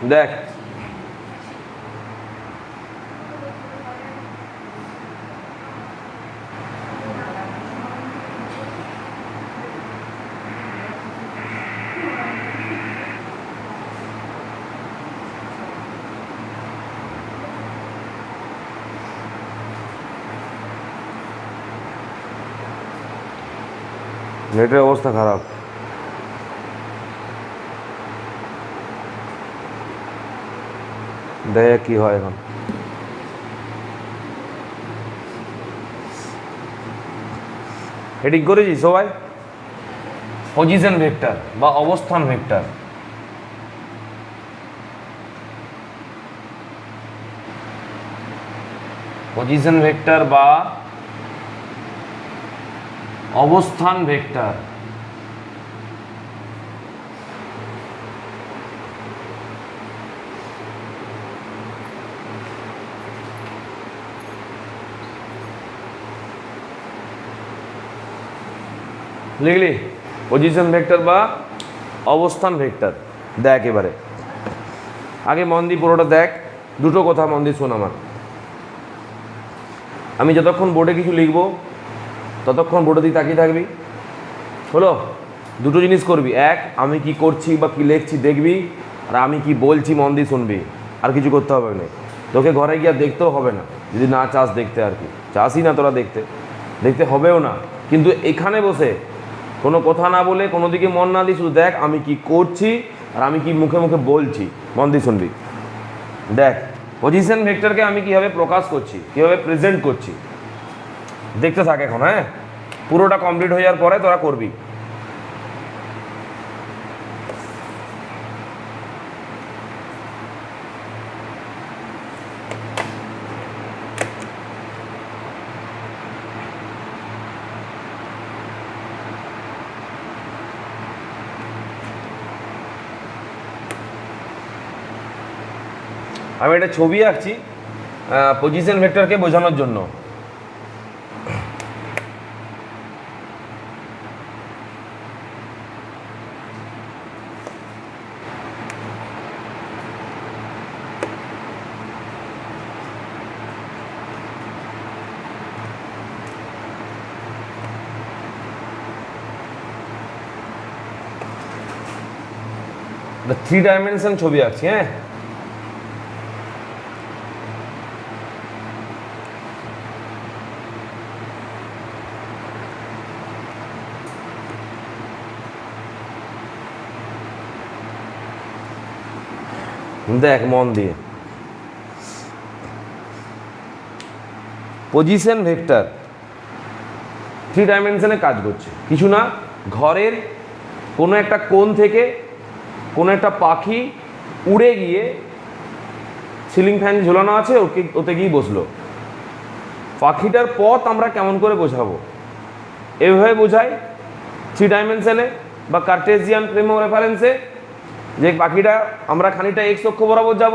দেখ নেটের অবস্থা খারাপ। দেখ কি হয় এখন। হেডিং করেছি সবাই? পজিশন ভেক্টর বা অবস্থান ভেক্টর। পজিশন ভেক্টর বা অবস্থান ভেক্টর। লিখলি পজিশন ভেক্টর বা অবস্থান ভেক্টর। দেখ এবারে আগে মন দিয়ে পুরোটা দেখ, দুটো কথা মন দিয়ে শোন আমার। আমি যতক্ষণ বোর্ডে কিছু লিখবো ততক্ষণ বোর্ডে দিয়ে তাকিয়ে থাকবি, হলো? দুটো জিনিস করবি, এক আমি কি করছি বা কি লিখছি দেখবি, আর আমি কি বলছি মন দিয়ে শুনবি। আর কিছু করতে হবে না, তোকে ঘরে গিয়ে দেখতেও হবে না যদি না চাস দেখতে। আর কি চাসই না তোরা দেখতে, দেখতে হবেও না। কিন্তু এখানে বসে কোনো কথা না বলে, কোনো দিকে মন না দিয়ে শুধু দেখ আমি কি করছি আর আমি কি মুখে মুখে বলছি, মন দিয়ে শুনবি। দেখ পজিশন ভেক্টরকে আমি কীভাবে প্রকাশ করছি, কীভাবে প্রেজেন্ট করছি, দেখতে থাক এখন। হ্যাঁ, পুরোটা কমপ্লিট হয়ে যাওয়ার পরে তোরা করবি। আমি একটা ছবি আঁকছি পজিশন ভেক্টরকে বোঝানোর জন্য। থ্রি ডাইমেনশন ছবি আঁকছি। হ্যাঁ, দেখ মন দিয়ে। পজিশন ভেক্টর থ্রি ডাইমেনশনে কাজ করছে, কিছু না, ঘরের কোনো একটা কোণ থেকে কোনো একটা পাখি উড়ে গিয়ে সিলিং ফ্যান ঝোলানো আছে ওতে গিয়ে বসলো। পাখিটার পথ আমরা কেমন করে বোঝাবো? এভাবে বোঝাই থ্রি ডাইমেনশনে বা কার্টেসিয়ান ফ্রেম অফ রেফারেন্সে, যে পাখিটা আমরা খানিকটা এক্স অক্ষ বরাবর যাব,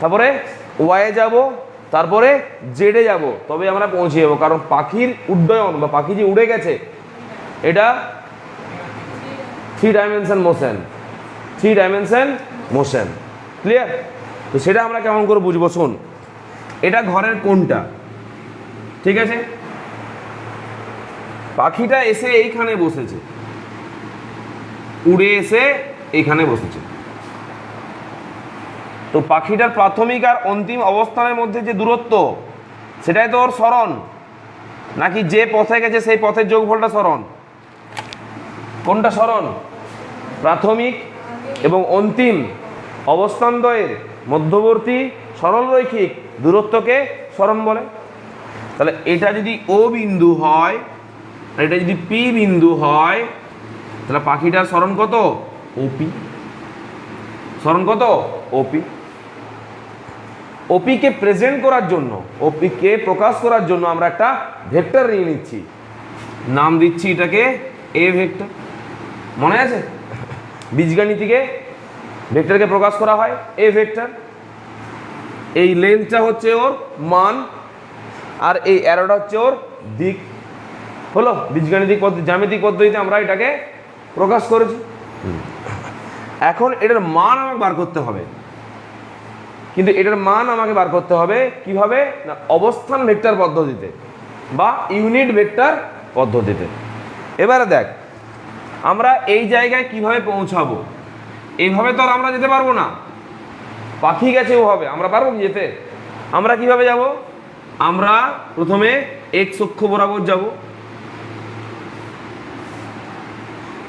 তারপরে ওয়াইয়ে যাব, তারপরে জেডে যাব, তবে আমরা পৌঁছে যাবো। কারণ পাখির উড্ডয়ন বা পাখি যে উড়ে গেছে এটা three dimension motion, three dimension motion. Clear? তো সেটা আমরা কেমন করে বুঝবো? শোন, এটা ঘরের কোনটা, ঠিক আছে? পাখিটা এসে এইখানে বসেছে, উড়ে এসে এখানে বসেছে। তো পাখিটার প্রাথমিক আর অন্তিম অবস্থানের মধ্যে যে দূরত্ব, সেটাই তো ওর সরণ, নাকি যে পথে গেছে সেই পথের যোগফলটা সরণ? কোনটা সরণ? প্রাথমিক এবং অন্তিম অবস্থানদ্বয়ের মধ্যবর্তী সরলরৈখিক দূরত্বকে সরণ বলে। তাহলে এটা যদি ও বিন্দু হয়, এটা যদি পি বিন্দু হয়, তাহলে পাখিটার সরণ কত? ওপি। সরণ কত? ওপি। ওপিকে প্রেজেন্ট করার জন্য, ওপিকে প্রকাশ করার জন্য আমরা একটা ভেক্টর নিয়ে নিচ্ছি, নাম দিচ্ছি এটাকে এ ভেক্টর। মনে আছে? বীজগণিতিকে ভেক্টরকে প্রকাশ করা হয় এ ভেক্টর। এই লেন্থটা হচ্ছে ওর মান, আর এই অ্যারোটা হচ্ছে ওর দিক। হলো? বীজগণিতিক জ্যামিতিক পদ্ধতিতে আমরা এটাকে প্রকাশ করেছি। এখন এটার মান আমাকে বার করতে হবে। কিন্তু এটার মান আমাকে বার করতে হবে কিভাবে, না অবস্থান ভেক্টর পদ্ধতিতে বা ইউনিট ভেক্টর পদ্ধতিতে। এবারে দেখ আমরা এই জায়গায় কিভাবে পৌঁছাবো, এইভাবে তো আর আমরা যেতে পারবো না, পাখি গেছে ওভাবে, আমরা পারবো কি যেতে? আমরা কিভাবে যাব? আমরা প্রথমে এক্স অক্ষ বরাবর যাব,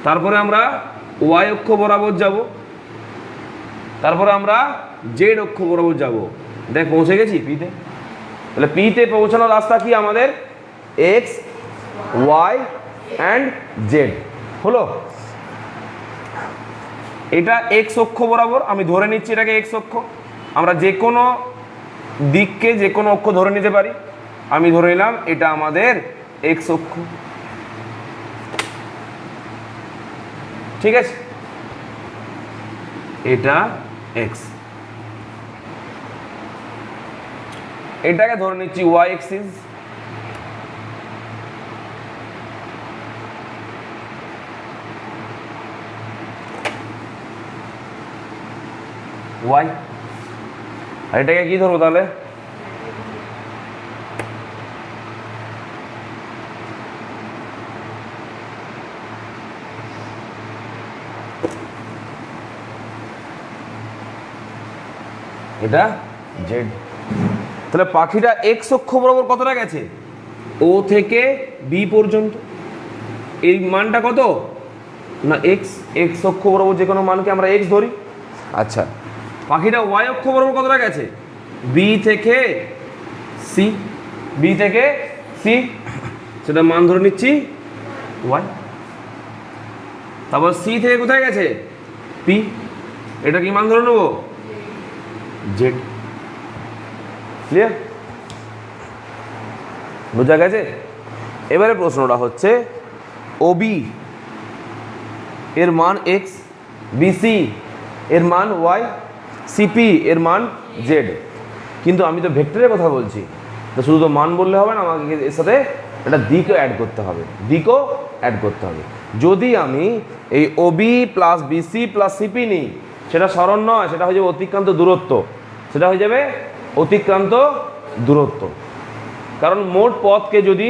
তারপরে আমরা ওয়াই অক্ষ বরাবর যাব, তারপরে আমরা জেড অক্ষ বরাবর যাব। দেখ পৌঁছে গেছি পিতে। তাহলে পিতে পৌঁছানোর রাস্তা কি আমাদের? এক্স, ওয়াই অ্যান্ড জেড হলো। এটা এক্স অক্ষ বরাবর, আমি ধরে নিচ্ছি এটাকে এক্স অক্ষ। আমরা যে কোনো দিককে যে কোনো অক্ষ ধরে নিতে পারি। আমি ধরে নিলাম এটা আমাদের এক্স অক্ষ, ঠিক আছে? এটা এক্স, এটাকে ধরে নিচ্ছি ওয়াই এক্সিস, ওয়াই। আর এটাকে কি ধরবো তাহলে? এটা জেড। তাহলে পাখিটা এক্স অক্ষ বরাবর কতটা গেছে? ও থেকে বি পর্যন্ত। এই মানটা কত? না এক্স। এক্স অক্ষ বরাবর যে কোনো মানকে আমরা এক্স ধরি। আচ্ছা, পাখিটা ওয়াই অক্ষ বরাবর কতটা গেছে? বি থেকে সি। বি থেকে সি, সেটা মান ধরে নিচ্ছি ওয়াই। তারপর সি থেকে কোথায় গেছে? পি। এটা কি মান ধরে নেবো? জেড। ক্লিয়ার? বোঝা গেছে? এবারে প্রশ্নটা হচ্ছে ওবি এর মান এক্স, বিসি এর মান ওয়াই, সিপি এর মান জেড। কিন্তু আমি তো ভেক্টরের কথা বলছি, তো শুধু তো মান বললে হবে না, আমাকে এর সাথে একটা দিকও অ্যাড করতে হবে, দিকও অ্যাড করতে হবে। যদি আমি এই OB plus BC plus CP নিই, সেটা সরণ নয়, সেটা হয়ে যাবে অতিক্রান্ত দূরত্ব। সেটা হয়ে যাবে অতিক্রান্ত দূরত্ব। কারণ মোট পথকে যদি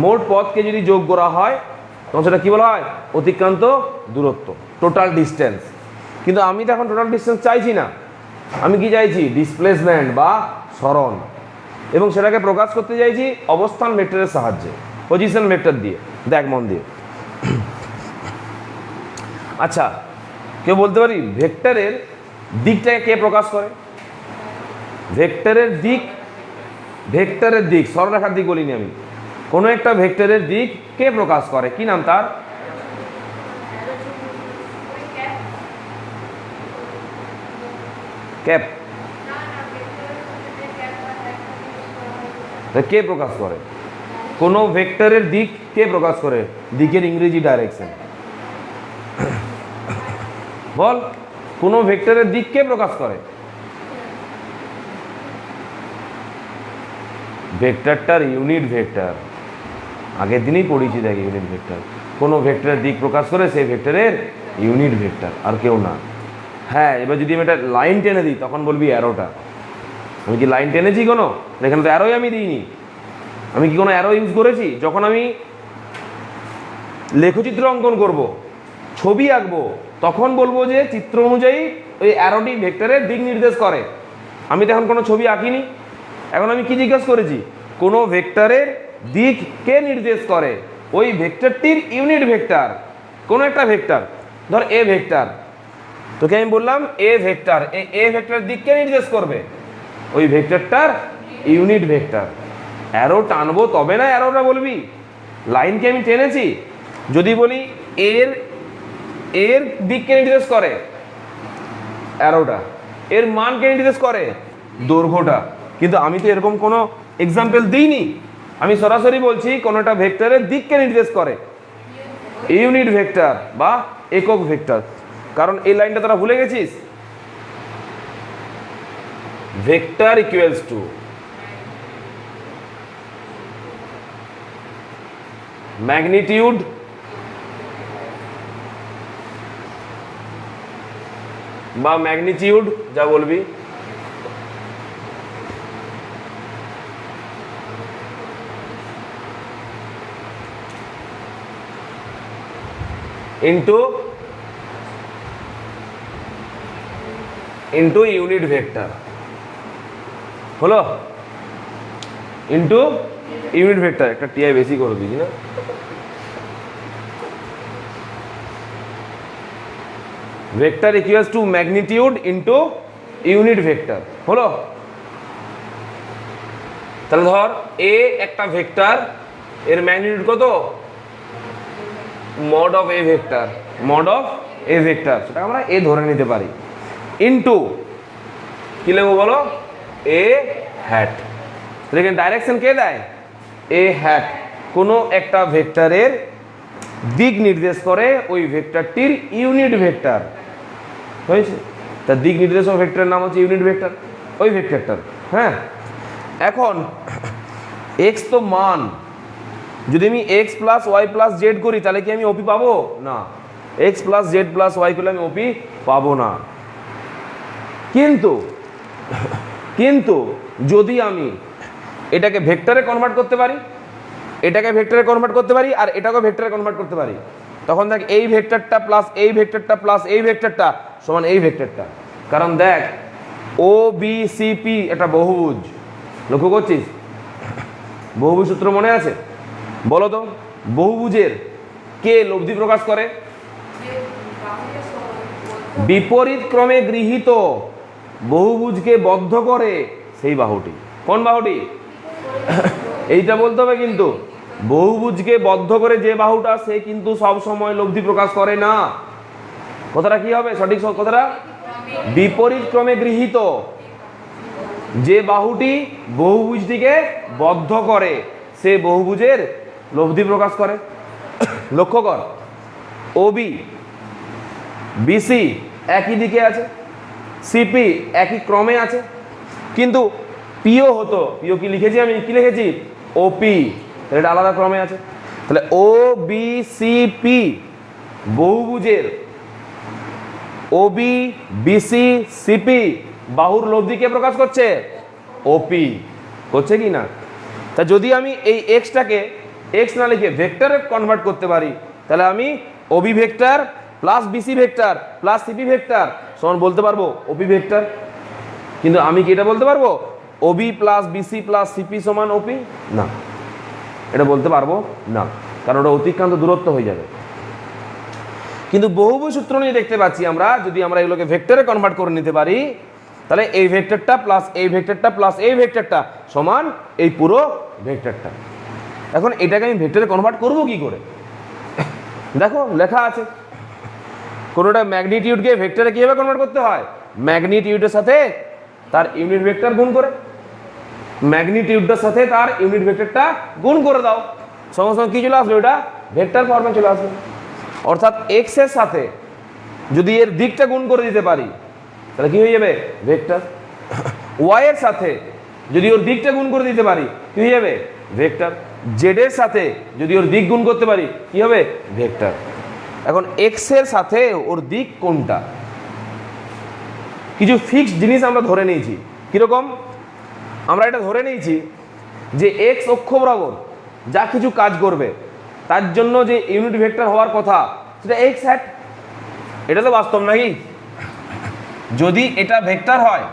মোট পথকে যদি যোগ করা হয় তখন সেটা কি বলা হয়? অতিক্রান্ত দূরত্ব, টোটাল ডিস্টেন্স। কিন্তু আমি তো এখন টোটাল ডিস্টেন্স চাইছি না, আমি কি চাইছি? ডিসপ্লেসমেন্ট বা সরণ। এবং সেটাকে প্রকাশ করতে চাইছি অবস্থান ভেক্টরের সাহায্যে, পজিশন ভেক্টর দিয়ে। দেখ মন দিয়ে। আচ্ছা, কেউ বলতে পারি ভেক্টরের দিকটাকে কে প্রকাশ করে? ভেক্টরের দিক, ভেক্টরের দিক, সরলরেখার দিক বলিনি আমি, কোনো একটা ভেক্টরের দিক কে প্রকাশ করে? কি নাম তার? ক্যাপ। কে প্রকাশ করে? কোনো ভেক্টরের দিক কে প্রকাশ করে? দিকের ইংরেজি ডাইরেকশন। বল, কোনো ভেক্টরের দিক কে প্রকাশ করে? ভেক্টরটার ইউনিট ভেক্টর। আগের দিনই পড়েছি, দেখ ইউনিট ভেক্টর। কোনো ভেক্টরের দিক প্রকাশ করে সেই ভেক্টরের ইউনিট ভেক্টর, আর কেউ না। হ্যাঁ, এবার যদি আমি একটা লাইন টেনে দিই তখন বলবি অ্যারোটা। আমি কি লাইন টেনেছি কোনো? এখানে তো অ্যারোই আমি দিইনি। আমি কি কোনো অ্যারো ইউজ করেছি? যখন আমি লেখচিত্র অঙ্কন করব, ছবি আঁকবো, তখন বলবো যে চিত্র অনুযায়ী ওই অ্যারোটি ভেক্টরের দিক নির্দেশ করে। আমি তো এখন কোনো ছবি আঁকিনি। এখন আমি কি জিজ্ঞেস করেছি? কোনো ভেক্টরের দিক কে নির্দেশ করে? ওই ভেক্টরটির ইউনিট ভেক্টর, কোনো একটা ভেক্টর, ধর এ ভেক্টর। তোকে আমি বললাম এ ভেক্টর, এই এ ভেক্টরের দিক কে নির্দেশ করবে? ওই ভেক্টরটার ইউনিট ভেক্টর। অ্যারো টানবো তবে না অ্যারোটা বলবি। লাইনকে আমি টেনেছি, যদি বলি এর এর দিককে নির্দেশ করে অ্যারোটা, এর মানকে নির্দেশ করে দৈর্ঘ্যটা। কিন্তু আমি তো এরকম কোনো এক্সাম্পল দিইনি, আমি সরাসরি বলছি কোনোটা ভেক্টরের দিককে নির্দেশ করে ইউনিট ভেক্টর বা একক ভেক্টর। কারণ এই লাইনটা তোরা ভুলে গেছিস, ভেক্টর ইকুয়ালস টু ম্যাগনিটিউড বা ম্যাগনিটিউড যা বলবি ইন্টু ইন্টু ইউনিট ভেক্টর হলো, ইন্টু ইউনিট ভেক্টর। একটা টিআই বেশি করে দিয়েছি না? Vector equals to magnitude into unit vector হলো। তাহলে ধর এ একটা ভেক্টর, এর ম্যাগনিটিউড কত? Mod of a vector, mod of a vector, সেটা আমরা এ ধরে নিতে পারি। ইন্টু কি লিখবো বলো? এ হ্যাট। এখানে ডাইরেকশন কে দেয়? A hat. কোনো একটা ভেক্টরের দিক নির্দেশ করে ওই ভেক্টরটির ইউনিট ভেক্টর হয়েছে। তার দিক নির্দেশক ভেক্টরের নাম হচ্ছে ইউনিট ভেক্টর, ওই ভেক্টরটার। হ্যাঁ, এখন এক্স তো মান, যদি আমি x plus y plus z করি তাহলে কি আমি ওপি পাবো? না। X plus z plus y করলে আমি ওপি পাবো না। কিন্তু যদি আমি এটাকে ভেক্টরে কনভার্ট করতে পারি, এটাকে ভেক্টরে কনভার্ট করতে পারি, আর এটাকে ভেক্টরে কনভার্ট করতে পারি, তখন দেখ এই ভেক্টরটা প্লাস এই ভেক্টরটা প্লাস এই ভেক্টরটা সমান এই ভেক্টরটা। কারণ দেখ ও বি সি পি একটা বহুভুজ, লক্ষ্য করছিস? বহুভুজ সূত্র মনে আছে? বলো তো, বহুভুজের কে লব্ধি প্রকাশ করে? বিপরীত ক্রমে গৃহীত বহুভুজকে বদ্ধ করে সেই বাহুটি। কোন বাহুটি? এইটা বলতে হবে কিন্তু। বহুভুজকে বদ্ধ করে যে বাহুটা, সে কিন্তু সব সময় লব্ধি প্রকাশ করে না। কথাটা কি হবে? সঠিক কথাটা বিপরীত ক্রমে গৃহীত যে বাহুটি বহুভুজটিকে বদ্ধ করে, সে বহুভুজের লব্ধি প্রকাশ করে। লক্ষ্য কর, ওবি বিসি একই দিকে আছে, সিপি একই ক্রমে আছে, কিন্তু পিও হতো, পিও কি লিখেছি আমি? কি লিখেছি? ওপি, এটা আলাদা ক্রমে আছে। তাহলে ও বি সি পি বহুভুজের ওবি বিসি সিপি বাহুর লব্ধিকে প্রকাশ করছে? ওপি করছে কি না? তা যদি আমি এই এক্সটাকে এক্স না লিখে ভেক্টরে কনভার্ট করতে পারি, তাহলে আমি OB vector plus BC vector plus CP vector সমান বলতে পারবো ওপি ভেক্টর। কিন্তু আমি কি এটা বলতে পারবো OB plus BC plus CP সমান ওপি? না, এটা বলতে পারবো না, কারণ ওটা অতিক্রান্ত দূরত্ব হয়ে যাবে। কিন্তু বহুভুজ সূত্র নিয়ে দেখতে পাচ্ছি আমরা, যদি আমরা এগুলোকে ভেক্টরে কনভার্ট করে নিতে পারি, তাহলে এই ভেক্টরটা প্লাস এই ভেক্টরটা প্লাস এই ভেক্টরটা সমান এই পুরো ভেক্টরটা। এখন এটাকে আমি ভেক্টরে কনভার্ট করব কি করে? দেখো লেখা আছে, কোনোটা ম্যাগনিটিউডকে ভেক্টরে কিভাবে কনভার্ট করতে হয়? ম্যাগনিটিউডের সাথে তার ইউনিট ভেক্টর গুণ করে, ম্যাগনিটিউডের সাথে তার ইউনিট ভেক্টরটা গুণ করে দাও, সঙ্গে সঙ্গে কি চলে আসবে? ওটা ভেক্টর ফর্মে চলে আসবে। অর্থাৎ এক্স এর সাথে যদি এর দিকটা গুণ করে দিতে পারি তাহলে কি হয়ে যাবে? ভেক্টর। ওয়াই এর সাথে যদি ওর দিকটা গুণ করে দিতে পারি কি হয়ে যাবে? ভেক্টর। জেড এর সাথে যদি ওর দিক গুণ করতে পারি কি হবে? ভেক্টর। এখন এক্স এর সাথে ওর দিক কোনটা? কিছু ফিক্সড জিনিস আমরা ধরে নিয়েছি। কিরকম? আমরা এটা ধরে নিয়েছি যে এক্স অক্ষ বরাবর যা কিছু কাজ করবে তার জন্য যে ইউনিট ভেক্টর হওয়ার কথা সেটা এক্স হ্যাট। এটা তো বাস্তব নাকি? যদি এটা ভেক্টর হয়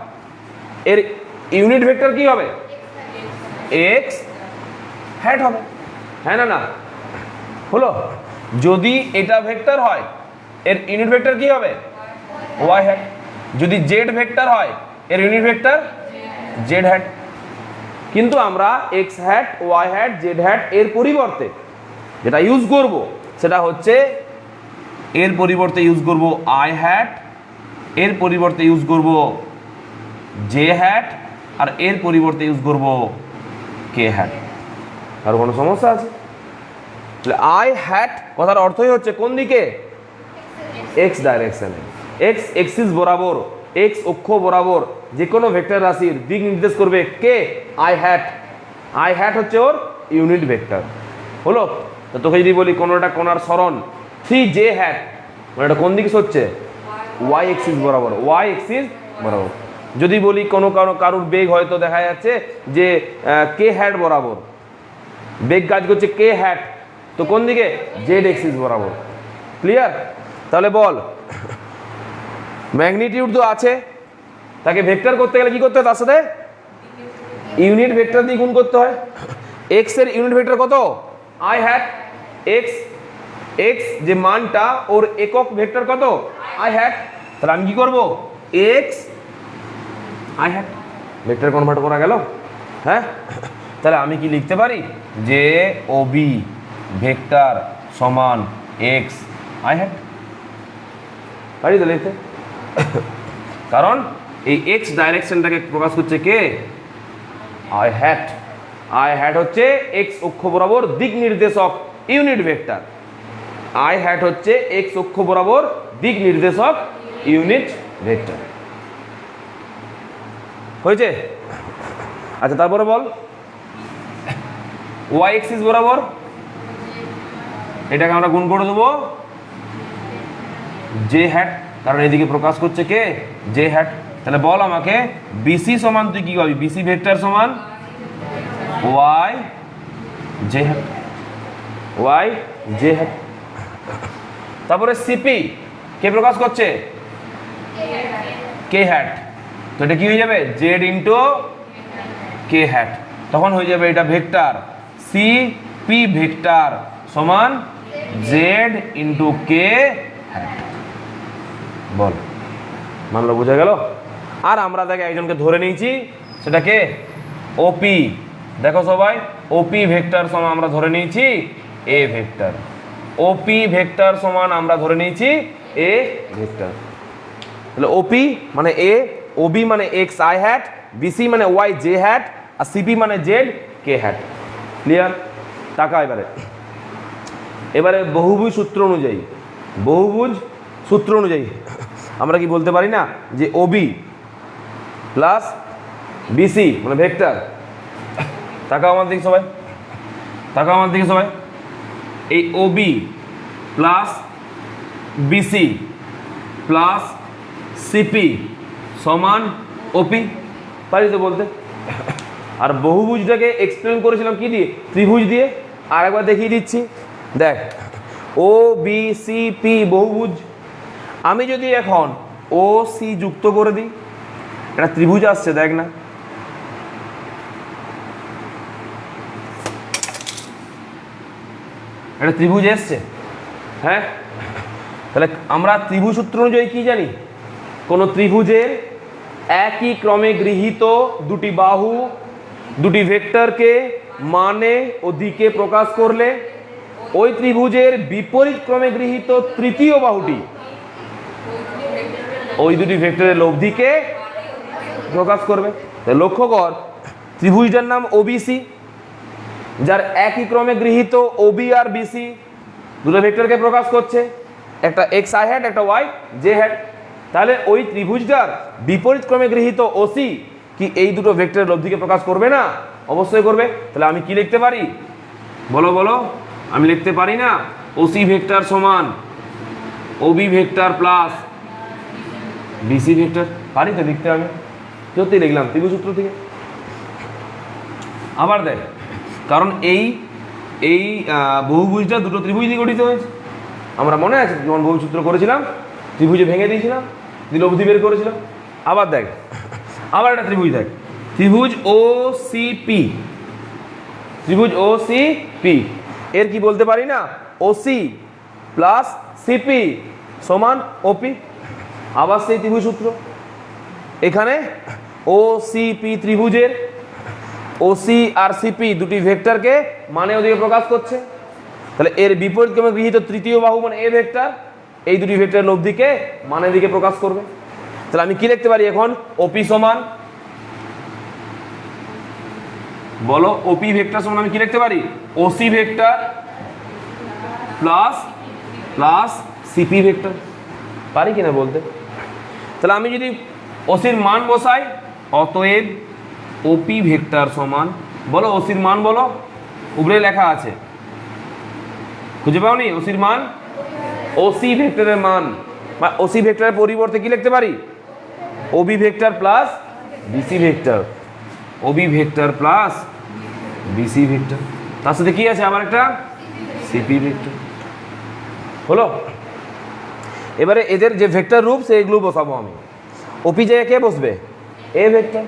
এর ইউনিট ভেক্টর কি হবে? এক্স হ্যাট হবে। হ্যাঁ না না হলো? যদি এটা ভেক্টর হয় এর ইউনিট ভেক্টর কি হবে? Y hat. যদি জেড ভেক্টর হয় এর ইউনিট ভেক্টর জেড হ্যাট। কিন্তু আমরা x hat y hat z hat এর পরিবর্তে যেটা ইউজ করব সেটা হচ্ছে, এর পরিবর্তে ইউজ করব আই হ্যাট, এর পরিবর্তে ইউজ করব জে হ্যাট, আর এর পরিবর্তে ইউজ করব কে হ্যাট। আর কোনো সমস্যা আছে? আই হ্যাট কথার অর্থই হচ্ছে কোন দিকে? এক্স ডাইরেকশনে। এক্স এক্সিস বরাবর, এক্স অক্ষ বরাবর যে কোনো ভেক্টর রাশির দিক নির্দেশ করবে কে? I hat. আই হ্যাট হচ্ছে ওর ইউনিট ভেক্টর। হলো? তো তোকে যদি বলি কোনোটা কোনার সরণ 3j হ্যাট, মানে এটা কোন দিকে হচ্ছে? ওয়াই এক্সিস বরাবর, ওয়াই এক্সিস বরাবর। যদি বলি কোনো কারোর বেগ হয়তো দেখা যাচ্ছে যে কে হ্যাট বরাবর, বেগ কাজ করছে কে হ্যাট, তো কোন দিকে? জেড এক্সিস বরাবর। ক্লিয়ার? তাহলে বল, ম্যাগনিটিউড তো আছে, তাকে ভেক্টর করতে গেলে কি করতে হয়? তার সাথে ইউনিট ভেক্টর দিয়ে গুণ করতে হয়। এক্স এর ইউনিট ভেক্টর কত? I hat. এক্স এক্স যে মানটা, ওর একক ভেক্টর কত? I hat. তাহলে আমি কি করব? X i hat vector convert করা গেল। হ্যাঁ, তাহলে আমি কি লিখতে পারি? যে ও বি ভেক্টর সমান এক্স আই হ্যাট, পারি তো লিখতে? কারণ এই এক্স ডাইরেকশনটাকে প্রকাশ করছে কে? I hat. আই হ্যাট হচ্ছে এক্স অক্ষ বরাবর দিক নির্দেশক ইউনিট ভেক্টর। আই হ্যাট হচ্ছে এক্স অক্ষ বরাবর দিক নির্দেশক ইউনিট ভেক্টর। হয়েছে? আচ্ছা, তারপরে বল, ওয়াই এক্সিস বরাবর এটাকে আমরা গুণ করে দেবো জে হ্যাট, কারণ এদিকে প্রকাশ করছে কে? J hat. তাহলে বল আমাকে বিসি সমান তুই কি পাবি? বিসি ভেক্টর সমান y j hat, y j hat. তারপরে সিপি কে প্রকাশ করছে? K hat. তো এটা কি হয়ে যাবে? Z into k hat. তখন হয়ে যাবে এটা ভেক্টর সি পি ভেক্টর সমান জেড ইন্টু কে হ্যাট। বল, মামলা বোঝা গেল? আর আমরা দেখে একজনকে ধরে নিয়েছি, সেটা কে? ওপি। দেখো সবাই, ওপি ভেক্টর সমান আমরা ধরে নিয়েছি এ ভেক্টর। ওপি ভেক্টর সমান আমরা ধরে নিয়েছি এ ভেক্টর। তাহলে ওপি মানে এ, ওবি মানে এক্স আই হ্যাট, বিসি মানে ওয়াই জে হ্যাট, আর সিপি মানে জেড কে হ্যাট। ক্লিয়ার? টাকা এবারে বহুভুজ সূত্র অনুযায়ী, বহুভুজ সূত্র অনুযায়ী আমরা কি বলতে পারি না যে ওবি প্লাস বিসি মানে ভেক্টর, তাকাও আমার দিকে সবাই, তাকাও আমার দিকে সবাই, এই OB plus BC plus CP সমান ওপি, পারি তো বলতে? আর বহুভুজটাকে এক্সপ্লেন করেছিলাম কি দিয়ে? ত্রিভুজ দিয়ে। আর একবার দেখিয়ে দিচ্ছি, দেখ, ও বি সি পি বহুভুজ। আমি যদি এখন ও সি যুক্ত করে দিই, একটা ত্রিভুজ আসছে, দেখ না, একটা ত্রিভুজ এসছে। হ্যাঁ, তাহলে আমরা ত্রিভুজ সূত্র অনুযায়ী কি জানি? কোন ত্রিভুজের একই ক্রমে গৃহীত দুটি বাহু দুটি ভেক্টরকে মানে ও দিকে প্রকাশ করলে ওই ত্রিভুজের বিপরীত ক্রমে গৃহীত তৃতীয় বাহুটি ওই দুটি ভেক্টরের লব্ধিকে প্রকাশ করবে। লক্ষ্য কর, ত্রিভুজটার নাম ওবিসি, যার একই ক্রমে গৃহীত ওবি আর বিসি দুটো ভেক্টরকে প্রকাশ করছে, একটা এক্স আই হ্যাট, একটা ওয়াই জে হ্যাট। তাহলে ওই ত্রিভুজটার বিপরীত ক্রমে গৃহীত ওসি কি এই দুটো ভেক্টরের লব্ধিকে প্রকাশ করবে না? অবশ্যই করবে। তাহলে আমি কি লিখতে পারি? বলো বলো, আমি লিখতে পারি না ওসি ভেক্টর সমান OB vector plus BC vector? পারি তো লিখতে? আমি সত্যি লিখলাম ত্রিভুজ সূত্র থেকে। আবার দেখ, কারণ এই এই বহুভুজটা দুটো ত্রিভুজ দিয়ে গঠিত হয়েছে। আমরা মনে আছে যখন বহু সূত্র করেছিলাম, ত্রিভুজে ভেঙে দিয়েছিলাম, দিয়ে লব্ধি বের করেছিলাম। আবার দেখ, আবার একটা ত্রিভুজ দেখ, ত্রিভুজ ও সি পি, ত্রিভুজ ও সি পি এর কি বলতে পারি না? ওসি প্লাস সিপি সমান ওপি। আবার সেই ত্রিভুজ সূত্র, এখানে ও সি পি ত্রিভুজের ওসি আর সিপি দুটি ভেক্টরকে মানে ওদিকে প্রকাশ করছে। তাহলে এর বিপরীত ক্রমে গৃহীত তৃতীয় বাহু মানে এ ভেক্টর এই দুটি ভেক্টরের লব্ধিকে মানে দিকে প্রকাশ করবে। তাহলে আমি কি লিখতে পারি এখন? ওপি সমান, বলো, ওপি ভেক্টর সমান আমি কি লিখতে পারি? OC vector plus plus CP vector. পারি কিনা বলতে? তাহলে আমি যদি ওসির মান বসাই, অতএব ওপি ভেক্টর সমান, বলো ওসির মান বলো, উপরে লেখা আছে, খুঁজে পাওনি? ওসির মান, ওসি ভেক্টরের মান বা ওসি ভেক্টরের পরিবর্তে কি লিখতে পারি? OB vector plus BC vector, OB vector plus BC vector, তার সাথে কি আছে? আবার একটা সিপি ভেক্টর। হলো? এবারে এদের যে ভেক্টর রূপ সেইগুলো বসাবো আমি। ওপি জায়গায় কে বসবে? এ ভেক্টর,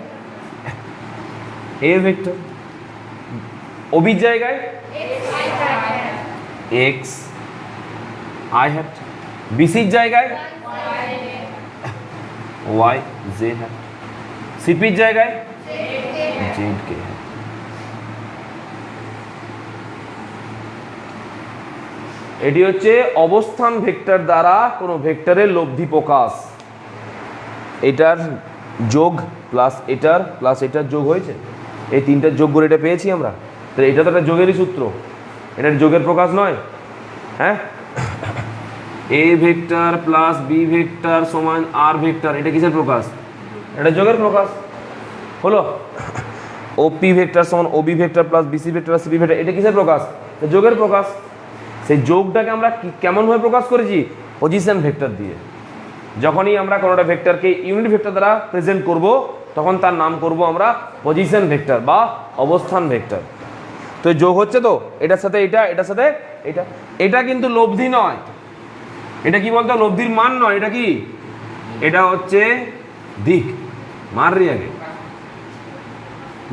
এ ভেক্টর। ওবির জায়গায় এক্স আই হ্যাট, বিসির জায়গায় ওয়াই জে হ্যাট, সিপির জায়গায় জেড কে হ্যাট। এটি হচ্ছে অবস্থান ভেক্টর দ্বারা কোনো ভেক্টরের লব্ধি প্রকাশ। এটার যোগ প্লাস এটার যোগ হয়েছে, এই তিনটার যোগ করে এটা পেয়েছি আমরা। তো এটা তো একটা যোগেরই সূত্র, এটার যোগের প্রকাশ নয়? হ্যাঁ, a vector plus b vector সমান আর ভেক্টর, এটা কিসের প্রকাশ? এটা যোগের প্রকাশ হলো। ওপি ভেক্টর সমান OB vector plus BC vector CP vector, এটা কিসের প্রকাশ? যোগের প্রকাশ। সেই যোগটাকে আমরা কেমনভাবে প্রকাশ করেছি? পজিশন ভেক্টর দিয়ে। যখনই আমরা কোনোটা ভেক্টরকে ইউনিট ভেক্টর দ্বারা প্রেজেন্ট করব, তখন তার নাম করব আমরা পজিশন ভেক্টর বা অবস্থান ভেক্টর। তো যোগ হচ্ছে তো, এটার সাথে এটা, এটার সাথে এটা। এটা কিন্তু লব্ধি নয়, এটা কি বলতো? লব্ধির মান নয়, এটা কি? এটা হচ্ছে দিক। মার রি আগে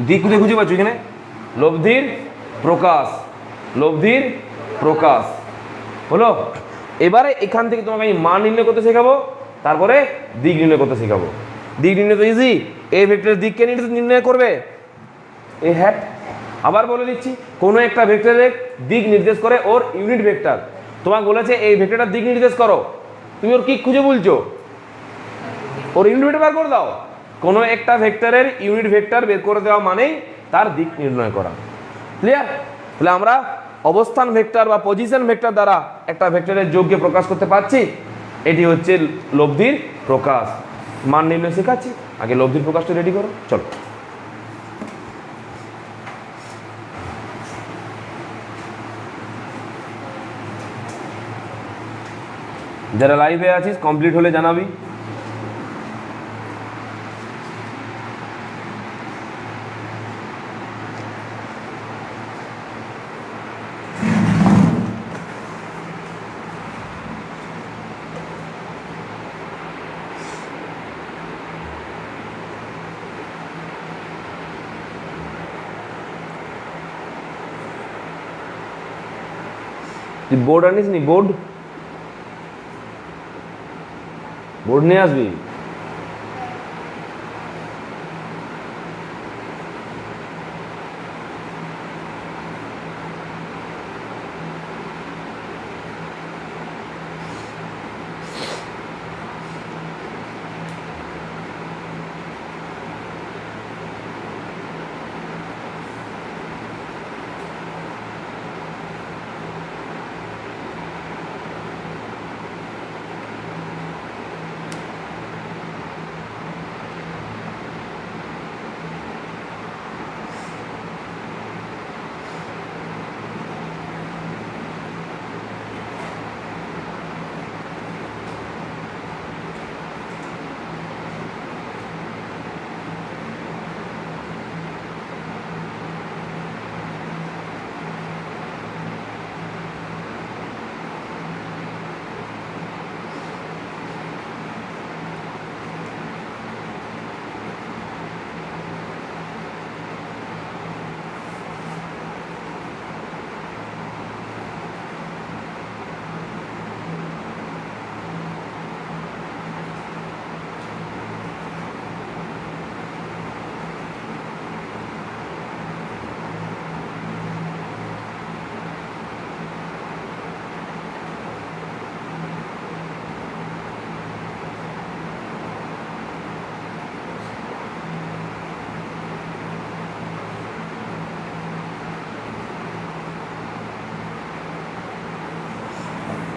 দিক খুঁজে খুঁজে পাচ্ছ এখানে? লব্ধির প্রকাশ, লব্ধির প্রকাশ হলো। এবারে এখান থেকে তোমাকে আমি মান নির্ণয় করতে শেখাবো, তারপরে দিক নির্ণয় করতে শেখাবো। দিক নির্ণয় তো ইজি, এই ভেক্টরের দিককে নির্ণয় করবে এ হ্যাট। আবার বলে দিচ্ছি, কোনো একটা ভেক্টরের দিক নির্দেশ করে ওর ইউনিট ভেক্টর। তোমাকে বলেছে এই ভেক্টরটার দিক নির্দেশ করো, তুমি ওর কি খুঁজে বলছো? ওর ইউনিট ভেক্টর বের করে দাও। কোনো একটা ভেক্টরের ইউনিট ভেক্টর বের করে দেওয়া মানেই তার দিক নির্ণয় করা। ক্লিয়ার? তাহলে আমরা অবস্থান ভেক্টর বা পজিশন ভেক্টর দ্বারা একটা ভেক্টরের যোগকে প্রকাশ করতে পারছি। এটি হচ্ছে লব্ধির প্রকাশ। মান নির্ণয় শেখাচ্ছি, আগে লব্ধির প্রকাশটা রেডি করো। চলো, যারা লাইভে আছিস কমপ্লিট হলে জানাবি। তুই বোর্ড আনিস নি? বোর্ড নিয়ে আসবি।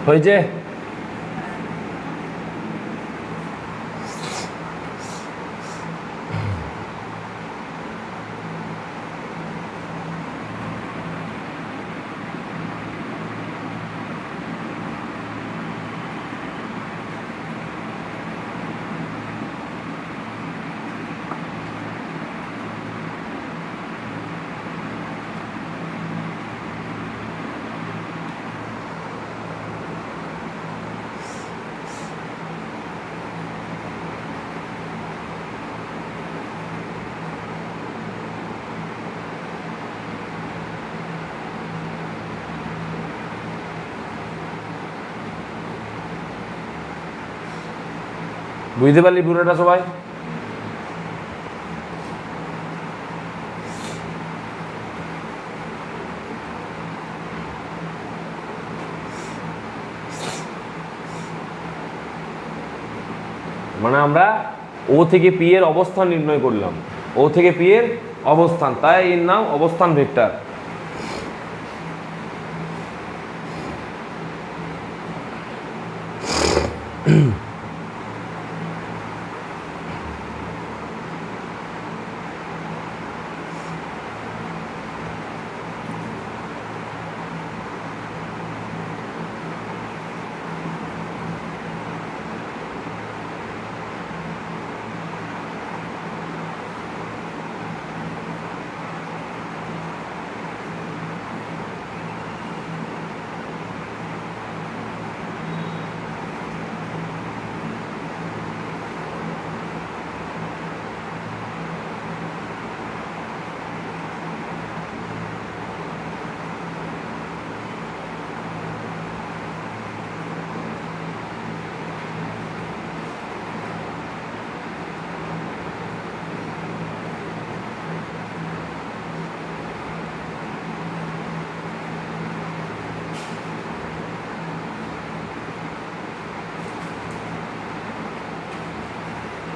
হয়েছে? বুঝতে পারলি পুরোটা সবাই? মানে আমরা ও থেকে পি এর অবস্থান নির্ণয় করলাম, ও থেকে পি এর অবস্থান, তাই এর নাম অবস্থান ভেক্টর।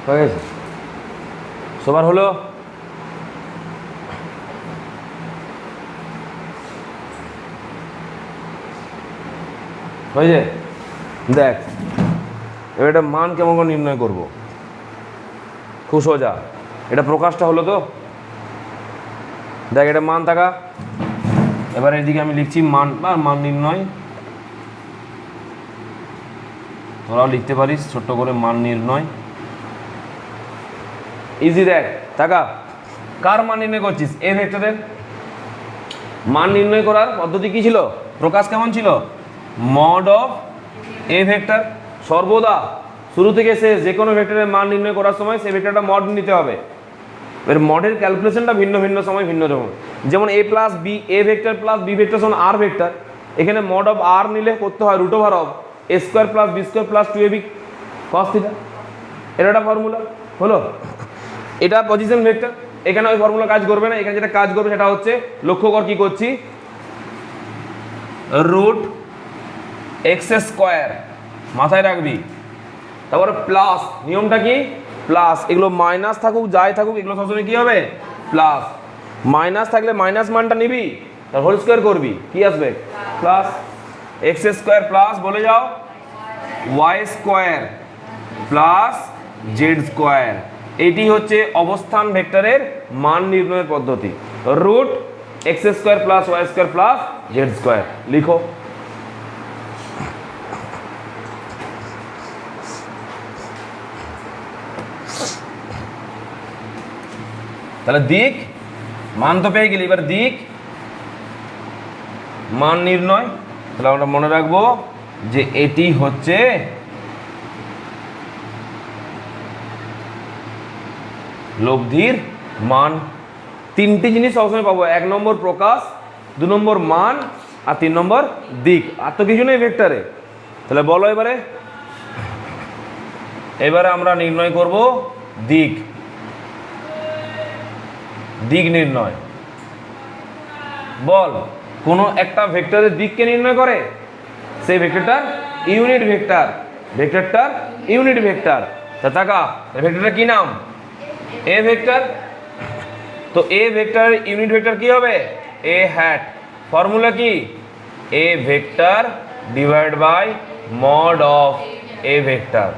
হয়ে গেছে? সবার হলো? হয়েছে? দেখ এবার এটা মান কেমন করে নির্ণয় করব, খুব সোজা। এটা প্রকাশটা হলো তো, দেখ এটা মান থাকা, এবার এদিকে আমি লিখছি মান বা মান নির্ণয়, তোরাও লিখতে পারিস ছোট্ট করে মান নির্ণয়। ইজি। দেখ টাকা কার মান নির্ণয় করছিস? এ ভেক্টরের মান নির্ণয় করার পদ্ধতি কি ছিল? প্রকাশ কেমন ছিল? Mod of a vector. সর্বদা শুরু থেকে শেষ যে কোনো ভেক্টরের মান নির্ণয় করার সময় সেই ভেক্টরটা মড নিতে হবে। এর মডের ক্যালকুলেশনটা ভিন্ন ভিন্ন সময় ভিন্ন রকম। যেমন a plus b, a vector plus b vector সমান আর ভেক্টর, এখানে মড অফ আর নিলে করতে হয় root over of a square plus b square plus 2ab cos theta. এটা একটা ফর্মুলা হলো। এটা পজিশন ভেক্টর, এখানে ওই ফর্মুলা কাজ করবে না, এখানে যেটা কাজ করবে সেটা হচ্ছে, লক্ষ্য কর কি করছি, রুট এক্স স্কোয়ার মাথায় রাখবি, তারপরে প্লাস, নিয়মটা কি প্লাস, এগুলো মাইনাস থাকুক যাই থাকুক এগুলো সবসময় কি হবে প্লাস। মাইনাস থাকলে মাইনাস মানটা নিবি, তার হোল স্কোয়ার করবি, কি আসবে প্লাস। এক্স স্কোয়ার প্লাস বলে যাও y square plus z square. এটি হচ্ছে অবস্থান ভেক্টরের মান নির্ণয়ের পদ্ধতি, root x square plus y square plus z square. লিখো তাহলে দিক মান তো পেয়ে গেলি, এবার দিক মান নির্ণয়। তাহলে আমরা মনে রাখবো যে এটি হচ্ছে লব্ধির মান। তিনটি জিনিস সবসময় পাবো, 1 নম্বর প্রকাশ, 2 নম্বর মান আর 3 নম্বর দিক। আর তো কিছু নেই ভেক্টরে। তাহলে বলো এবারে আমরা নির্ণয় করব দিক, দিক নির্ণয়। বল কোনো একটা ভেক্টরের দিককে নির্ণয় করে, সেই ভেক্টরটার ইউনিট ভেক্টর, ভেক্টরটার ইউনিট ভেক্টর। তা টাকা ভেক্টরটা কি নাম? এ ভেক্টর। তো এ ভেক্টর ইউনিট ভেক্টর কি হবে? এ হ্যাট। ফর্মুলা কি? A vector divide by mod of a vector.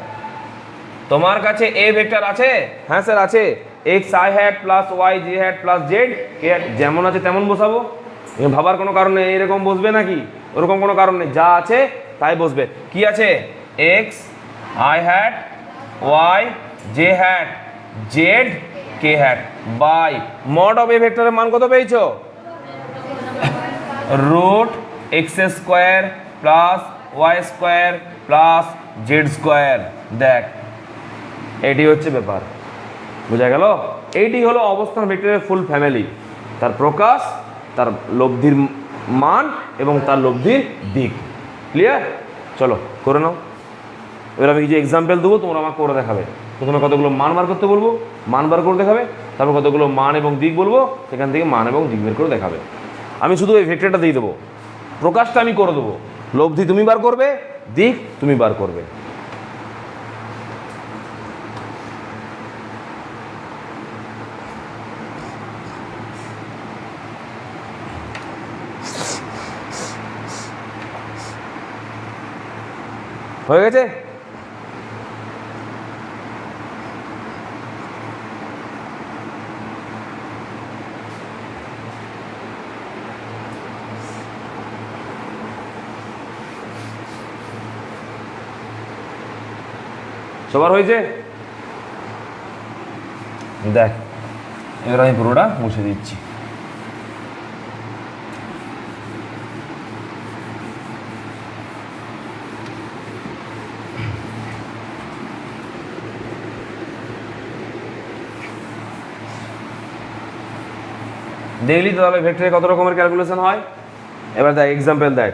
তোমার কাছে এ ভেক্টর আছে? হ্যাঁ স্যার আছে। X i hat plus y j hat plus z k hat, যেমন আছে তেমন বসাবো, ভাবার কোনো কারণ নেই এরকম বসবে নাকি, ওরকম কোনো কারণ নেই, যা আছে তাই বসবে। কি আছে? X i hat y j hat z k hat by mod of a ভেক্টরের মান কত পেয়েছো? Root x square plus y square plus z square. দেখ এটি হচ্ছে ব্যাপার, বোঝা গেল? এইটি হলো অবস্থান ভেক্টরের ফুল ফ্যামিলি, তার প্রকাশ, তার লব্ধির মান এবং তার লব্ধির দিক। ক্লিয়ার? চলো করে নাও। এবার আমি কিছু এক্সাম্পল দেবো, তোমরা আমাকে করে দেখাবে। প্রথমে কতগুলো মান বার করতে বলবো, মান বার করে দেখাবে, তারপর কতগুলো মান এবং দিক বলবো, সেখান থেকে মান এবং দিক বের করে দেখাবে। আমি শুধু এই ভেক্টরটা দিয়ে দেবো, প্রকাশটা আমি করে দেবো, লব্ধি তুমি বার করবে, দিক তুমি বার করবে। হয়ে গেছে? সবার হয়েছে? দেখ, এবার আমি পুরোটা মুছে দিচ্ছি। দেখলি তো তাহলে ভেক্টরে কত রকমের ক্যালকুলেশন হয়। এবার দেখ এক্সাম্পল দেখ।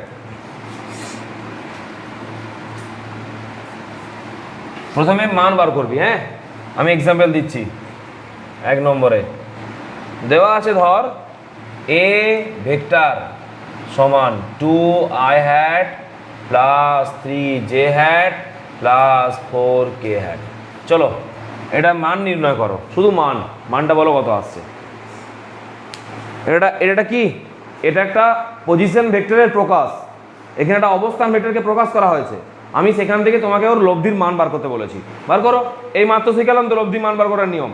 প্রথমে মান বার করবি। হ্যাঁ, আমি এক্সাম্পল দিচ্ছি। 1 নম্বরে দেওয়া আছে, ধর এ ভেক্টর সমান 2i hat plus 3j hat plus 4k hat. চলো এটা মান নির্ণয় করো, শুধু মানটা বলো কত আসছে। এটা কি? এটা একটা পজিশন ভেক্টরের প্রকাশ। এখানে একটা অবস্থান ভেক্টরকে প্রকাশ করা হয়েছে। আমি সেখান থেকে তোমাকে ওর লব্ধির মান বার করতে বলেছি। বার করো। এই মাত্র শিখালাম তো লব্ধি মান বার করার নিয়ম।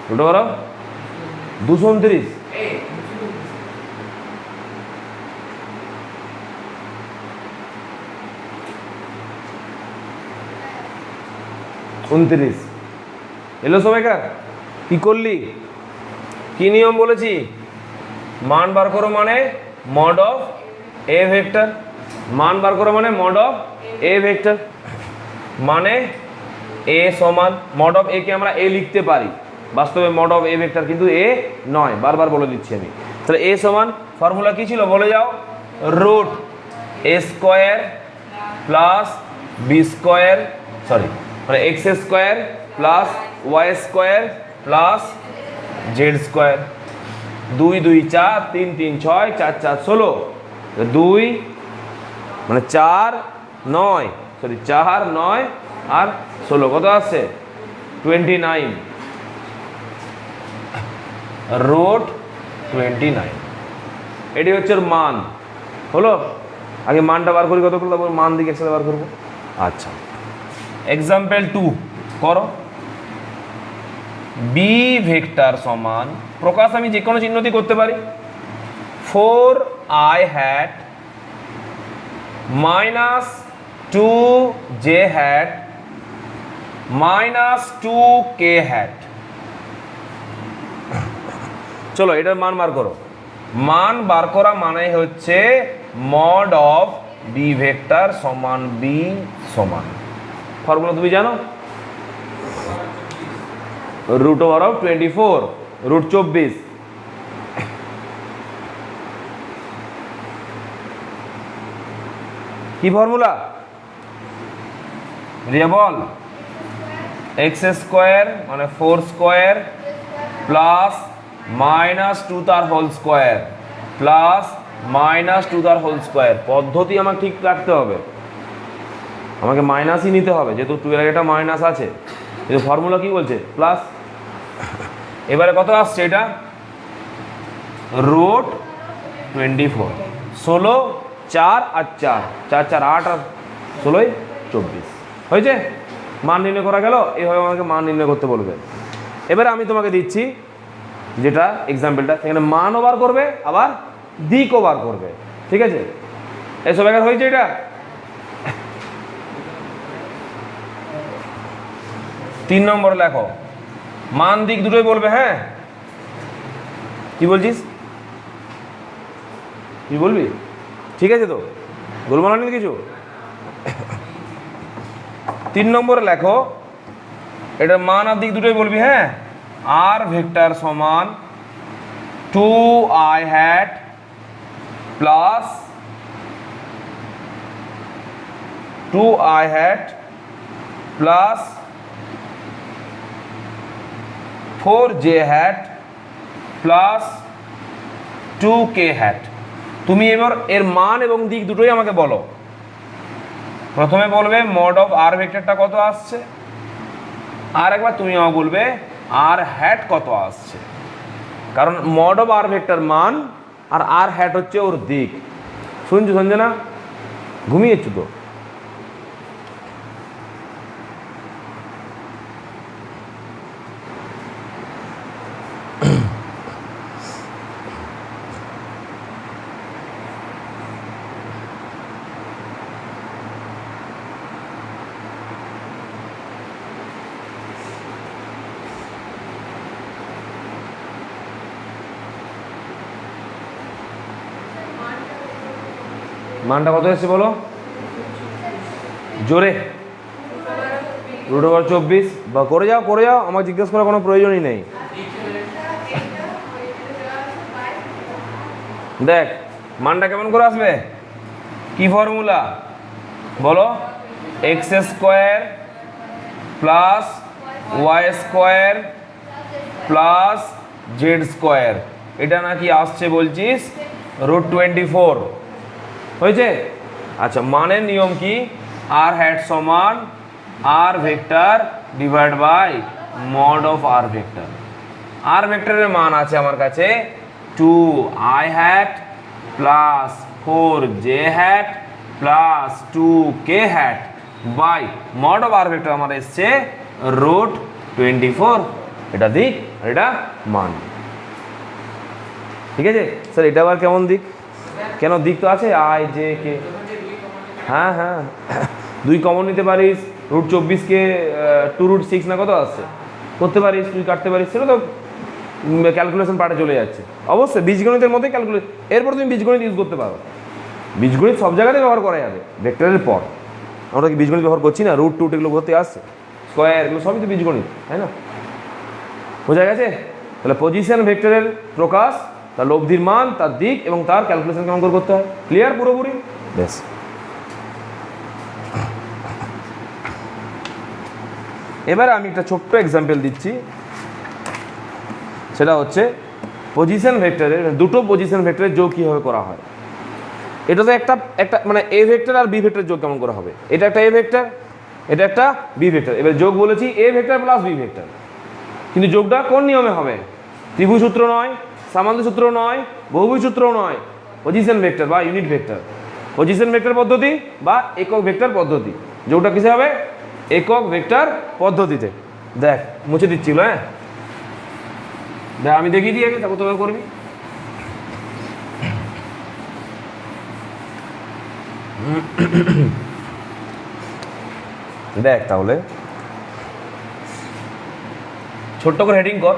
দুটো করো। 229 29 এলো সবাইকার? কি করলি? কি নিয়ম বলেছি? মান বার করো মানে মড অফ এ ভেক্টর। মান বার করো মানে মড অফ এ ভেক্টর, মানে এ সমান মড অফ এ কে আমরা এ লিখতে পারি, বাস্তবে মড অফ এ ভেক্টর কিন্তু এ নয়, বারবার বলে দিচ্ছি আমি। তাহলে এ সমান ফর্মুলা কি ছিল বলে যাও? Root a square plus b square, sorry মানে x square plus y square plus z square. 2 2 4 3 3 6 4 4 16, 2 মানে 4 9, সরি 4 9 আর 16 কত আসছে? 29 রুট 29। এটি হচ্ছে মান। হলো? আগে মানটা বার করি, কত করে তারপর মান দিকে একসাথে বার করবো। আচ্ছা, এক্সাম্পল 2 করো। বি ভেক্টর সমান, প্রকাশ আমি যে কোনো চিহ্ন দিয়ে করতে পারি, 4i hat minus 2j hat minus 2k hat. চলো এটার মান বার করো। মান বার করা মানে হচ্ছে মড অফ বি ভেক্টর সমান বি সমান, ফর্মুলা তুমি জানো, রুট ওভার অফ 24 রুট 24। কি ফর্মুলা? রিয়া বল। এক্স স্কোয়ার মানে 4 স্কোয়ার প্লাস মাইনাস 2 তার হোল স্কোয়ার প্লাস মাইনাস 2 তার হোল স্কোয়ার। পদ্ধতি আমাকে ঠিক রাখতে হবে, আমাকে মাইনাসই নিতে হবে, যেহেতু 2 এর একটা মাইনাস আছে, কিন্তু ফর্মুলা কি বলছে? প্লাস। এবারে কত আসছে? এটা রুট 24, 16 4 আর 4 4 4 8 আর 16 24 হয়েছে। মান নির্ণয় করা গেল। এইভাবে আমাকে মান নির্ণয় করতে বলবে। এবারে আমি তোমাকে দিচ্ছি যেটা এক্সাম্পলটা, সেখানে মানও বার করবে আবার দিকও বার করবে। ঠিক আছে? এসব এবার হয়েছে। এটা তিন নম্বর লেখো, মান দিক দুটোই বলবে। হ্যাঁ, কি বলছিস? কি বলবি? ঠিক আছে তো, গোলমাল নেই কিছু। 3 নম্বরে লেখো, এটা মান আর দিক দুটোই বলবি। হ্যাঁ, আর ভেক্টর সমান 2i hat plus 2i hat plus 4j hat plus 2k hat। তুমি এবার এর মান এবং দিক দুটোই আমাকে বলো। প্রথমে বলবে মড অফ আর ভেক্টরটা কত আসছে, আর একবার তুমি আমাকে বলবে আর হ্যাট কত আসছে। কারণ মড অফ আর ভেক্টর মান আর আর হ্যাট হচ্ছে ওর দিক। শুনছো সঞ্জনা? ঘুমিয়েছো তো? মানটা কত এসছে বলো জোরে? √24। বা করে যাও আমাকে জিজ্ঞেস করার কোনো প্রয়োজনই নেই। দেখ মানটা কেমন করে আসবে, কি ফর্মুলা বলো? x² plus y² plus z²। এটা নাকি আসছে বলছিস √24 হয়েছে। আচ্ছা মানের নিয়ম কি? আর হ্যাট সমান r vector divide by mod of r vector. R ভেক্টরের মান আছে আমার কাছে 2i hat plus 4j hat plus 2k hat by mod of r vector আমার এসছে √24। এটা দিক আর এটা মান। ঠিক আছে স্যার, এটা আবার কেমন দিক? কেন দিক তো আছে i j k। হ্যাঁ 2 কমন নিতে পারিস, √24কে 2√6 না কত আসছে করতে পারিস, তুই কাটতে পারিস, সেটা তো ক্যালকুলেশন পার্টে চলে যাচ্ছে। অবশ্যই বীজগণিতের মধ্যে ক্যালকুলেশন, এরপর তুমি বীজগণিত ইউজ করতে পারো। বীজগণিত সব জায়গাতে ব্যবহার করা যাবে। ভেক্টরের পর আমরা কি বীজগণিত ব্যবহার করছি না? √2 এগুলো করতে আসছে, স্কোয়ার এগুলো সবই তো বীজগণিত, তাই না? বোঝা গেছে? তাহলে পজিশন ভেক্টরের প্রকাশ, তার লব্ধির মান, তার দিক এবং তার ক্যালকুলেশন কেমন করে করতে হয়। ক্লিয়ার পুরোপুরি? বেশ। এবারে আমি একটা ছোট্ট এক্সাম্পল দিচ্ছি, সেটা হচ্ছে পজিশন ভেক্টরের দুটো পজিশন ভেক্টরের যোগ কীভাবে করা হয়। এটা তো একটা মানে এ ভেক্টর আর বি ভেক্টরের যোগ কেমন করা হবে। এটা একটা এ ভেক্টর, এটা একটা বি ভেক্টর। এবার যোগ বলেছি a vector plus b vector, কিন্তু যোগটা কোন নিয়মে হবে? ত্রিভুজ সূত্র নয়, সামান্য সূত্র নয়, বহুভুজ সূত্র নয়, পজিশন ভেক্টর বা ইউনিট ভেক্টর, পজিশন ভেক্টর পদ্ধতি বা একক ভেক্টর পদ্ধতি। যোগটা কিসে হবে? একক ভেক্টর পদ্ধতিতে। দেখ মুছে দিচ্ছিল, হ্যাঁ দেখ আমি দেখিয়ে দিই আগে, তারপর তোকে করবি। দেখ তাহলে ছোট্ট করে হেডিং কর।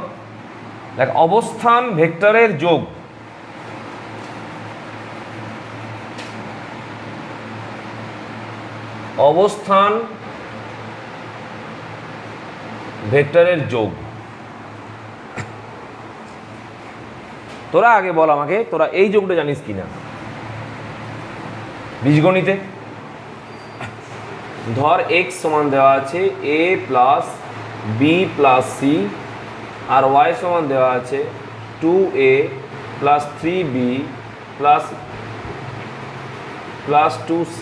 দেখ অবস্থান ভেক্টরের যোগ, অবস্থান ভেক্টরের যোগ। তোরা আগে বল আমাকে, তোরা এই যোগটা জানিস কিনা বীজগণিতে? ধর x সমান দেওয়া আছে a plus b plus c, আর y সমান দেওয়া আছে 2a plus 3b plus 2c।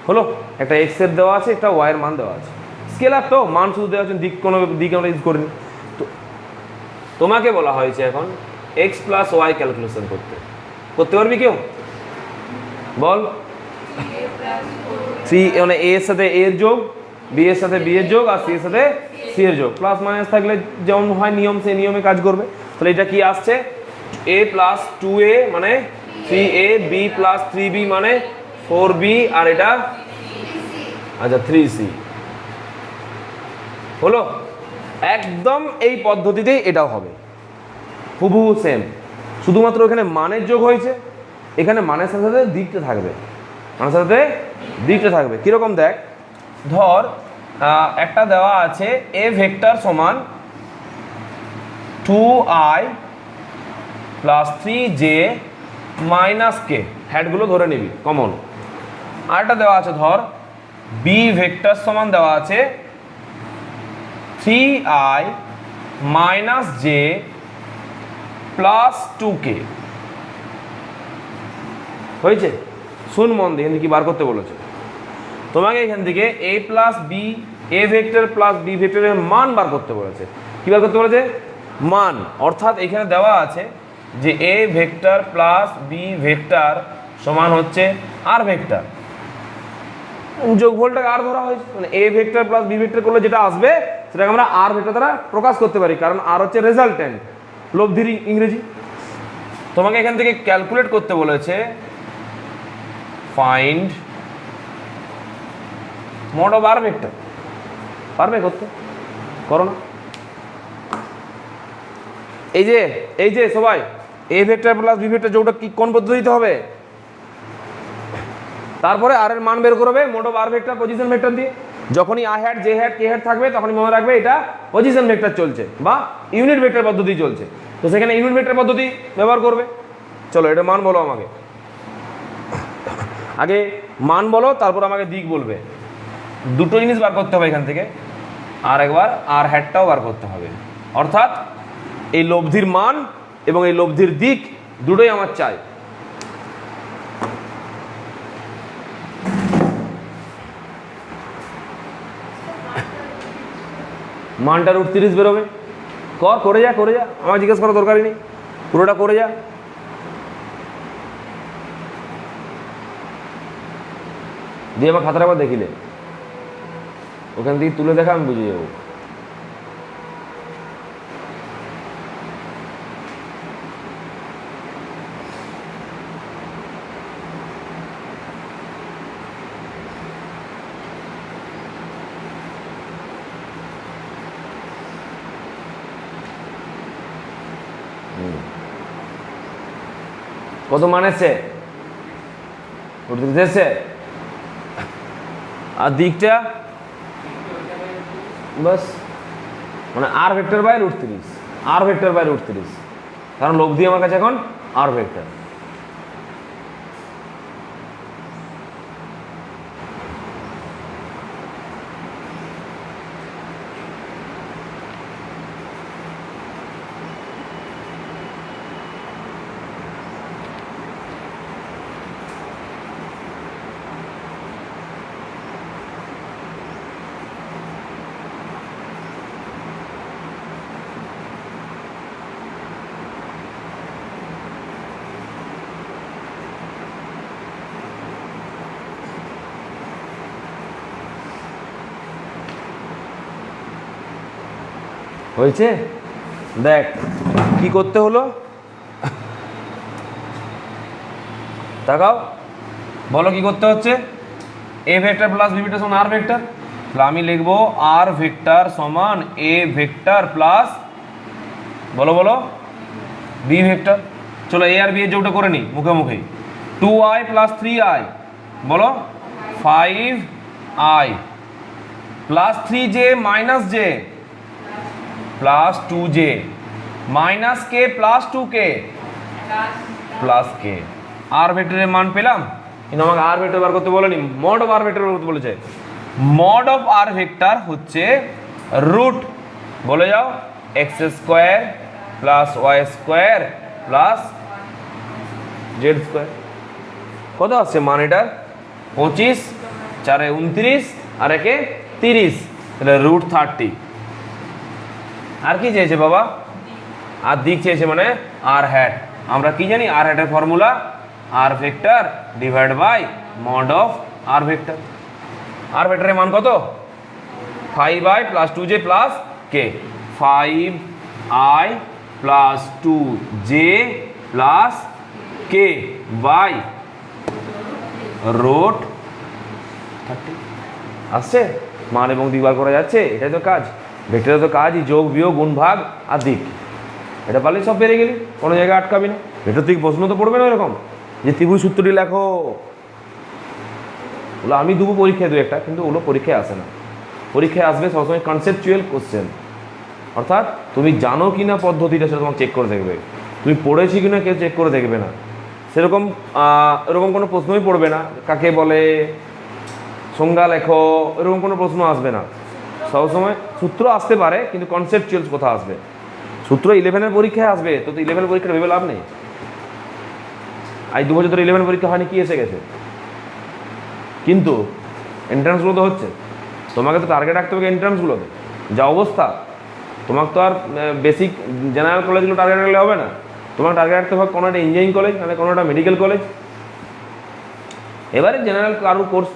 হলো, একটা x এর দেওয়া আছে, একটা y এর মান দেওয়া আছে। স্কেলার তো মান শুধু দেওয়া আছে, দিক কোনো দিক আমরা ইউজ করিনি। তো তোমাকে বলা হয়েছে এখন x প্লাস y ক্যালকুলেশন করতে পারবি কেউ? বল। 3 মানে a এর সাথে a এর যোগ, b এর সাথে b এর যোগ, আর c এর সাথে c এর যোগ। প্লাস মাইনাস থাকলে যেমন হয় নিয়ম, সেই নিয়মে কাজ করবে। তাহলে এটা কি আসছে? a প্লাস 2a মানে 3a, b প্লাস 3b মানে 4b, আর এটা আচ্ছা 3c। হলো, একদম এই পদ্ধতিতেই এটাও হবে, হুবহু সেম। শুধুমাত্র এখানে মানের যোগ হয়েছে, এখানে মানের সাথে সাথে দিকটা থাকবে, মানের সাথে দিকটা থাকবে। কীরকম দেখ, ধর একটা দেওয়া আছে এ ভেক্টর সমান 2i প্লাস 3j মাইনাস কে, হ্যাটগুলো ধরে নিবি কমন। আরেকটা দেওয়া আছে ধর বি ভেক্টর সমান দেওয়া আছে 3i minus J plus 2k। হয়েছে? শুন মন দিয়ে, এখানে কি বার করতে বলেছে তোমাকে? এখান থেকে a plus b, a vector plus b ভেক্টরের মান বার করতে বলেছে। কি বার করতে বলেছে? মান। অর্থাৎ এখানে দেওয়া আছে যে a vector plus b vector সমান হচ্ছে আর ভেক্টর, যোগফলটাকে আর ধরা হয়েছে, মানে a vector plus b vector করলে যেটা আসবে সেটাকে আমরা আর ভেক্টর দ্বারা প্রকাশ করতে পারি, কারণ আর হচ্ছে রেজাল্টেন্ট, লব্ধির ইংরেজি। তোমাকে এখান থেকে ক্যালকুলেট করতে বলেছে find mod of r vector. পারবে করতে? করো না। এই যে সবাই a vector plus b vector যোগটা কি কোন পদ্ধতিতে হবে? তারপরে আর এর মান বের করবে mod of r vector position vector দিয়ে। যখনই আ hat j hat k hat থাকবে তখনই মনে রাখবে এটা পজিশন ভেক্টর চলছে বা ইউনিট ভেক্টর পদ্ধতি চলছে, তো সেখানে ইউনিট ভেক্টর পদ্ধতি ব্যবহার করবে। চলো এটা মান বলো আমাকে, আগে মান বলো তারপর আমাকে দিক বলবে। দুটো জিনিস বার করতে হবে এখান থেকে, আর একবার আর হ্যাটটাও বার করতে হবে। অর্থাৎ এই লব্ধির মান এবং এই লব্ধির দিক দুটোই আমার চাই। মানটা √30 বেরোবে। করে যা আমার জিজ্ঞেস করার দরকারই নেই, পুরোটা করে যা। দিয়ে আমার খাতাটা আবার দেখিলে ওখান থেকে তুলে দেখা, আমি বুঝে যাবো। কত মান এসছে? √30 এসছে। আর দিকটা বাস মানে r vector by √30, r vector by √30, কারণ লব্ধি আমার কাছে এখন আর ভেক্টর। হয়েছে? দেখ কি করতে হলো, তাকাও বলো কি করতে হচ্ছে। A vector plus b vector সমান আর ভেক্টর, তাহলে আমি লিখবো আর ভেক্টর সমান এ ভেক্টর প্লাস বলো বি ভেক্টর। চলো এ আর বি এর যোগটা করে নি মুখে মুখে। 2i প্লাস 3i বলো 5i plus 3j minus j plus 2j minus k plus 2k plus k। আর ভেক্টরের মান পেলাম, কিন্তু আমাকে আর ভেক্টর বার করতে বলেনি, মড অফ আর ভেক্টর বার করতে বলেছে। মড অফ আর ভেক্টর হচ্ছে রুট, বলে যাও x square plus y square plus z square. কত আসছে মান এটার? 25, 4 29 আর 1 30, তাহলে √30। আর কি চেয়েছে বাবা? আর দিক চেয়েছে, মানে আর হ্যাট। আমরা কি জানি আর হ্যাটের formula r vector divide by mod of r vector. R ভেক্টরের মান কত? 5i plus 2j plus k, 5i plus 2j plus k by √30। আসছে? মান এবং দিক বার করা যাচ্ছে, এটাই তো কাজ। ভেক্টরের তো কাজই যোগ বিয়োগ গুণ ভাগ আর দিক। এটা পারলে সব পেরে গেলি, কোনো জায়গায় আটকাবি না। ভেক্টর থেকে প্রশ্ন তো পড়বে না এরকম যে ত্রিভুজ সূত্রটি লেখো। ওগুলো আমি দেবো পরীক্ষায় দু একটা, কিন্তু ওগুলো পরীক্ষায় আসে না। পরীক্ষায় আসবে সবসময় কনসেপচুয়াল কোশ্চেন, অর্থাৎ তুমি জানো কি না পদ্ধতিটা সেটা তোমাকে চেক করে দেখবে, তুমি পড়েছি কিনা কেউ চেক করে দেখবে না। সেরকম এরকম কোনো প্রশ্নই পড়বে না, কাকে বলে, সংজ্ঞা লেখো, এরকম কোনো প্রশ্ন আসবে না। সবসময় সূত্র আসতে পারে, কিন্তু কনসেপচুয়ালস কথা আসবে। সূত্র 11-এর পরীক্ষায় আসবে, তো 11 পরীক্ষার ভেবে লাভ নেই। আজ 2 বছর ধরে 11 পরীক্ষা হয়নি, কি এসে গেছে? কিন্তু এন্ট্রান্সগুলো তো হচ্ছে, তোমাকে তো টার্গেট রাখতে হবে এন্ট্রান্সগুলোতে। যা অবস্থা, তোমাকে তো আর বেসিক জেনারেল কলেজগুলো টার্গেট রাখলে হবে না, তোমাকে টার্গেট রাখতে হবে কোনো একটা ইঞ্জিনিয়ারিং কলেজ, নাহলে কোনো একটা মেডিকেল কলেজ। এবারে জেনারেল কারো কোর্স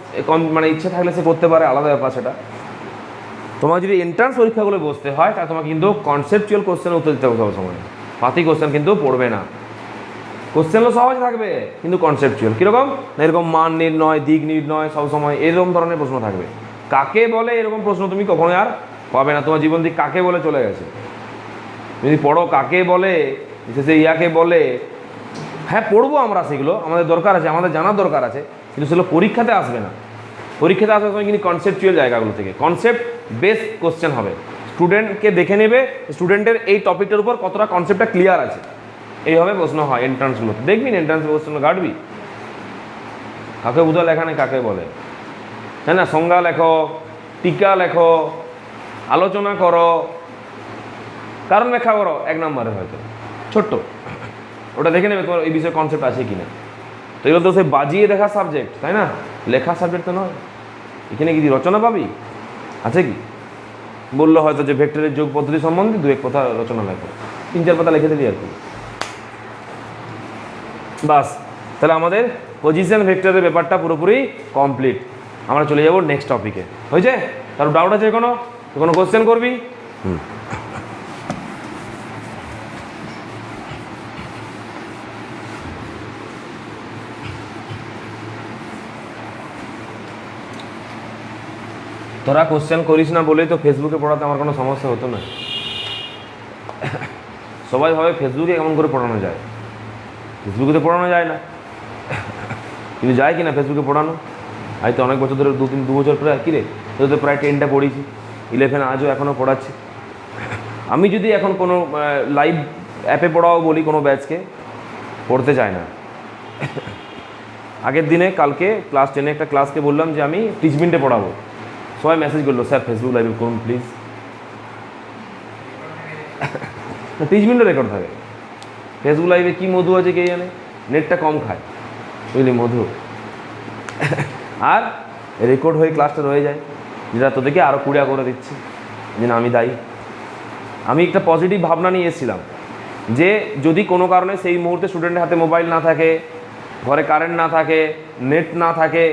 মানে ইচ্ছে থাকলে সে করতে পারে, আলাদা ব্যাপার সেটা। তোমার যদি এন্ট্রান্স পরীক্ষাগুলো বসতে হয়, তাহলে তোমাকে কিন্তু কনসেপচুয়াল কোশ্চেনের উত্তর দিতে হবে সব সময়, পাতি কোশ্চেন কিন্তু পড়বে না। কোশ্চেনও সহজ থাকবে, কিন্তু কনসেপচুয়াল। কীরকম না, এরকম মান নির্ণয়, দিক নির্ণয়, সবসময় এরকম ধরনের প্রশ্ন থাকবে। কাকে বলে এরকম প্রশ্ন তুমি কখনোই আর পাবে না, তোমার জীবন দিক কাকে বলে চলে গেছে। যদি পড়ো কাকে বলে, সে ইয়াকে বলে, হ্যাঁ পড়বো আমরা, সেগুলো আমাদের দরকার আছে, আমাদের জানার দরকার আছে, কিন্তু সেগুলো পরীক্ষাতে আসবে না। পরীক্ষাতে আসার সময় কিন্তু কনসেপচুয়াল জায়গাগুলো থেকে কোশ্চেন হবে। স্টুডেন্টকে দেখে নেবে, স্টুডেন্টের এই টপিকটার উপর কতটা কনসেপ্টটা ক্লিয়ার আছে, এইভাবে প্রশ্ন হয় এন্ট্রান্সগুলোতে। দেখবি না এন্ট্রান্স প্রশ্ন ঘাটবি, কাকে বুঝা লেখা নেই, কাকে বলে, তাই না? সংজ্ঞা লেখো, টিকা লেখো, আলোচনা করো, কারণ ব্যাখ্যা করো, 1 নম্বরে হয়তো ছোট্ট, ওটা দেখে নেবে তোমার এই বিষয়ে কনসেপ্ট আছে কিনা। তো এগুলো তো সে বাজিয়ে দেখা সাবজেক্ট, তাই না? লেখা সাবজেক্ট তো নয়। এখানে কি রচনা পাবি? আছে কি? বললো হয়তো যে ভেক্টরের যোগ পদ্ধতি সম্বন্ধে 2-1 কথা রচনা লেখো, 3-4 পাতা লিখে দিলি আর কি, বাস। তাহলে আমাদের পজিশন ভেক্টরের ব্যাপারটা পুরোপুরি কমপ্লিট। আমরা চলে যাব নেক্সট টপিকে। হয়েছে? তার ডাউট আছে কোনো? কোনো কোশ্চেন করবি? তোরা কোশ্চেন করিস না বলেই তো ফেসবুকে পড়াতে আমার কোনো সমস্যা হতো না। সবাই ভাবে ফেসবুকে কেমন করে পড়ানো যায়, ফেসবুকে তো পড়ানো যায় না, কিন্তু যায় কি না ফেসবুকে পড়ানো? আজ তো অনেক বছর ধরে, 2 বছর প্রায়, কী রে, তো প্রায় 10টা পড়িয়েছি, 11 আজও এখনও পড়াচ্ছি। আমি যদি এখন কোনো লাইভ অ্যাপে পড়াও বলি কোনো ব্যাচকে, পড়তে চায় না। আগের দিনে কালকে ক্লাস 10-এ একটা ক্লাসকে বললাম যে আমি টিচমিন্টে পড়াবো, সবাই মেসেজ করলো, স্যার ফেসবুক লাইভে করুন প্লিজ। 30 মিনিটও রেকর্ড থাকে। ফেসবুক লাইভে কী মধু আছে কে জানে, নেটটা কম খায়, বুঝলি, মধু। আর রেকর্ড হয়ে ক্লাসটা রয়ে যায়, যেটা তোদেরকে আরও কুড়িয়া করে দিচ্ছে, যে না আমি দায়ী। আমি একটা পজিটিভ ভাবনা নিয়ে এসেছিলাম যে যদি কোনো কারণে সেই মুহূর্তে স্টুডেন্টের হাতে মোবাইল না থাকে, ঘরে কারেন্ট না থাকে, নেট না থাকে,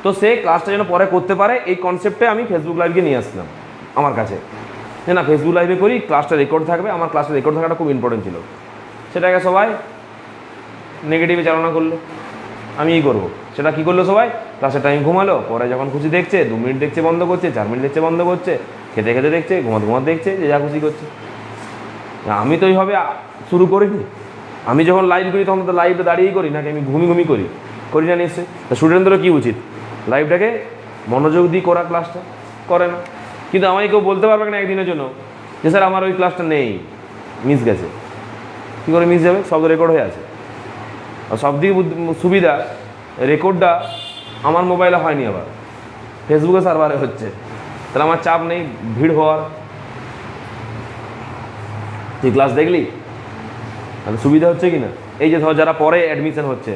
তো সে ক্লাসটা যেন পরে করতে পারে, এই কনসেপ্টে আমি ফেসবুক লাইভকে নিয়ে আসলাম আমার কাছে, যে না ফেসবুক লাইভে করি, ক্লাসটা রেকর্ড থাকবে। আমার ক্লাসটা রেকর্ড থাকাটা খুব ইম্পর্টেন্ট ছিল। সেটাকে সবাই নেগেটিভে চালনা করলো, আমিই করবো। সেটা কী করলো সবাই, ক্লাসের টাইম ঘুমালো, পরে যখন খুশি দেখছে, 2 মিনিট দেখছে বন্ধ করছে, 4 মিনিট দেখছে বন্ধ করছে, খেতে খেতে দেখছে, ঘুমাতে দেখছে, যে যা খুশি করছে। আমি তো এইভাবে শুরু করিনি। আমি যখন লাইভ করি তখন তো লাইভটা দাঁড়িয়েই করি, নাকি আমি ঘুমি করি না নিশ্চয়ই। তা স্টুডেন্টদেরও কী উচিত, লাইভটাকে মনোযোগ দিয়ে করা, ক্লাসটা করে না। কিন্তু আমাকে কেউ বলতে পারবে না একদিনের জন্য যে স্যার আমার ওই ক্লাসটা নেই, মিস গেছে। কী করে মিস যাবে, সব রেকর্ড হয়ে আছে। আর সবদিকে সুবিধা, রেকর্ডটা আমার মোবাইলে হয়নি, আবার ফেসবুকে সার্ভারে হচ্ছে, তাহলে আমার চাপ নেই ভিড় হওয়ার। তুই ক্লাস দেখলি, তাহলে সুবিধা হচ্ছে কি না? এই যে ধর যারা পরে অ্যাডমিশন হচ্ছে,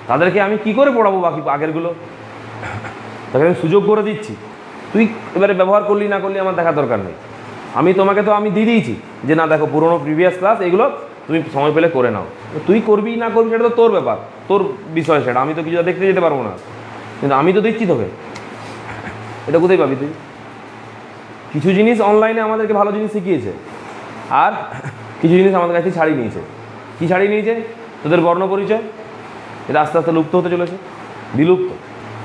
তাদেরকে আমি কি করে পড়াবো বাকি আগেরগুলো? তাকে আমি সুযোগ করে দিচ্ছি, তুই এবারে ব্যবহার করলি না করলি আমার দেখার দরকার নেই। তোমাকে তো আমি দিয়ে দিয়েছি যে না দেখো পুরোনো প্রিভিয়াস ক্লাস এগুলো তুমি সময় পেলে করে নাও। তুই করবি না করবি সেটা তো তোর ব্যাপার, তোর বিষয় সেটা, আমি তো কিছু দেখতে যেতে পারবো না, কিন্তু আমি তো দিচ্ছি তোকে। এটা কোথায় পাবি তুই? কিছু জিনিস অনলাইনে আমাদেরকে ভালো জিনিস শিখিয়েছে, আর কিছু জিনিস আমাদের কাছে ছাড়িয়ে নিয়েছে। কী ছাড়িয়ে নিয়েছে? তোদের বর্ণ পরিচয়, এটা আস্তে আস্তে লুপ্ত হতে চলেছে, বিলুপ্ত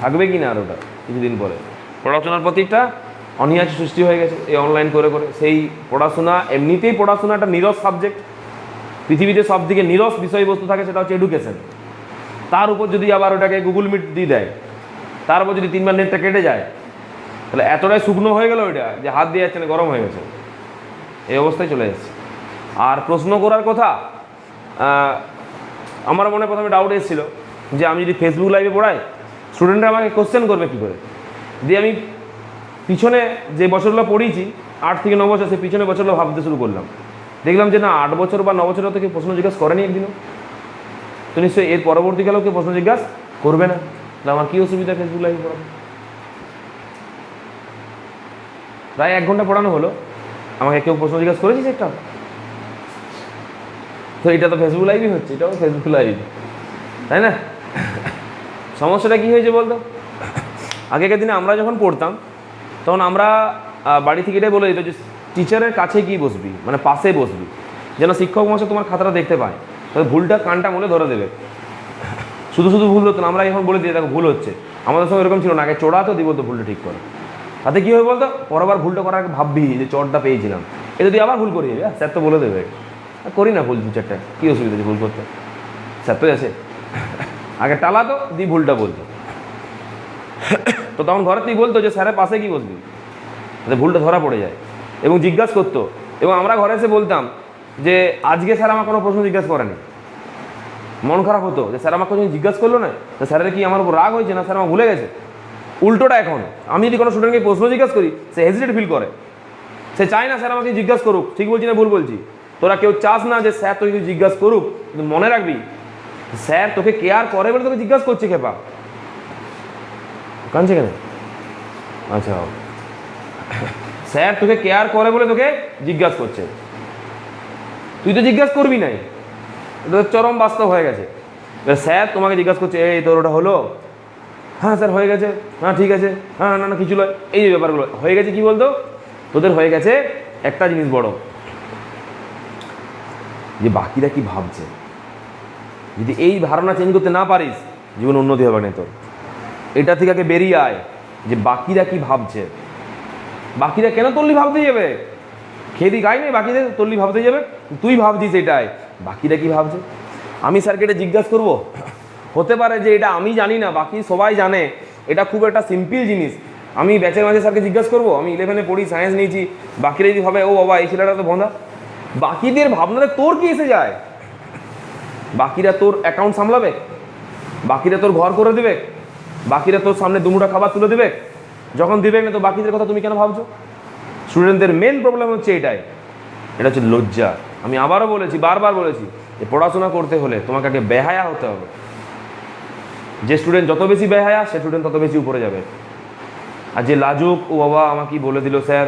থাকবে কি না আর ওটা কিছুদিন পরে। পড়াশোনার প্রতি একটা অনীহা সৃষ্টি হয়ে গেছে এই অনলাইন করে করে। সেই পড়াশোনা, এমনিতেই পড়াশোনা একটা নীরস সাবজেক্ট, পৃথিবীতে সব দিকে নীরস বিষয়বস্তু থাকে, সেটা হচ্ছে এডুকেশন। তার উপর যদি আবার ওটাকে গুগল মিট দিয়ে দেয়, তার উপর যদি 3বার নেটটা কেটে যায়, তাহলে এতটাই শুকনো হয়ে গেল ওইটা যে হাত দিয়ে যাচ্ছে না, গরম হয়ে গেছে, এই অবস্থায় চলে যাচ্ছে। আর প্রশ্ন করার কথা, আমার মনে প্রথমে ডাউট এসেছিলো যে আমি যদি ফেসবুক লাইভে পড়াই স্টুডেন্টরা আমাকে কোশ্চেন করবে কী করে। দিয়ে আমি পিছনে যে বছরগুলো পড়িয়েছি 8 থেকে 9 বছর, সেই পিছনে বছরগুলো ভাবতে শুরু করলাম। দেখলাম যে না, 8 বছর বা 9 বছর থেকে প্রশ্ন জিজ্ঞাসা করেনি একদিনও, তো নিশ্চয়ই এর পরবর্তীকালেও কেউ প্রশ্ন জিজ্ঞাসা করবে না। তাহলে আমার কী অসুবিধা ফেসবুক লাইভে পড়াবো। প্রায় 1 ঘন্টা পড়ানো হলো, আমাকে কেউ প্রশ্ন জিজ্ঞাসা করেছি একটা? তো এটা তো ফেসবুক লাইভই হচ্ছে, এটাও ফেসবুক লাইভ, তাই না? সমস্যাটা কী হয়েছে বলতো, আগেকার দিনে আমরা যখন পড়তাম তখন আমরা বাড়ি থেকে এটাই বলে দিত যে টিচারের কাছে গিয়ে বসবি, মানে পাশে বসবি, যেন শিক্ষক মশাই তোমার খাতাটা দেখতে পায়, তবে ভুলটা কানটা মনে ধরে দেবে। শুধু শুধু ভুল হতো না, আমরা এখন বলে দিই দেখো ভুল হচ্ছে। আমাদের সঙ্গে এরকম ছিল না, আগে চড়া তো দিব তো ভুলটা ঠিক করে। তাতে কী হবে বলতো, পরবার ভুলটা করার আগে ভাববি যে চড়টা পেয়েছিলাম, এ যদি আবার ভুল করি যাবে, স্যার তো বলে দেবে। করি না ভুল 2-4টা, কী অসুবিধা আছে ভুল করতে, স্যার তো আছে। আগে টালা তো দি ভুলটা বলতো, তো তখন ঘরে তুই বলতো যে স্যারের পাশে কি বসবি, তাতে ভুলটা ধরা পড়ে যায় এবং জিজ্ঞাসা করতো। এবং আমরা ঘরে এসে বলতাম যে আজকে স্যার আমার কোনো প্রশ্ন জিজ্ঞাসা করেনি। মন খারাপ হতো যে স্যার আমাকে যখন জিজ্ঞাসা করলো না, তো স্যারের কি আমার উপর রাগ হয়েছে না স্যার আমার ভুলে গেছে। উল্টোটা এখন আমি যদি কোনো স্টুডেন্টকে প্রশ্ন জিজ্ঞাসা করি, সে হেজিটেট ফিল করে, সে চায় না স্যার আমাকে জিজ্ঞাসা করুক, ঠিক বলছি না ভুল বলছি। তোরা কেউ চাস না যে স্যার তোকে জিজ্ঞাসা করুক, কিন্তু মনে রাখবি স্যার তোকে কেয়ার করে বলে তোকে জিজ্ঞাসা করছে। খেপা কাঁদছে কেন? আচ্ছা, স্যার তোকে কেয়ার করে বলে তোকে জিজ্ঞাসা করছে, তুই তো জিজ্ঞাসা করবি নাই, এটা চরম বাস্তব হয়ে গেছে। স্যার তোমাকে জিজ্ঞাসা করছে এই তোর ওটা হলো, হ্যাঁ স্যার হয়ে গেছে, হ্যাঁ ঠিক আছে, হ্যাঁ না না কিছু নয়, এই যে ব্যাপারগুলো হয়ে গেছে। কি বলতো, তোদের হয়ে গেছে একটা জিনিস বড়, যে বাকিরা কি ভাবছে। যদি এই ধারণা চেঞ্জ করতে না পারিস, জীবন উন্নতি হবে না তোর। এটা থেকে আগে বেরিয়ে আয় যে বাকিরা কি ভাবছে। বাকিরা কেন তল্লি ভাবতে যাবে, খেদি গাই নেই বাকিদের তল্লি ভাবতে যাবে, তুই ভাবছিস এটাই বাকিরা কি ভাবছে। আমি স্যারকে এটা জিজ্ঞাসা করবো, হতে পারে যে এটা আমি জানি না, বাকি সবাই জানে, এটা খুব একটা সিম্পল জিনিস। আমি ব্যাচের মাঝে স্যারকে জিজ্ঞাসা করবো, আমি 11-এ পড়ি, সায়েন্স নিয়েছি, বাকিরা যদি ভাবে ও বাবা এই ছেলেটা তো ভোঁদা, বাকিদের ভাবনাতে তোর কি এসে যায়? বাকিরা তোর অ্যাকাউন্ট সামলাবে, বাকিরা তোর ঘর করে দেবে, বাকিরা তোর সামনে দুমুঠা খাবার তুলে দেবে, যখন দিবে না তো বাকিদের কথা তুমি কেন ভাবছো? স্টুডেন্টদের মেন প্রবলেম হচ্ছে এটাই, এটা হচ্ছে লজ্জা। আমি আবারও বলেছি, বারবার বলেছি, যে পড়াশোনা করতে হলে তোমাকে আগে বেহায়া হতে হবে। যে স্টুডেন্ট যত বেশি বেহায়া, সে স্টুডেন্ট তত বেশি উপরে যাবে। আর যে লাজুক, ও বাবা আমাকে বলে দিল স্যার,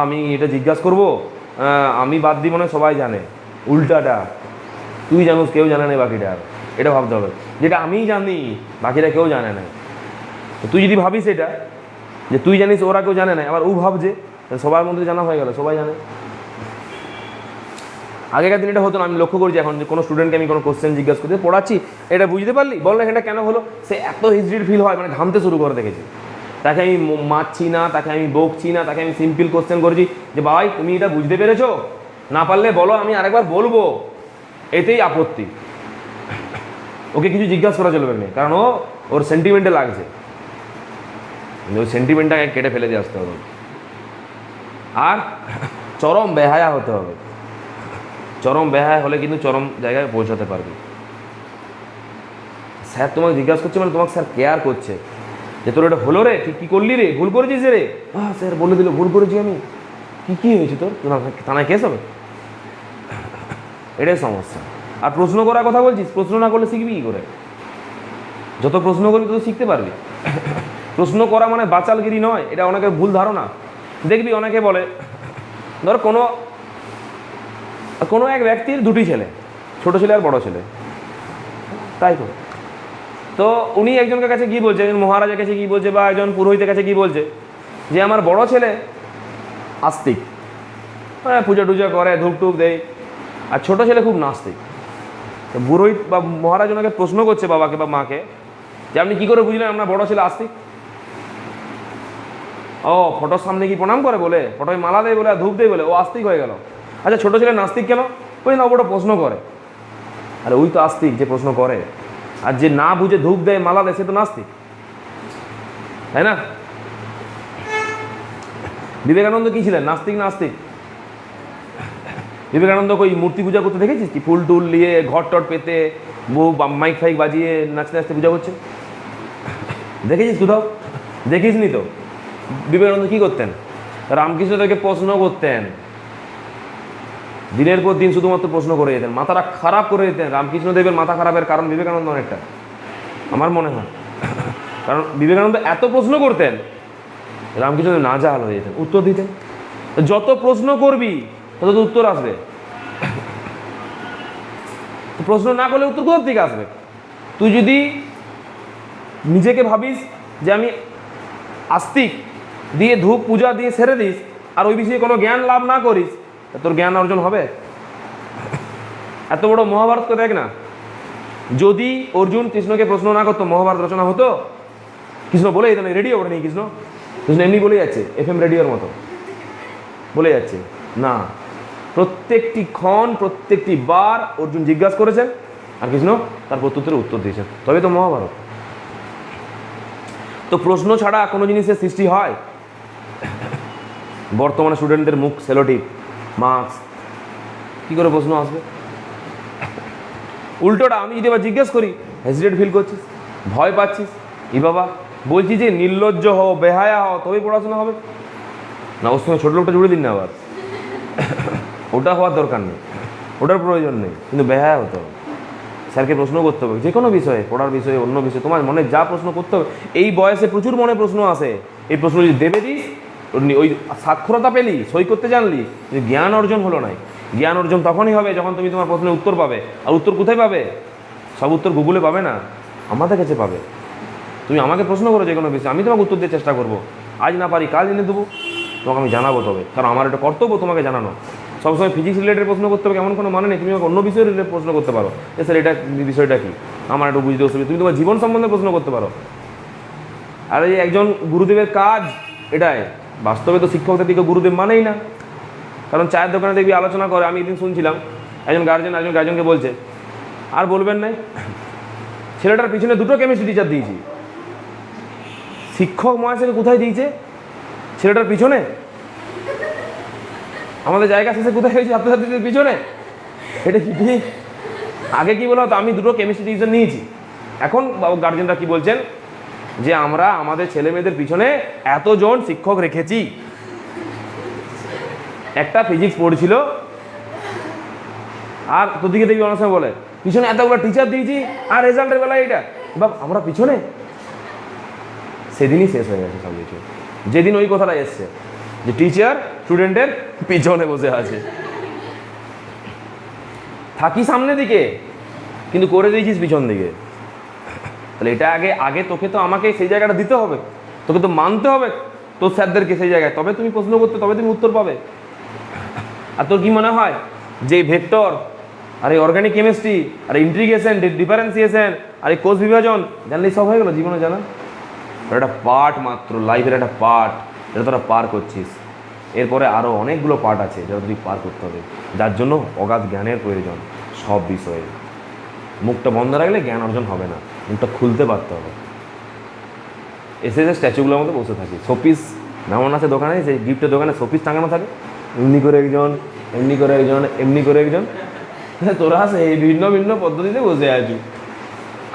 আমি এটা জিজ্ঞাসা করবো, আমি বাদ দিই মনে সবাই জানে, উল্টাটা তুই জানোস কেউ জানে না বাকিটা, এটা ভাবতে হবে যেটা আমি জানি বাকিরা কেউ জানে না। তো তুই যদি ভাবিস এটা যে তুই জানিস ওরা কেউ জানে না, আবার ও ভাবছে সবার মধ্যে জানা হয়ে গেল, সবাই জানে। আগেকার দিন এটা হতো না, আমি লক্ষ্য করছি এখন যে কোনো স্টুডেন্টকে আমি কোনো কোশ্চেন জিজ্ঞাসা করতে পড়াচ্ছি, এটা বুঝতে পারলি, বললে এটা কেন হলো, সে এত হিজড়ির ফিল হয়, মানে ঘামতে শুরু করে দেখেছি। তাকে আমি মারছি না, তাকে আমি বকছি না, তাকে আমি সিম্পল কোশ্চেন করছি যে ভাই তুমি এটা বুঝতে পেরেছো, না পারলে বলো আমি আরেকবার বলবো, এতেই আপত্তি। ওকে কিছু জিজ্ঞাসা করা চলবে না, কারণ ওর সেন্টিমেন্টে লাগছে, ওই সেন্টিমেন্টটাকে কেটে ফেলে দিয়ে আসতে হবে। আর চরম বেহায়া হতে হবে, চরম বেহায়া হলে কিন্তু চরম জায়গায় পৌঁছাতে পারবে। স্যার তোমাকে জিজ্ঞাসা করছে মানে তোমাকে স্যার কেয়ার করছে, যে তোর এটা হলো রে, তুই কী করলি রে, ভুল করেছিস রে, হ্যাঁ স্যার বলে দিল ভুল করেছি আমি, কী হয়েছে তোর, থানায় কেস হবে, এটাই সমস্যা। আর প্রশ্ন করার কথা বলছিস, প্রশ্ন না করলে শিখবি কী করে? যত প্রশ্ন করবি তত শিখতে পারবি। প্রশ্ন করা মানে বাচালগিরি নয়, এটা অনেকের ভুল ধারণা। দেখবি অনেকে বলে, ধর কোনো এক ব্যক্তির 2টি ছেলে, ছোট ছেলে আর বড় ছেলে, তাই তো উনি একজনের কাছে গিয়ে বলছে, একজন মহারাজের কাছে গিয়ে বলছে বা একজন পুরোহিতের কাছে গিয়ে বলছে যে আমার বড় ছেলে আস্তিক, হ্যাঁ পূজা টুজা করে, ধূপ টুপ দেয়, আর ছোট ছেলে খুব নাস্তিক। তো পুরোহিত বা মহারাজ ওনাকে প্রশ্ন করছে বাবাকে বা মাকে যে আপনি কী করে বুঝলেন আপনার বড় ছেলে আস্তিক? ও ফটোর সামনে কি প্রণাম করে বলে, ফটোয় মালা দেয় বলে, ধূপ দেয় বলে ও আস্তিক হয়ে গেল। আচ্ছা ছোটো ছেলে নাস্তিক কেন? ওই না ওটা প্রশ্ন করে। আরে ওই তো আস্তিক যে প্রশ্ন করে, আর যে না বুঝে ধূপ দেয় মালা দেয় সে তো নাস্তিক, তাই না? বিবেকানন্দ কি ছিলেন, নাস্তিক না আস্তিক? বিবেকানন্দ ওই মূর্তি পূজা করতে দেখেছিস কি, ফুল টুল নিয়ে ঘট টট পেতে, বহু মাইক ফাইক বাজিয়ে নাচতে নাচতে পূজা করছে, দেখেছিস কোথাও? দেখিস নি তো? বিবেকানন্দ কী করতেন? রামকৃষ্ণদেরকে প্রশ্ন করতেন, দিনের পর দিন শুধুমাত্র প্রশ্ন করে যেতেন, মাথাটা খারাপ করে দিতেন। রামকৃষ্ণদেবের মাথা খারাপের কারণ বিবেকানন্দ অনেকটা, আমার মনে হয়। কারণ বিবেকানন্দ এত প্রশ্ন করতেন, রামকৃষ্ণদেব নাজাহাল হয়ে যেতেন, উত্তর দিতেন। যত প্রশ্ন করবি তত উত্তর আসবে, প্রশ্ন না করলে উত্তর কোথা থেকে আসবে? তুই যদি নিজেকে ভাবিস যে আমি আস্তিক দিয়ে ধূপ পূজা দিয়ে ছেড়ে দিস আর ওই বিষয়ে কোনো জ্ঞান লাভ না করিস, তোর জ্ঞান অর্জন হবে? এত বড় মহাভারতকে দেখ না, যদি অর্জুন কৃষ্ণকে প্রশ্ন না করতো মহাভারত রচনা হতো? কৃষ্ণ বলে যেত না, রেডিও ওঠে নি কৃষ্ণ, কৃষ্ণ এমনি বলে যাচ্ছে, FM রেডিওর মতো বলে যাচ্ছে না। প্রত্যেকটি ক্ষণ প্রত্যেকটি বার অর্জুন জিজ্ঞাসা করেছেন আর কৃষ্ণ তার প্রত্যুত্তরে উত্তর দিয়েছেন, তবে তো মহাভারত। তো প্রশ্ন ছাড়া কোনো জিনিসের সৃষ্টি হয়? বর্তমানে স্টুডেন্টদের মুখ সেলোটিপ, মার্কস, কী করে প্রশ্ন আসবে? উল্টোটা আমি যদি আবার জিজ্ঞেস করি, হেজিটেট ফিল করছিস, ভয় পাচ্ছিস, ই বাবা বলছি যে নির্লজ্জ হও, বেহায়া হও, তবেই পড়াশোনা হবে না? ওর সঙ্গে ছোটো লোকটা জুড়ে দিন না আবার, ওটা হওয়ার দরকার নেই, ওটার প্রয়োজন নেই, কিন্তু বেহায়া হতে হবে। স্যারকে প্রশ্ন করতে হবে যে কোনো বিষয়ে, পড়ার বিষয়ে, অন্য বিষয়ে, তোমার মনে যা প্রশ্ন করতে হবে। এই বয়সে প্রচুর মনে প্রশ্ন আসে, এই প্রশ্ন যদি দেবে দিস, ওই সাক্ষরতা পেলি, সই করতে জানলি, জ্ঞান অর্জন হলো না। জ্ঞান অর্জন তখনই হবে যখন তুমি তোমার প্রশ্নের উত্তর পাবে। আর উত্তর কোথায় পাবে? সব উত্তর গুগলে পাবে না, আমাদের কাছে পাবে। তুমি আমাকে প্রশ্ন করো যে কোনো বিষয়ে, আমি তোমাকে উত্তর দিয়ে চেষ্টা করবো, আজ না পারি কাল এনে দেবো, তোমাকে আমি জানাবো। তবে কারণ আমার একটা কর্তব্য তোমাকে জানানো। সবসময় ফিজিক্স রিলেটেড প্রশ্ন করতে হবে এমন কোনো মানে নেই, তুমি আমাকে অন্য বিষয় রিলেটেড প্রশ্ন করতে পারো, যে স্যার এটা বিষয়টা কী, আমার একটু বুঝতে অসুবিধা। তুমি তোমার জীবন সম্বন্ধে প্রশ্ন করতে পারো। আর এই একজন গুরুদেবের কাজ এটাই, বাস্তবে তো শিক্ষকদের দিকে গুরুদেব মানেই না। কারণ চায়ের দোকানে দেখবি আলোচনা করে, আমি একদিন শুনছিলাম একজন গার্জেনকে বলছে, আর বলবেন না, ছেলেটার পিছনে 2টো কেমিস্ট্রি টিচার দিয়েছি। শিক্ষক মহাশয়কে কোথায় দিয়েছে? ছেলেটার পিছনে। আমাদের জায়গা শেষে কোথায় হয়েছে? ছাত্রছাত্রীদের পিছনে। এটা কি ঠিক? আগে কি বলা হতো, আমি 2টো কেমিস্ট্রি টিচার নিয়েছি। এখন গার্জেনরা কি বলছেন, যে আমরা আমাদের ছেলে মেয়েদের পিছনে এতজন শিক্ষক রেখেছি। একটা ফিজিক্স পড়ছিল, আর তোদিকে দেখবি অনেক সময় বলে পিছনে এতগুলো টিচার দিয়েছি আর রেজাল্টের বেলায় এটা, বাবা আমরা পিছনে। সেদিনই শেষ হয়ে গেছে সব কিছু, যেদিন ওই কথাটা এসছে যে টিচার স্টুডেন্টের পিছনে বসে আছে। থাকি সামনে দিকে, কিন্তু করে দিয়েছিস পিছন দিকে। তাহলে এটা আগে তোকে তো আমাকে সেই জায়গাটা দিতে হবে, তোকে তো মানতে হবে তোর স্যারদেরকে সেই জায়গায়, তবে তুমি প্রশ্ন করতে, তবে তুমি উত্তর পাবে। আর তোর কি মনে হয় যে ভেক্টর আর এই অর্গানিক কেমিস্ট্রি আর ইন্টিগ্রেশন, ডিফারেন্সিয়েশন আর এই কোষ বিভাজন জানলেই সব হয়ে গেল জীবনে জানা? একটা পার্ট মাত্র, লাইফের একটা পার্ট, এটা তোরা পার করছিস। এরপরে আরও অনেকগুলো পার্ট আছে যেটা তুই পার করতে হবে, যার জন্য অগাধ জ্ঞানের প্রয়োজন সব বিষয়ে। মুখটা বন্ধ রাখলে জ্ঞান অর্জন হবে না, মুখটা খুলতে পারতে হবে। এসে যে স্ট্যাচুগুলোর মধ্যে বসে থাকি, শোপিস যেমন আছে দোকানে, সেই গিফটের দোকানে শোপিস টাঙানো থাকে, এমনি করে একজন, এমনি করে একজন, এমনি করে একজন, তোরা সেই ভিন্ন ভিন্ন পদ্ধতিতে বসে আছি।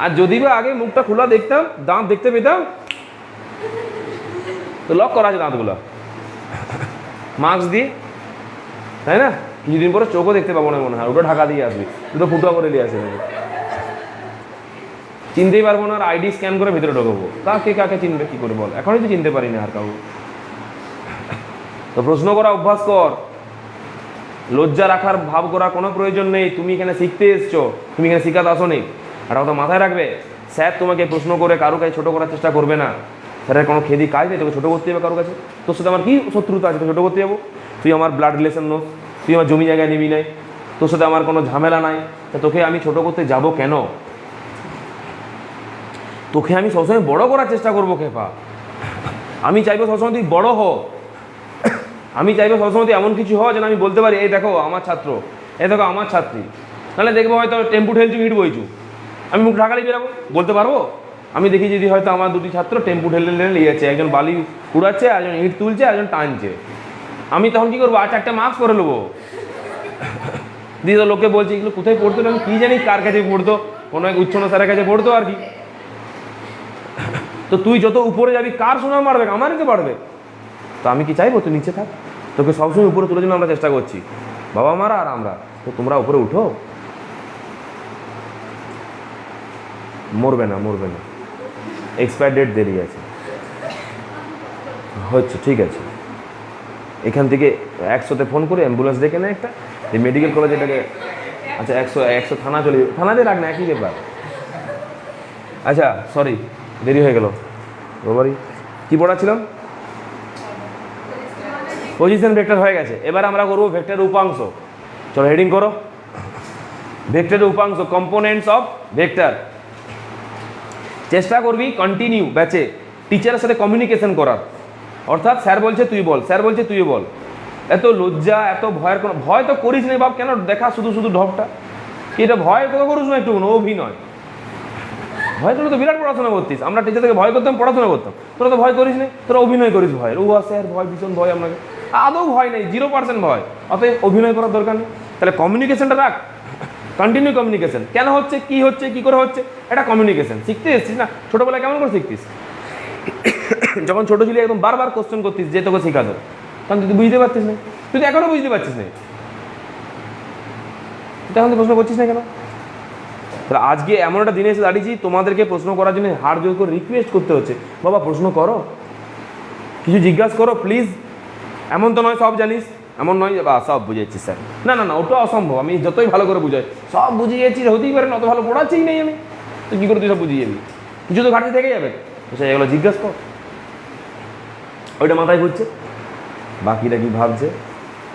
আর যদি বা আগে মুখটা খোলা দেখতাম, দাঁত দেখতে পেতাম, তো লক করা আছে দাঁতগুলো মাস্ক দিয়ে, তাই না? কিছুদিন পরে চোখও দেখতে পাবো না মনে হয়, ওটা ঢাকা দিয়ে আসবি, দুটো ফুটো করে নিয়ে আসবে, চিনতেই পারবো না। আর আইডি স্ক্যান করে ভিতরে ঢোকাবো, তা কে কাকে চিনবে কী করে বল? এখনই তো চিনতে পারি না আর কাউ। তো প্রশ্ন করা অভ্যাস কর, লজ্জা রাখার ভাব করার কোনো প্রয়োজন নেই। তুমি এখানে শিখতে এসছো, তুমি এখানে শিখাতে আসো নি। আর কথা মাথায় রাখবে, স্যার তোমাকে প্রশ্ন করে কারো কাছে ছোটো করার চেষ্টা করবে না। স্যারের কোনো খেদি কাজ নেই, তোকে ছোটো করতে হবে কারো কাছে। তোর সাথে আমার কী শত্রুতা আছে, তোকে ছোটো করতে যাবো? তুই আমার ব্লাড রিলেশন নোস, তুই আমার জমি জায়গায় নিবি নাই, তোর সাথে আমার কোনো ঝামেলা নাই, তা তোকে আমি ছোটো করতে যাব কেন? তোকে আমি সবসময় বড় করার চেষ্টা করবো খেপা। আমি চাইবো সবসময় তুই বড় হ, আমি চাইবো সবসময় তুই এমন কিছু হয় যেন আমি বলতে পারি এই দেখো আমার ছাত্র, এই দেখো আমার ছাত্রী। নাহলে দেখবো হয়তো টেম্পু ঠেলছু, ইট বইছু, আমি মুখ ঢাকালেই বেরাবো, বলতে পারবো? আমি দেখি যদি হয়তো আমার 2টি ছাত্র টেম্পু ঠেলে নিয়ে যাচ্ছে, একজন বালি কুড়াচ্ছে, একজন ইট তুলছে, একজন টানছে, আমি তখন কী করবো? আচ্ছা একটা মাস্ক করে নেবো। দিয়ে তো লোকে বলছে এগুলো কোথায় পড়তো, আমি কী জানি কার কাছে পড়তো, কোনো এক উচ্ছন্ন স্যারের কাছে পড়তো আর কি। তো তুই যত উপরে যাবি কার সুনাম বাড়বে? আমারই তো বাড়বে। তো আমি কি চাইবো তুই নিচে থাক? তোকে সবসময় উপরে তুলে জন্য আমরা চেষ্টা করছি, বাবা মারা আর আমরা। তো তোমরা উপরে উঠো। মরবে না, মরবে না, এক্সপায়ার ডেট দেরি আছে, হচ্ছে ঠিক আছে। এখান থেকে 100-তে ফোন করে অ্যাম্বুলেন্স ডেকে নেয় একটা, এই মেডিকেল কলেজ এটাকে, আচ্ছা 100 থানা চলে যাবে, থানাতে রাখ না, একই ব্যাপার। আচ্ছা সরি, দেরি হয়ে গেল বাবারি। কী পড়াচ্ছিলাম? পজিশন ভেক্টর হয়ে গেছে। এবার আমরা করবো ভেক্টরের উপাংশ। চলো হেডিং করো, ভেক্টরের উপাংশ, কম্পোনেন্টস অফ ভেক্টর। চেষ্টা করবি কন্টিনিউ ব্যাচে টিচারের সাথে কমিউনিকেশন করার, অর্থাৎ স্যার বলছে তুই বল, স্যার বলছে তুই বল। এত লজ্জা, এত ভয়ের কোনো ভয় তো করিস না বাপ। কেন দেখা শুধু শুধু ঢপটা, কি এটা ভয় তো করিস না একটু? অভিনয় ভয় করলে তো বিরাট পড়াশোনা করতিস। আমরা টিচার থেকে ভয় করতাম, পড়াশোনা করতাম। তোরা তো ভয় করিস না, তোরা অভিনয় করিস ভয়ের। ও স্যার ভয়, ভীষণ ভয় আপনাকে। আদৌ ভয় নেই, 0% ভয়। অতএব অভিনয় করার দরকার নেই। তাহলে কমিউনিকেশনটা রাখ, কন্টিনিউ কমিউনিকেশন। কেন হচ্ছে, কি করে হচ্ছে, এটা কমিউনিকেশন। শিখতে এসছিস না, ছোটোবেলায় কেমন করে শিখতিস? যখন ছোটো ছিলি একদম বারবার কোশ্চেন করতিস যে তোকে শেখাতো, তখন তুই বুঝতে পারতিস না। তুই তো এখনও বুঝতে পারছিস না, তুই এখন তো প্রশ্ন করছিস না কেন? তাহলে আজকে এমন একটা দিনে এসে দাঁড়িয়েছি, তোমাদেরকে প্রশ্ন করার জন্য হাড় জোর করে রিকোয়েস্ট করতে হচ্ছে, বাবা প্রশ্ন করো, কিছু জিজ্ঞাসা করো প্লিজ। এমন তো নয় সব জানিস, এমন নয় বা সব বুঝিয়েছিস স্যার, না না না, ওটা অসম্ভব। আমি যতই ভালো করে বুঝাই, সব বুঝিয়েছি, হতেই পারে না, অত ভালো পড়াচ্ছিই নেই আমি। তুই কী করে তুই সব বুঝিয়ে যাবি? কিছু তো ঘাটতি থেকে যাবে। তো সে এগুলো জিজ্ঞাসা কর। ওইটা মাথায় ঘুরছে, বাকিরা কি ভাবছে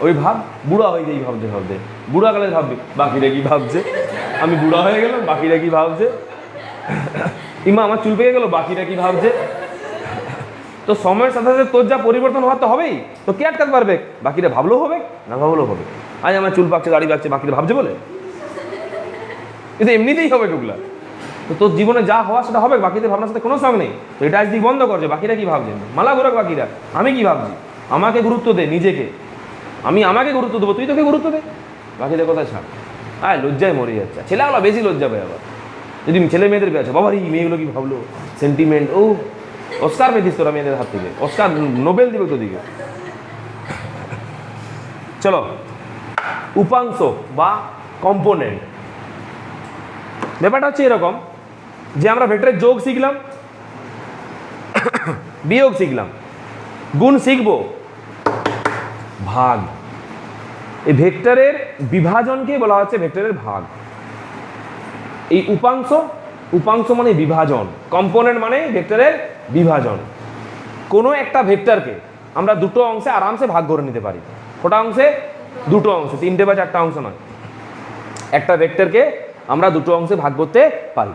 ওই ভাব। বুড়া হয়ে যাই ভাবছে, বুড়া কালে ভাববি বাকিরা কি ভাবছে। আমি বুড়া হয়ে গেলাম, বাকিরা কি ভাবছে। ইমা আমার চুল পেকে গেল, বাকিরা কি ভাবছে। তো সময়ের সাথে সাথে তোর যা পরিবর্তন হওয়ার তো হবেই। তো কে আটকাতে পারবে? বাকিরা ভাবলেও হবে, না ভাবলেও হবে। আজ আমার চুল পাকছে, দাড়ি পাকছে, বাকিরা ভাবছে বলে? কিন্তু এমনিতেই হবে টুকলা। তো তোর জীবনে যা হওয়া সেটা হবে, বাকিদের ভাবনার সাথে কোনো সঙ্গ নেই। তো এটা আজকে বন্ধ করছে, বাকিরা কি ভাবছে, মালা ঘোরাক বাকিরা। আমি কি ভাবছি, আমাকে গুরুত্ব দে নিজেকে। আমি আমাকে গুরুত্ব দেবো, তুই তোকে গুরুত্ব দে, বাকিদের কথা ছাড়। লজ্জায় মরে যাচ্ছে ছেলেগুলো, বেশি লজ্জা পায় আবার। যদি ছেলে মেয়েদের পেয়েছে, বাবার এই মেয়েগুলো কি ভাবলো, সেন্টিমেন্ট। ও অস্কার পেতিস তোরা মেয়েদের হাত থেকে, অস্কার নোবেল দিবে তোদিকে। চলো, উপাংশ বা কম্পোনেন্ট। ব্যাপারটা হচ্ছে এরকম যে আমরা ভেক্টরের যোগ শিখলাম, বিয়োগ শিখলাম, গুণ শিখবো, ভাগ। এই ভেক্টরের বিভাজনকে বলা হচ্ছে ভেক্টরের ভাগ। এই উপাংশ মানে বিভাজন, কম্পোনেন্ট মানে ভেক্টরের বিভাজন। কোনো একটা ভেক্টরকে আমরা দুটো অংশে আরামসে ভাগ করে নিতে পারি। কটা অংশে? দুটো অংশে, 3টে বা 4টা অংশ নয়। একটা ভেক্টরকে আমরা দুটো অংশে ভাগ করতে পারি।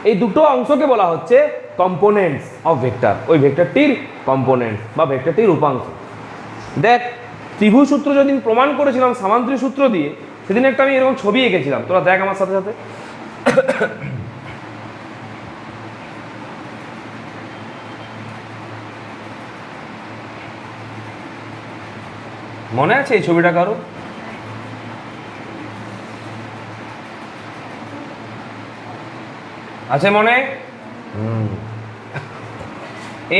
এই দুটো অংশকে বলা হচ্ছে কম্পোনেন্টস অফ ভেক্টর। ওই ভেক্টরটির কম্পোনেন্ট বা ভেক্টরটির উপাংশ। দেখ, ত্রিভুজ সূত্র যেদিন প্রমাণ করেছিলাম সামান্তরিক সূত্র দিয়ে, সেদিন একটা আমি এরকম ছবি এঁকেছিলাম, তোরা দেখ আমার সাথে সাথে। মনে আছে এই ছবিটা কারো? আছে মনে?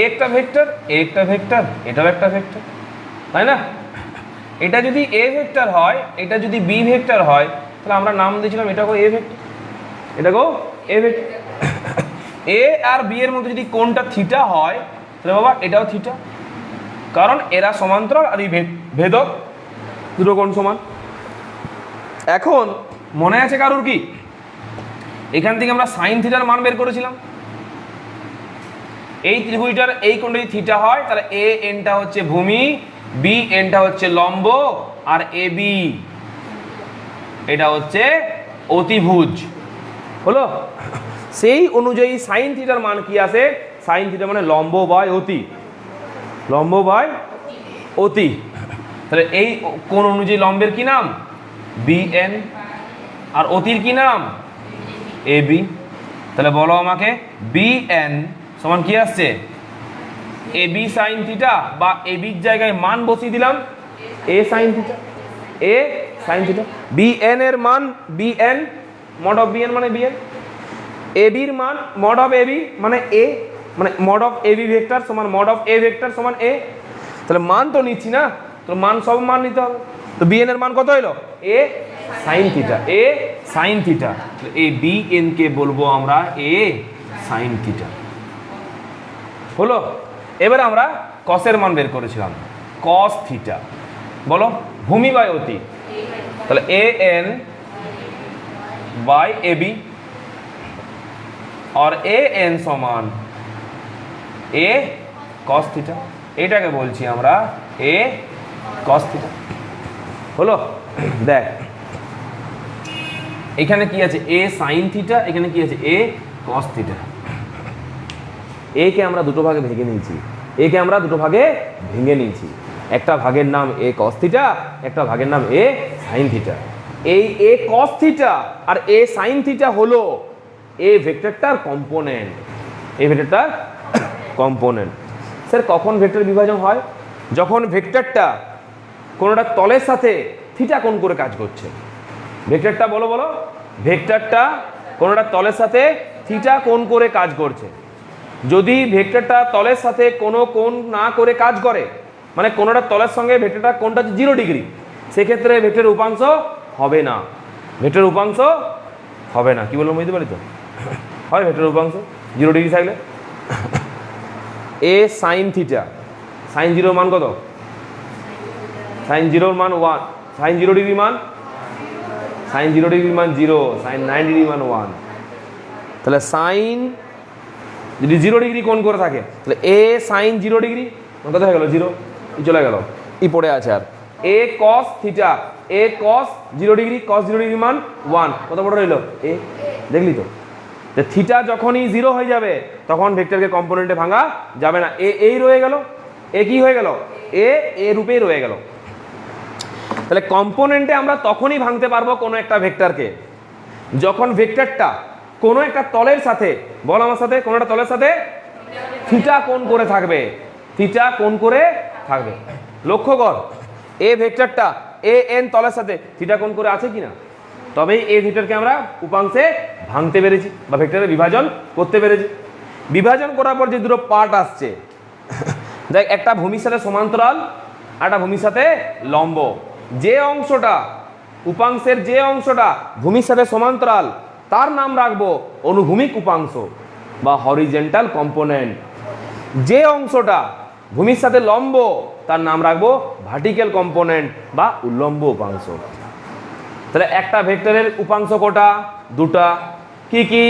একটা ভেক্টর, একটা ভেক্টর, এটাও একটা ভেক্টর, তাই না? এটা যদি এ ভেক্টর হয়, এটা যদি বি ভেক্টর হয়, তাহলে আমরা নাম দিয়েছিলাম এটাকেও এ ভেক্টর, এটাকেও এ ভেক্টর। এ আর বি এর মধ্যে যদি কোণটা থিটা হয়, তাহলে বাবা এটাও থিটা, কারণ এরা সমান্তরাল আর এই ভেদক, দুটো কোণ সমান। এখন মনে আছে কারোর কি, এখান থেকে আমরা সাইন থিটার মান বের করেছিলাম। এই ত্রিভুজটার এই কোণটা যদি থিটা হয়, তাহলে এ এনটা হচ্ছে ভূমি, বি এনটা হচ্ছে লম্ব, আর এ বি এটা হচ্ছে অতিভুজ। হলো? সেই অনুযায়ী সাইন থিটার মান কি আসে? সাইন থিটা মানে লম্ব বাই অতি, লম্ব বাই অতি। তাহলে এই কোণ অনুযায়ী লম্বের কি নাম? বি এন, আর অতির কি নাম? A B. তাহলে বলো আমাকে, বি এন সমান কি আসছে? এ বি সাইন থিটা, বা এ বির জায়গায় মান বসিয়ে দিলাম a sine theta, a sine theta. B N এর মান, B N mod of BN মানে বিএন, এ বির মান মড অফ এ বি মানে এ, মানে mod of a b vector সমান মড অফ এ ভেক্টর সমান এ। তাহলে মান তো নিচ্ছি না, তো মান সব মান নিতে হবে। তো বিএন এর মান কত হলো? এ sine theta, a sine theta. এই বিএন কে বলবো আমরা এ সাইন থিটা। হলো। এবারে আমরা কসের মান বের করেছিলাম, কস থিটা। বলো ভূমি বাই অতি, তাহলে a n by a b और এ এন সমান এ কস থিটা, এটাকে বলছি আমরা এ কস থিটা। হলো। দেখ এখানে কি আছে? এ সাইন থিটা, এখানে কি আছে? এ কস থিটা। এ কে আমরা দুটো ভাগে ভেঙে নিয়েছি, এ কে আমরা দুটো ভাগে ভেঙে নিয়েছি। একটা ভাগের নাম এ কস থিটা, একটা ভাগের নাম এ সাইন থিটা। এই এ কস থিটা আর এ সাইন থিটা হলো এ ভেক্টরটার কম্পোনেন্ট, এ ভেক্টরটার কম্পোনেন্ট। স্যার কখন ভেক্টর বিভাজন হয়? যখন ভেক্টরটা কোনোটা তলের সাথে থিটা কোণ করে কাজ করছে। ভেক্টরটা বলো বলো, ভেক্টরটা কোনোটা তলের সাথে থিটা কোণ করে কাজ করছে। যদি ভেক্টরটা তলের সাথে কোনো কোণ না করে কাজ করে, মানে কোনোটা তলের সঙ্গে ভেক্টরটা কোণটা 0 ডিগ্রি, সেক্ষেত্রে ভেক্টরের উপাংশ হবে না, ভেক্টরের উপাংশ হবে না। কি বলবো বুঝতে পারি তো? হয় ভেক্টরের উপাংশ 0 ডিগ্রি থাকলে। এ সাইন থিটা, সাইন 0 মান কত? সাইন 0 মান 1, সাইন 0 ডিগ্রি মান, সাইন 0 ডিগ্রি মান 0, সাইন 9 ডিগ্রি মান 1। তাহলে সাইন যদি 0 ডিগ্রি কোণ করে থাকে, তাহলে এ সাইন 0 ডিগ্রি কত হয়ে গেল? 0, ই চলে গেল, ই পড়ে আছে। আর এ কস থিটা, এ কস 0 ডিগ্রি, কস 0 ডিগ্রি মান 1, কত বড় রইল? এ। দেখলি তো, যে থিটা যখনই 0 হয়ে যাবে তখন ভেক্টরকে কম্পোনেন্টে ভাঙা যাবে না। এ এই রয়ে গেল, এ কি হয়ে গেল? এ এ রূপেই রয়ে গেল। তাহলে কম্পোনেন্টে আমরা তখনই ভাঙতে পারবো কোনো একটা ভেক্টরকে যখন ভেক্টরটা কোনো একটা তলের সাথে, বল আমার সাথে, কোনো একটা তলের সাথে থিটা কোণ করে থাকবে, থিটা কোণ করে থাকবে। লক্ষ্য কর, এ ভেক্টরটা এ এন তলের সাথে থিটা কোণ করে আছে কিনা, তবেই এই ভেক্টরকে আমরা উপাংশে ভাঙতে পেরেছি বা ভেক্টরে বিভাজন করতে পেরেছি। বিভাজন করার পর যে দুটো পার্ট আসছে, দেখ একটা ভূমির সাথে সমান্তরাল, একটা ভূমির সাথে লম্ব। যে অংশটা উপাংশের, যে অংশটা ভূমির সাথে সমান্তরাল, তার নাম রাখবো অনুভূমিক উপাংশ বা হরিজেন্টাল কম্পোনেন্ট। যে অংশটা ভূমির সাথে লম্ব, তার নাম রাখবো ভার্টিক্যাল কম্পোনেন্ট বা উল্লম্ব উপাংশ। তাহলে একটা ভেক্টরের উপাংশ কটা? দুটা। কি কি?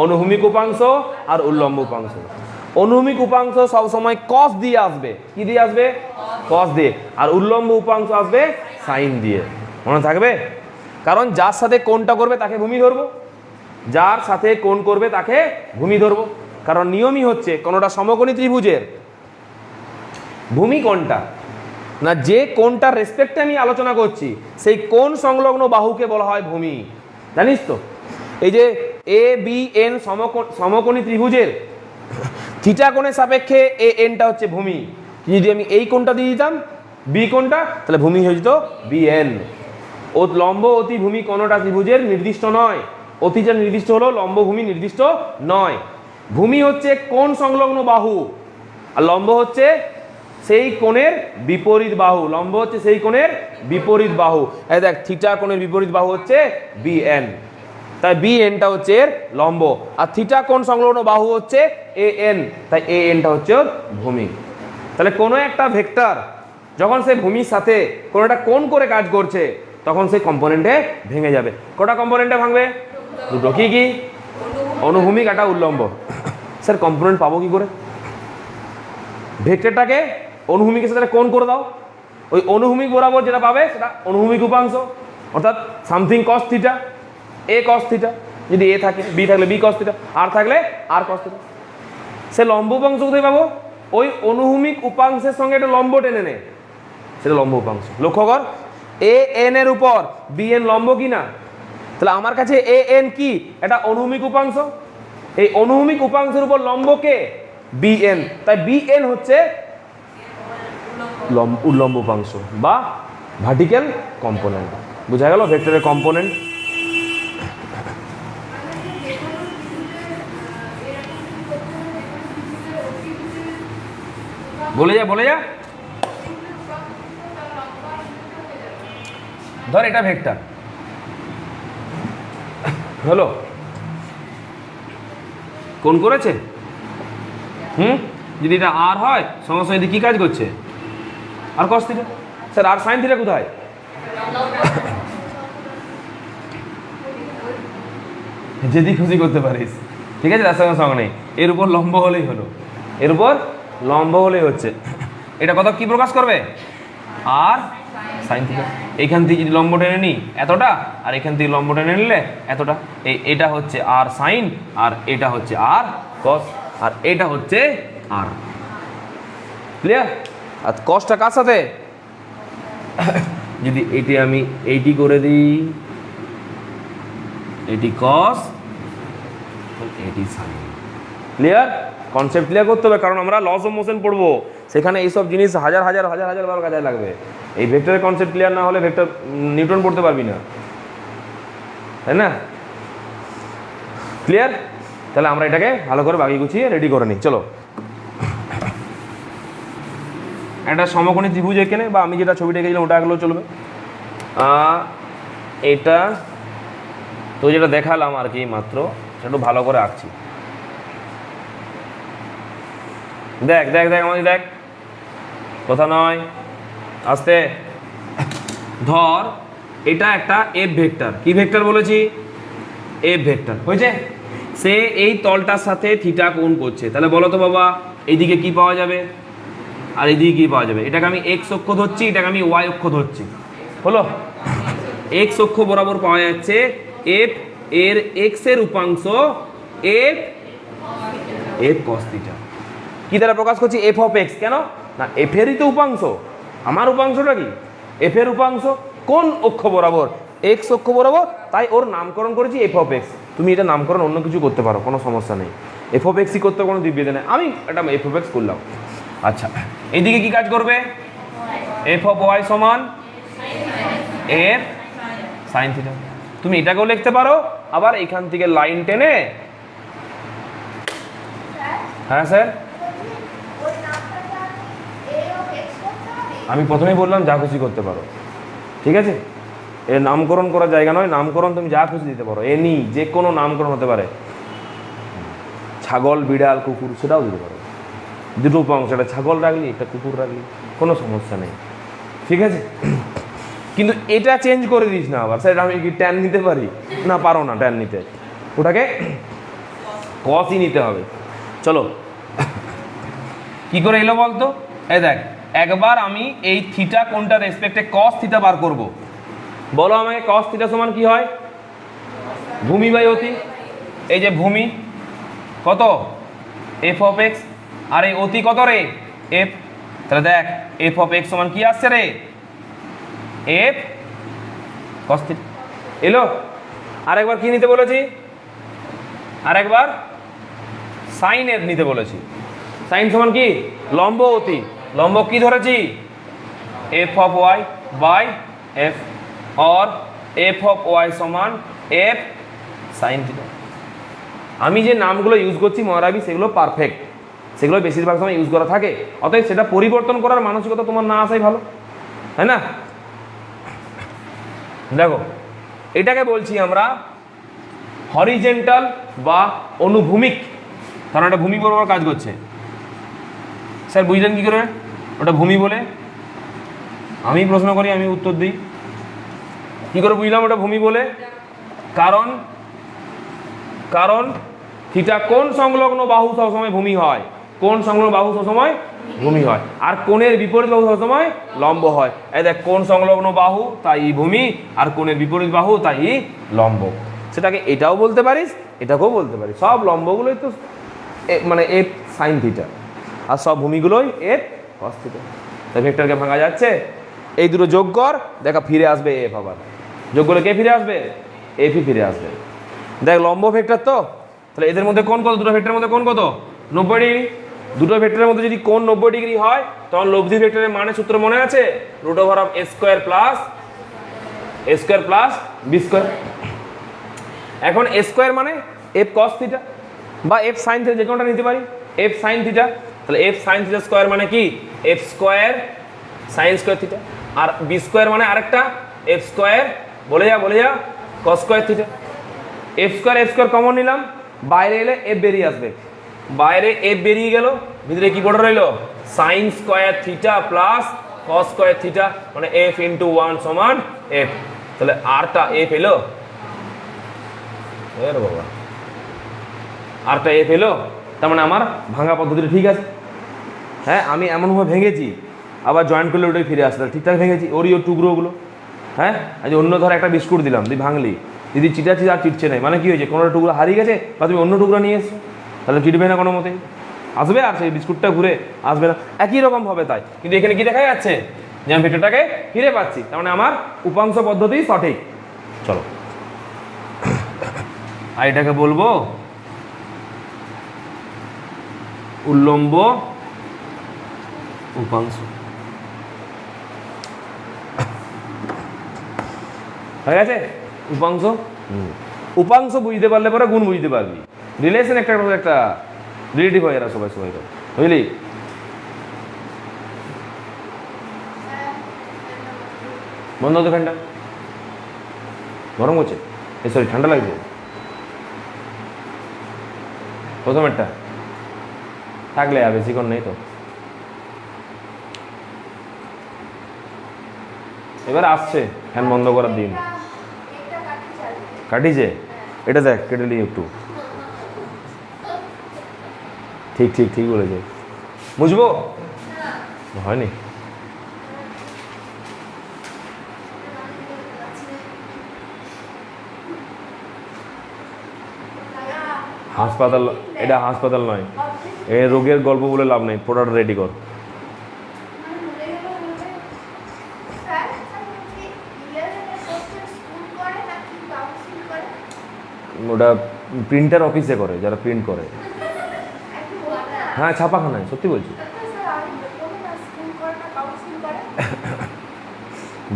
অনুভূমিক উপাংশ আর উল্লম্ব উপাংশ। অনুভূমিক উপাংশ সব সময় কস দিয়ে আসবে। কি দিয়ে আসবে? কস দিয়ে। আর উল্লম্ব উপাংশ আসবে সাইন দিয়ে। মনে থাকবে? কারণ যার সাথে কোণটা করবে তাকে ভূমি ধরবো, যার সাথে কোণ করবে তাকে ভূমি ধরবো। কারণ নিয়মই হচ্ছে কোনোটা সমকোণী ত্রিভুজের ভূমি কোণটা না, যে কোণটার রেসপেক্টে আমি আলোচনা করছি সেই কোণ সংলগ্ন বাহুকে বলা হয় ভূমি। জানিস তো? এই যে এ বি এন সমকোণী ত্রিভুজের থিটা কোণের সাপেক্ষে এ এনটা হচ্ছে ভূমি। যদি আমি এই কোণটা দিয়ে দিতাম বি কোণটা, তাহলে ভূমি হয়ে যেত বি এন। ও লম্ব অতি ভূমি কোণটা ত্রিভুজের নির্দিষ্ট নয়, অতিটা নির্দিষ্ট হলো, লম্ব ভূমি নির্দিষ্ট নয়। ভূমি হচ্ছে কোণ সংলগ্ন বাহু, আর লম্ব হচ্ছে সেই কোণের বিপরীত বাহু। লম্ব হচ্ছে সেই কোণের বিপরীত বাহু। এই দেখ থিটা কোণের বিপরীত বাহু হচ্ছে বি এন, তাই বি এনটা হচ্ছে এর লম্ব। আর থিটা কোণ সংলগ্ন বাহু হচ্ছে এ এন, তাই এ এনটা হচ্ছে ওর ভূমি। তাহলে কোনো একটা ভেক্টর যখন সে ভূমির সাথে কোনো একটা কোণ করে কাজ করছে তখন সেই কম্পোনেন্টে ভেঙে যাবে। কটা কম্পোনেন্টে ভাঙবে? দুটো। কি কি? অনুভূমিক একটা উল্লম্ব। স্যার কম্পোনেন্ট পাবো কি করে? ভেক্টরটাকে অনুভূমিকের সাথে কোণ করে দাও, ওই অনুভূমিক বরাবর যেটা পাবে সেটা অনুভূমিক উপাংশ, অর্থাৎ সামথিং কস থিটা, এ কস থিটা। যদি এ থাকে, বি থাকলে বি কস থিটা, আর থাকলে আর কস থিটা। সে লম্ব উপাংশ কোথায় পাবো? ওই অনুভূমিক উপাংশের সঙ্গে একটা লম্ব টেনে নে, সেটা লম্ব উপাংশ। লক্ষ্য কর, এ এন এর উপর বি এন লম্ব কি না? তাহলে আমার কাছে এ এন কি? এটা অনুভূমিক উপাংশ। এই অনুভূমিক উপাংশের উপর লম্ব কে? B N. তাই বি এন হচ্ছে উল্লম্ব উপাংশ বা ভার্টিক্যাল কম্পোনেন্ট। বুঝা গেল ভেক্টরের কম্পোনেন্ট? বলে যা ধর এটা ভেক্টর হলো, কোন করেছে? যদি এটা আর হয় সমস্যা, যদি কি কাজ করছে? আর কস থিটা। স্যার আর সাইন থিটা কোথায়? যদি খুশি করতে পারিস, ঠিক আছে, তার সঙ্গে সঙ্গে নেই, এর উপর লম্ব হলেই হলো, এর উপর লম্ব হলেই হচ্ছে। এটা কত কি প্রকাশ করবে? আর সাইন থিটা। এইখান থেকে যদি লম্ব টেনে নিই এতটা, আর এখান থেকে লম্ব টেনে নিলে এতটা, এটা হচ্ছে আর সাইন, আর এটা হচ্ছে আর কস, আর এটা হচ্ছে আর। ক্লিয়ার? আর কসটা কার সাথে? যদি এটি আমি এইটি করে দিই, এটি কস, এটি সাইন। ক্লিয়ার? কনসেপ্ট ক্লিয়ার করতে হবে, কারণ আমরা লস অফ মোশন পড়বো, সেখানে এইসব জিনিস হাজার বার কাজে লাগবে। এই ভেক্টরের কনসেপ্ট ক্লিয়ার না হলে ভেক্টর নিউটন পড়তে পারবি না, তাই না? ক্লিয়ার? তাহলে আমরা এটাকে ভালো করে বাগিয়ে গুছিয়ে রেডি করে নিই। চলো, একটা সমকোণী ত্রিভুজ এখানে, বা আমি যেটা ছবিটা এঁকেছিলাম ওটা আঁকলেও চলবে। এটা তো যেটা দেখালাম আর কি মাত্র, সেটা একটু ভালো করে আঁকছি। দেখ আমাদের দেখ, কথা নয়, আস্তে। ধর এটা একটা এফ ভেক্টর। কি ভেক্টর বলেছি? F vector. হয়েছে? সে এই তলটার সাথে থিটা কোণ করছে, তাহলে বলো তো বাবা, এইদিকে কি পাওয়া যাবে আর এইদিকে কি পাওয়া যাবে? এটাকে আমি এক্স অক্ষ ধরছি, এটাকে আমি ওয়াই অক্ষ ধরছি, হলো? এক্স অক্ষ বরাবর পাওয়া যাচ্ছে এফ এর এক্স এর উপাংশ এফ কস থিটা। কি দ্বারা প্রকাশ করছি? F of x. কেন না? এফ এরই তো উপাংশ, আমার উপাংশটা কি? এফ এর উপাংশ কোন অক্ষ বরাবর? এক্স অক্ষ বরাবর, তাই ওর নামকরণ করেছি এফ অফ এক্স। তুমি এটা নামকরণ অন্য কিছু করতে পারো, কোনো সমস্যা নেই। এফ অফ এক্সই করতে কোনো দিব্যতা নেই, আমি এটা এফ অফ এক্স করলাম। আচ্ছা, এইদিকে কি কাজ করবে? এফ অফ ওয়াই সমান এফ সাইন থিটা। তুমি এটাকেও লিখতে পারো, আবার এখান থেকে লাইন টেনে, হ্যাঁ স্যার, আমি প্রথমেই বললাম যা খুশি করতে পারো, ঠিক আছে? এর নামকরণ করার জায়গা নয়, নামকরণ তুমি যা খুশি দিতে পারো, এনি যে কোনো নামকরণ হতে পারে, ছাগল, বিড়াল, কুকুর, সেটাও দিতে পারো। দুটো উপাংশ, একটা ছাগল রাখলি, একটা কুকুর রাখলি, কোনো সমস্যা নেই, ঠিক আছে? কিন্তু এটা চেঞ্জ করে দিস না আবার, স্যার আমি কি ট্যান নিতে পারি? না, পারো না ট্যান নিতে, ওটাকে কসই নিতে হবে। চলো, কি করে এলো বলতো? এই দেখ, একবার আমি এই থিটা কোনটা রেসপেক্টে কস থিটা বার করব। বলো আমাকে, কস থিটা সমান কি হয়? ভূমি বাই অতি। এই যে ভূমি কত? এফ অফ এক্স, আর এই অতি কত রে? এফ। তাহলে দেখ, এফ অফ এক্স সমান কি আসছে রে? F cos theta. এলো? আরেকবার কি নিতে বলেছি? আরেকবার সাইন এফ নিতে বলেছি। সাইন সমান কি? লম্ব অতি। লম্ব কি ধরেছি? F of y by f, और এফ অফ ওয়াই সমান এফ সাইন থিটা। আমি যে নামগুলো ইউজ করছি মহারাবি, সেগুলো পারফেক্ট, সেগুলো বেশিরভাগ সময় ইউজ করা থাকে, অতএব সেটা পরিবর্তন করার মানসিকতা তোমার না আসাই ভালো, তাই না? দেখো, এটাকে বলছি আমরা হরিজেন্টাল বা অনুভূমিক, কারণ এটা ভূমি বরাবর কাজ করছে। স্যার বুঝলেন কি করে ওটা ভূমি বলে? আমি প্রশ্ন করি, আমি উত্তর দিই। কি করে বুঝলাম ওটা ভূমি বলে? কারণ কারণ থিটা কোণ সংলগ্ন বাহু সবসময় ভূমি হয়, কোণ সংলগ্ন বাহু সবসময় ভূমি হয়, আর কোণের বিপরীত বাহু সবসময় লম্ব হয়। এই দেখ, কোণ সংলগ্ন বাহু তাই ভূমি, আর কোণের বিপরীত বাহু তাই লম্ব। সেটাকে এটাও বলতে পারিস, এটাকেও বলতে পারিস। সব লম্বগুলোই তো মানে এফ সাইন থিটা, আর সব ভূমিগুলোই এফ কস থিটা। তাই ভেক্টরকে ভাঙা যাচ্ছে, এই দুটো যোগ কর, দেখা ফিরে আসবে এফ। আবার যোগ করলে কে ফিরে আসবে? এফই ফিরে আসবে। দেখ, লম্ব ভেক্টর তো, তাহলে এদের মধ্যে কোণ কত? দুটো ভেক্টরের মধ্যে কোণ কত? 90 ডিগ্রি। দুটো ভেক্টরের মধ্যে যদি কোণ 90 ডিগ্রি হয়, তখন লব্ধি ভেক্টরের মানে সূত্র মনে আছে? Root over of a square plus b square. এখন এ স্কোয়ার মানে এফ কস থিটা বা এফ সাইন থিটা, যে কোনটা নিতে পারি, এফ সাইন থিটা। তাহলে এফ সাইন থিটা স্কোয়ার মানে কি F square sine square theta, আর বি স্কোয়ার মানে আরেকটা এফ স্কোয়ার বলে যা cos square theta. F square common নিলাম, বাইরে এলে এফ বেরিয়ে আসবে, বাইরে এফ বেরিয়ে গেল, ভিতরে কি পড়ে রইল sign square theta plus cos square theta, মানে এফ ইন্টু 1 সমান এফ। তাহলে আরটা এফ এলো, বাবা আরটা এফ এলো, তার মানে আমার ভাঙা পদ্ধতিটা ঠিক আছে। হ্যাঁ আমি এমনভাবে ভেঙেছি, আবার জয়েন্ট করলে ওটাই ফিরে আসলে ঠিকঠাক ভেঙেছি ওরই ওর টুকরোগুলো। হ্যাঁ আজ অন্য ধর একটা বিস্কুট দিলাম, তুই ভাঙলি, দিদি চিটাচ্ছি আর চিটছে নাই, মানে কি হয়েছে কোনো টুকরো হারিয়ে গেছে বা তুমি অন্য টুকরো নিয়ে এসছো, তাহলে চিটবে না কোনো মতেই, আসবে আর সেই বিস্কুটটা ঘুরে আসবে না, একই রকম হবে। তাই কিন্তু এখানে কি দেখা যাচ্ছে যে আমি ভেক্টরটাকে ফিরে পাচ্ছি, তার মানে আমার উপাংশ পদ্ধতি সঠিক। চলো আর এটাকে বলবো উল্লম্ব উপাংশ। হয়ে গেছে উপাংশ। উপাংশ বুঝতে পারলে পরে গুণ বুঝতে পারবি, রিলেশন একটা একটা রিলেটিভ হয়ে যারা সবাই সবাই বুঝলি। বন্ধ হতো ফ্যানটা, গরম হচ্ছে, সরি ঠান্ডা লাগছে। প্রথম একটা থাকলে আর বেশিক্ষণ নেই তো, এবার আসছে ফ্যান বন্ধ করার দিন। কাটিছে এটা দেখ, কেটে নিই একটু। ঠিক ঠিক ঠিক বলেছে, বুঝবো হয়নি। হাসপাতাল, এটা হাসপাতাল নয়, এ রোগের গল্প বলে লাভ নেই, প্রোডাক্ট রেডি কর। ওটা প্রিন্টার অফিসে করে, যারা প্রিন্ট করে। হ্যাঁ ছাপাখানায়, সত্যি বলছি।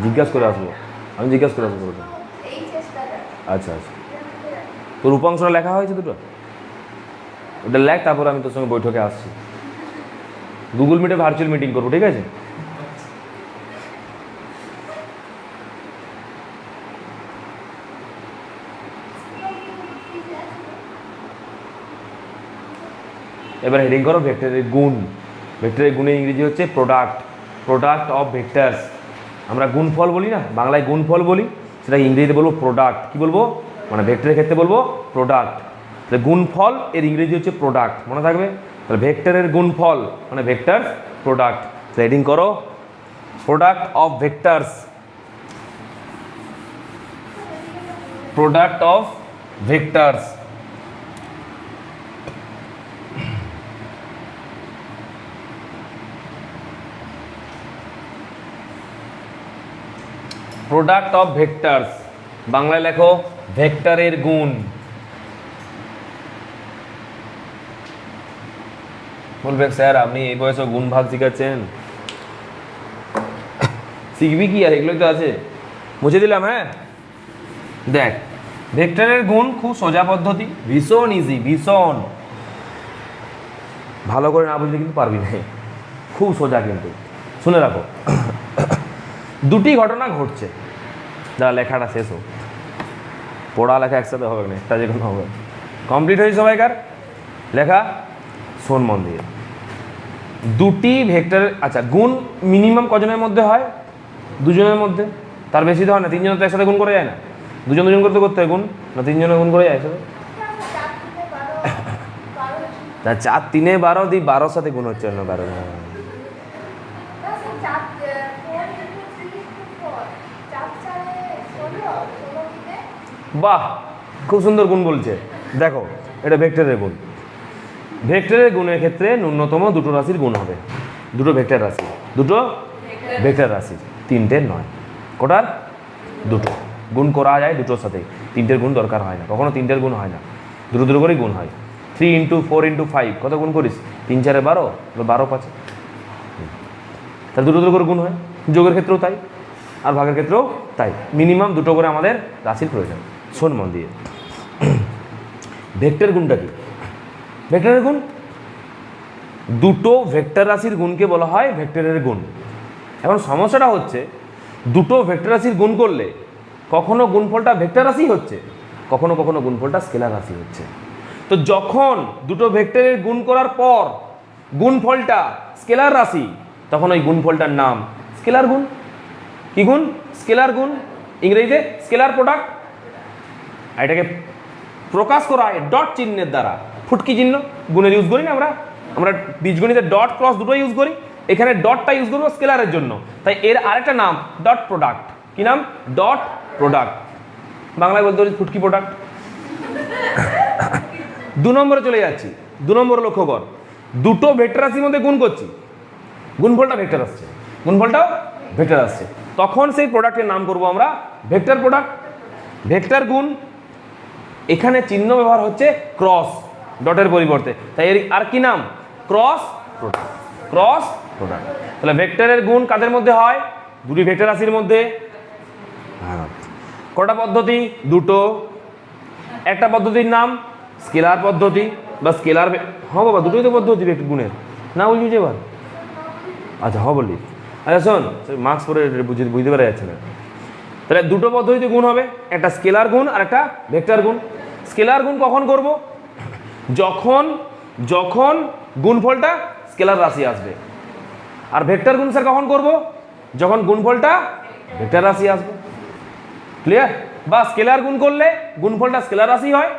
জিজ্ঞাসা করে আসবো, আমি জিজ্ঞাসা করে আসবো। আচ্ছা আচ্ছা, তোর উপাংশটা লেখা হয়েছে দুটো, ওটা লেখ, তারপর আমি তোর সঙ্গে বৈঠকে আসছি। গুগল মিটে ভার্চুয়াল মিটিং করবো, ঠিক আছে? এবার হেডিং করো ভেক্টরের গুণ। ভেক্টরের গুণের ইংরেজি হচ্ছে প্রোডাক্ট, প্রোডাক্ট অফ ভেক্টরস। আমরা গুণফল বলি না, বাংলায় গুণফল বলি, সেটা ইংরেজিতে বলবো প্রোডাক্ট। কি বলবো, মানে ভেক্টরের ক্ষেত্রে বলবো প্রোডাক্ট। তাহলে গুণফল এর ইংরেজি হচ্ছে প্রোডাক্ট, মনে থাকবে। তাহলে ভেক্টরের গুণফল মানে ভেক্টরস প্রোডাক্ট। হেডিং করো product of vectors, product of vectors. Product of vectors বাংলায় লেখো ভেক্টরের গুণ। বলবে স্যার আপনি এই বয়সে গুণ ভাগ শিখাচ্ছেন, শিখবি কি আর, এগুলোই তো আছে। মুছে দিলাম। হ্যাঁ দেখ, ভেক্টরের গুণ খুব সোজা পদ্ধতি, ভীষণ ইজি, ভীষণ। ভালো করে না বুঝলে কিন্তু পারবি না, খুব সোজা কিন্তু। শুনে রাখো, দুটি ঘটনা ঘটছে, যারা লেখাটা শেষ হোক, পড়া লেখা একসাথে হবে না, একটা যে কোনো হবে। কমপ্লিট হয়েছে সবাইকার লেখা? শোন মন দিয়ে। দুটি ভেক্টরের, আচ্ছা গুণ মিনিমাম কজনের মধ্যে হয়? দুজনের মধ্যে, তার বেশি তো হয় না। তিনজন তো একসাথে গুণ করে যায় না, দুজন দুজন করতে করতে হয় গুণ, না তিনজনে গুণ করে যায় একসাথে? 4 3 12 দি 12 সাথে গুণ হচ্ছে না, 12। বাহ, খুব সুন্দর গুণ বলছে। দেখো এটা ভেক্টরের গুণ। ভেক্টরের গুণের ক্ষেত্রে ন্যূনতম দুটো রাশির গুণ হবে, দুটো ভেক্টর রাশি, দুটো ভেক্টর রাশি, তিনটের নয়। কোটার? দুটো গুণ করা যায় দুটোর সাথে, তিনটের গুণ দরকার হয় না, কখনো তিনটের গুণ হয় না, দুটো দুটো করেই গুণ হয়। 3 × 4 × 5 কত গুণ করিস? 3 4 12, 12 5, তাহলে দুটো দুটো করে গুণ হয়। যোগের ক্ষেত্রেও তাই, আর ভাগের ক্ষেত্রেও তাই। মিনিমাম দুটো করে আমাদের রাশির প্রয়োজন। শোন মন দিয়ে, ভেক্টর গুণটা কি? ভেক্টরের গুণ দুটো ভেক্টর রাশির গুণকে বলা হয় ভেক্টরের গুণ। এখন সমস্যাটা হচ্ছে দুটো ভেক্টর রাশির গুণ করলে কখনো গুণফলটা ভেক্টর রাশি হচ্ছে, কখনো কখনো গুণফলটা স্কেলার রাশি হচ্ছে। তো যখন দুটো ভেক্টরের গুণ করার পর গুণফলটা স্কেলার রাশি, তখন ওই গুণফলটার নাম স্কেলার গুণ। কি গুণ? স্কেলার গুণ, ইংরেজিতে স্কেলার প্রোডাক্ট। এটাকে প্রকাশ করা হয় ডট চিহ্নের দ্বারা, ফুটকি চিহ্ন গুণের ইউজ করি না আমরা, আমরা বীজগণিতে ডট ক্রস দুটো ইউজ করি, এখানে ডটটা ইউজ করবো স্কেলারের জন্য, তাই এর আরেকটা নাম ডট প্রোডাক্ট। কি নাম? ডট প্রোডাক্ট, বাংলায় বলতে পারি ফুটকি প্রোডাক্ট। 2 নম্বরে চলে যাচ্ছি। 2 নম্বরে লক্ষ্য কর, দুটো ভেক্টর রাশির মধ্যে গুণ করছি, গুণফলটা ভেক্টর আসছে, গুণফলটাও ভেক্টর আসছে, তখন সেই প্রোডাক্টের নাম করব আমরা ভেক্টর প্রোডাক্ট। ভেক্টর গুণ, এখানে চিহ্ন ব্যবহার হচ্ছে ক্রস, ডটের পরিবর্তে, তাই এর আর কি নাম? Cross product. Cross product. তাহলে ভেক্টরের গুণ কাদের মধ্যে হয়? দুটি ভেক্টর রাশির মধ্যে। কটা পদ্ধতি? দুটো। একটা পদ্ধতির নাম স্কেলার পদ্ধতি বা স্কেলার, হ্যাঁ বাবা দুটোই তো পদ্ধতি ভেক্টর গুণের, না বলছি যে এবার? আচ্ছা হ্যাঁ বললি। আচ্ছা শোন, মার্কস পরে বুঝতে পারা যাচ্ছে না। তাহলে দুটো পদ্ধতিতে গুণ হবে, একটা স্কেলার গুণ আর একটা ভেক্টর গুণ। স্কেলার গুণ কখন করব? যখন যখন গুণফলটা স্কেলার রাশি আসবে। আর ভেক্টর গুণ স্যার কখন করব? যখন গুণফলটা ভেক্টর রাশি আসবে। ক্লিয়ার? বা স্কেলার গুণ করলে গুণফলটা স্কেলার রাশি হয়,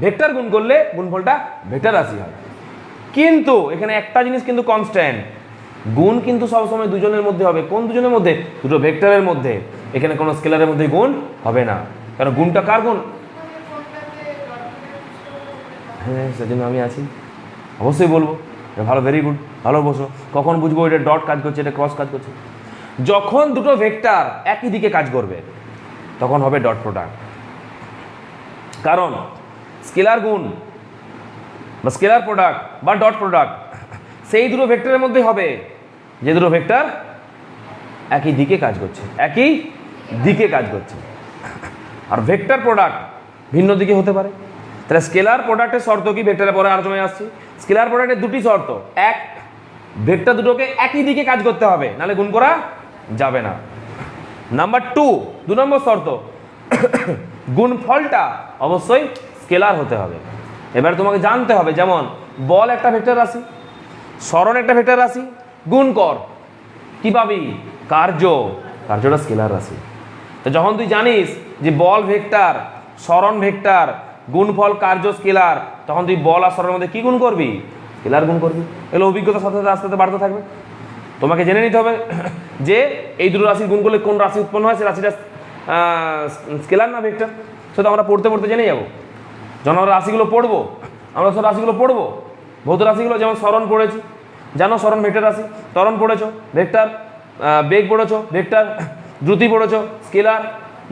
ভেক্টর গুণ করলে গুণফলটা ভেক্টর রাশি হয়। কিন্তু এখানে একটা জিনিস কিন্তু কনস্ট্যান্ট, গুণ কিন্তু সবসময় দুজনের মধ্যে হবে। কোন দুজনের মধ্যে? দুটো ভেক্টরের মধ্যে। এখানে কোনো স্কেলারের মধ্যে গুণ হবে না, কারণ গুণটা কার গুণ? হ্যাঁ সেজন্য আমি আছি, অবশ্যই বলবো। ভালো, ভেরি গুড, ভালো বসো। কখন বুঝবো এটা ডট কাজ করছে, এটা ক্রস কাজ করছে? যখন দুটো ভেক্টর একই দিকে কাজ করবে তখন হবে ডট প্রোডাক্ট। কারণ স্কেলার গুণ বা স্কেলার প্রোডাক্ট বা ডট প্রোডাক্ট সেই দুটো ভেক্টরের মধ্যে হবে যে দুটো ভেক্টর একই দিকে কাজ করছে, একই দিকে কাজ করছে। আর ভেক্টর প্রোডাক্ট ভিন্ন দিকে হতে পারে। তাহলে স্কেলার প্রোডাক্টের শর্ত কি? ভেক্টরের পরে আলোচনায় আসছি। স্কেলার প্রোডাক্টের দুটি শর্ত, এক, ভেক্টর দুটোকে একই দিকে কাজ করতে হবে, নাহলে গুণ করা যাবে না। নাম্বার 2, 2 নম্বর শর্ত, গুণফলটা অবশ্যই স্কেলার হতে হবে। এবার তোমাকে জানতে হবে, যেমন বল একটা ভেক্টর রাশি, সরণ একটা ভেক্টর রাশি, গুণ কর, কি পাবি? কার্য, কার্যটা স্কেলার রাশি। তো যখন তুই জানিস যে বল ভেক্টর, সরণ ভেক্টর, গুণফল কার্য স্কেলার, তখন তুই বল আর সরণের মধ্যে কি গুণ করবি? স্কেলার গুণ করবি। এগুলো অভিজ্ঞতার সাথে সাথে আস্তে আস্তে বাড়তে থাকবে। তোমাকে জেনে নিতে হবে যে এই দুটো রাশির গুণ করলে কোন রাশি উৎপন্ন হয়, সে রাশিটা স্কেলার না ভেক্টর। সেটা আমরা পড়তে পড়তে জেনে যাবো। যখন আমরা রাশিগুলো পড়বো, আমরা সব রাশিগুলো পড়বো, ভৌত রাশিগুলো, যেমন সরণ পড়েছি, জানো সরণ ভেক্টর রাশি, ত্বরণ পড়েছো ভেক্টর, বেগ পড়েছো ভেক্টর, দ্রুতি পড়েছো স্কেলার,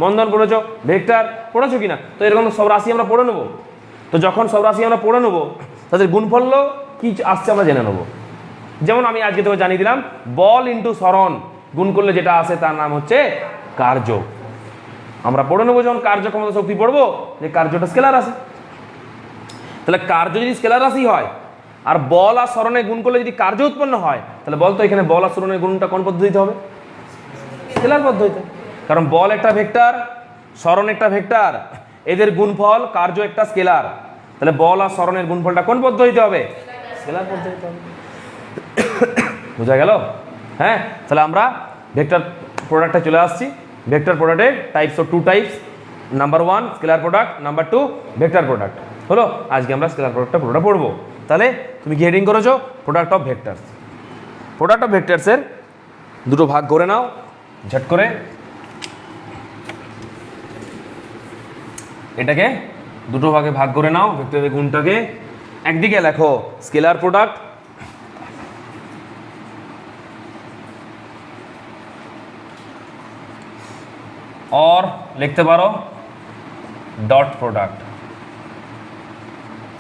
মন্দন পড়েছো ভেক্টর, পড়েছো কিনা? তো এরকম সব রাশি আমরা পড়ে নেবো। তো যখন সব রাশি আমরা পড়ে নেবো, তাদের গুণফল কি আসছে আমরা জেনে নেবো। যেমন আমি আজকে তোকে জানিয়ে দিলাম, বল ইন্টু সরণ গুণ করলে যেটা আসে তার নাম হচ্ছে কার্য। আমরা পড়ে নেবো যখন কার্য ক্ষমতা শক্তি পড়বো যে কার্যটা স্কেলার রাশি। তাহলে কার্য যদি স্কেলার রাশি হয় আর বল আর সরণে গুণ করলে যদি কার্য উৎপন্ন হয়, তাহলে বল তো এখানে বল আর সরণের গুণটা কোন পদ্ধতিতে হবে? স্কেলার পদ্ধতিতে। কারণ বল একটা ভেক্টর, সরণ একটা ভেক্টর, এদের গুণফল কার্য একটা স্কেলার। তাহলে বল আর সরণের গুণফলটা কোন পদ্ধতিতে হবে? স্কেলার পদ্ধতিতে হবে। বোঝা গেল? হ্যাঁ, তাহলে আমরা ভেক্টর প্রোডাক্টে চলে আসছি। ভেক্টর প্রোডাক্টের types of 2 types, number 1 scalar product, number 2 vector product. হলো, আজকে আমরা স্কেলার প্রোডাক্টটা পুরোটা পড়বো। তাহলে তুমি কি হেডিং করেছো? Product of vectors. Product of ভেক্টরসের দুটো ভাগ করে নাও ঝট করে। এটাকে দুটো ভাগে ভাগ করে নাও, ভেক্টরের গুণটাকে একদিকে লেখো স্কেলার প্রোডাক্ট, और लिखते पारो डॉट प्रोडक्ट,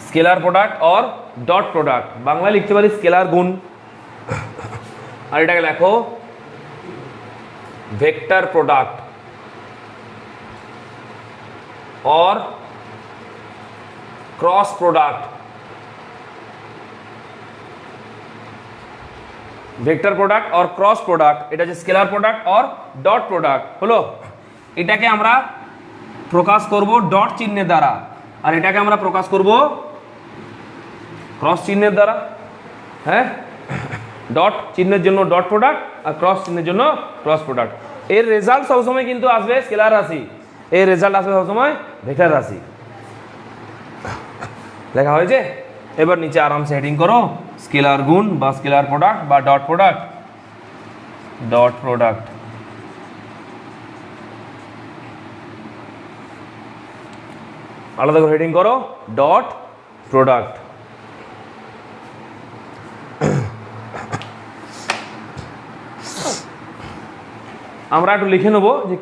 स्केलार प्रोडक्ट और डॉट प्रोडक्ट। बांग्ला लिखते पारी स्केलार गुण, और एटाके लेखो वेक्टर प्रोडक्ट और cross product. Vector product or cross product, এটা হচ্ছে scalar product or dot product হলো। এটাকে আমরা প্রকাশ করব ডট চিহ্নের দ্বারা, আর এটাকে আমরা প্রকাশ করব ক্রস চিহ্নের দ্বারা। হ্যাঁ, ডট চিহ্নের জন্য ডট প্রোডাক্ট আর ক্রস চিহ্নের জন্য ক্রস প্রোডাক্ট। এর রেজাল্ট সবসময় কিন্তু আসবে স্কেলার রাশি, এর রেজাল্ট আসবে সবসময় ভেক্টর রাশি। লেখা হয়েছে? এবার নিচে আরামসে হেডিং করো স্কেলার গুণ বা স্কেলার প্রোডাক্ট বা ডট প্রোডাক্ট, ডট প্রোডাক্ট। আলাদা করে হেডিং করো ডট প্রোডাক্ট। আমরা একটু লিখে নেবো যে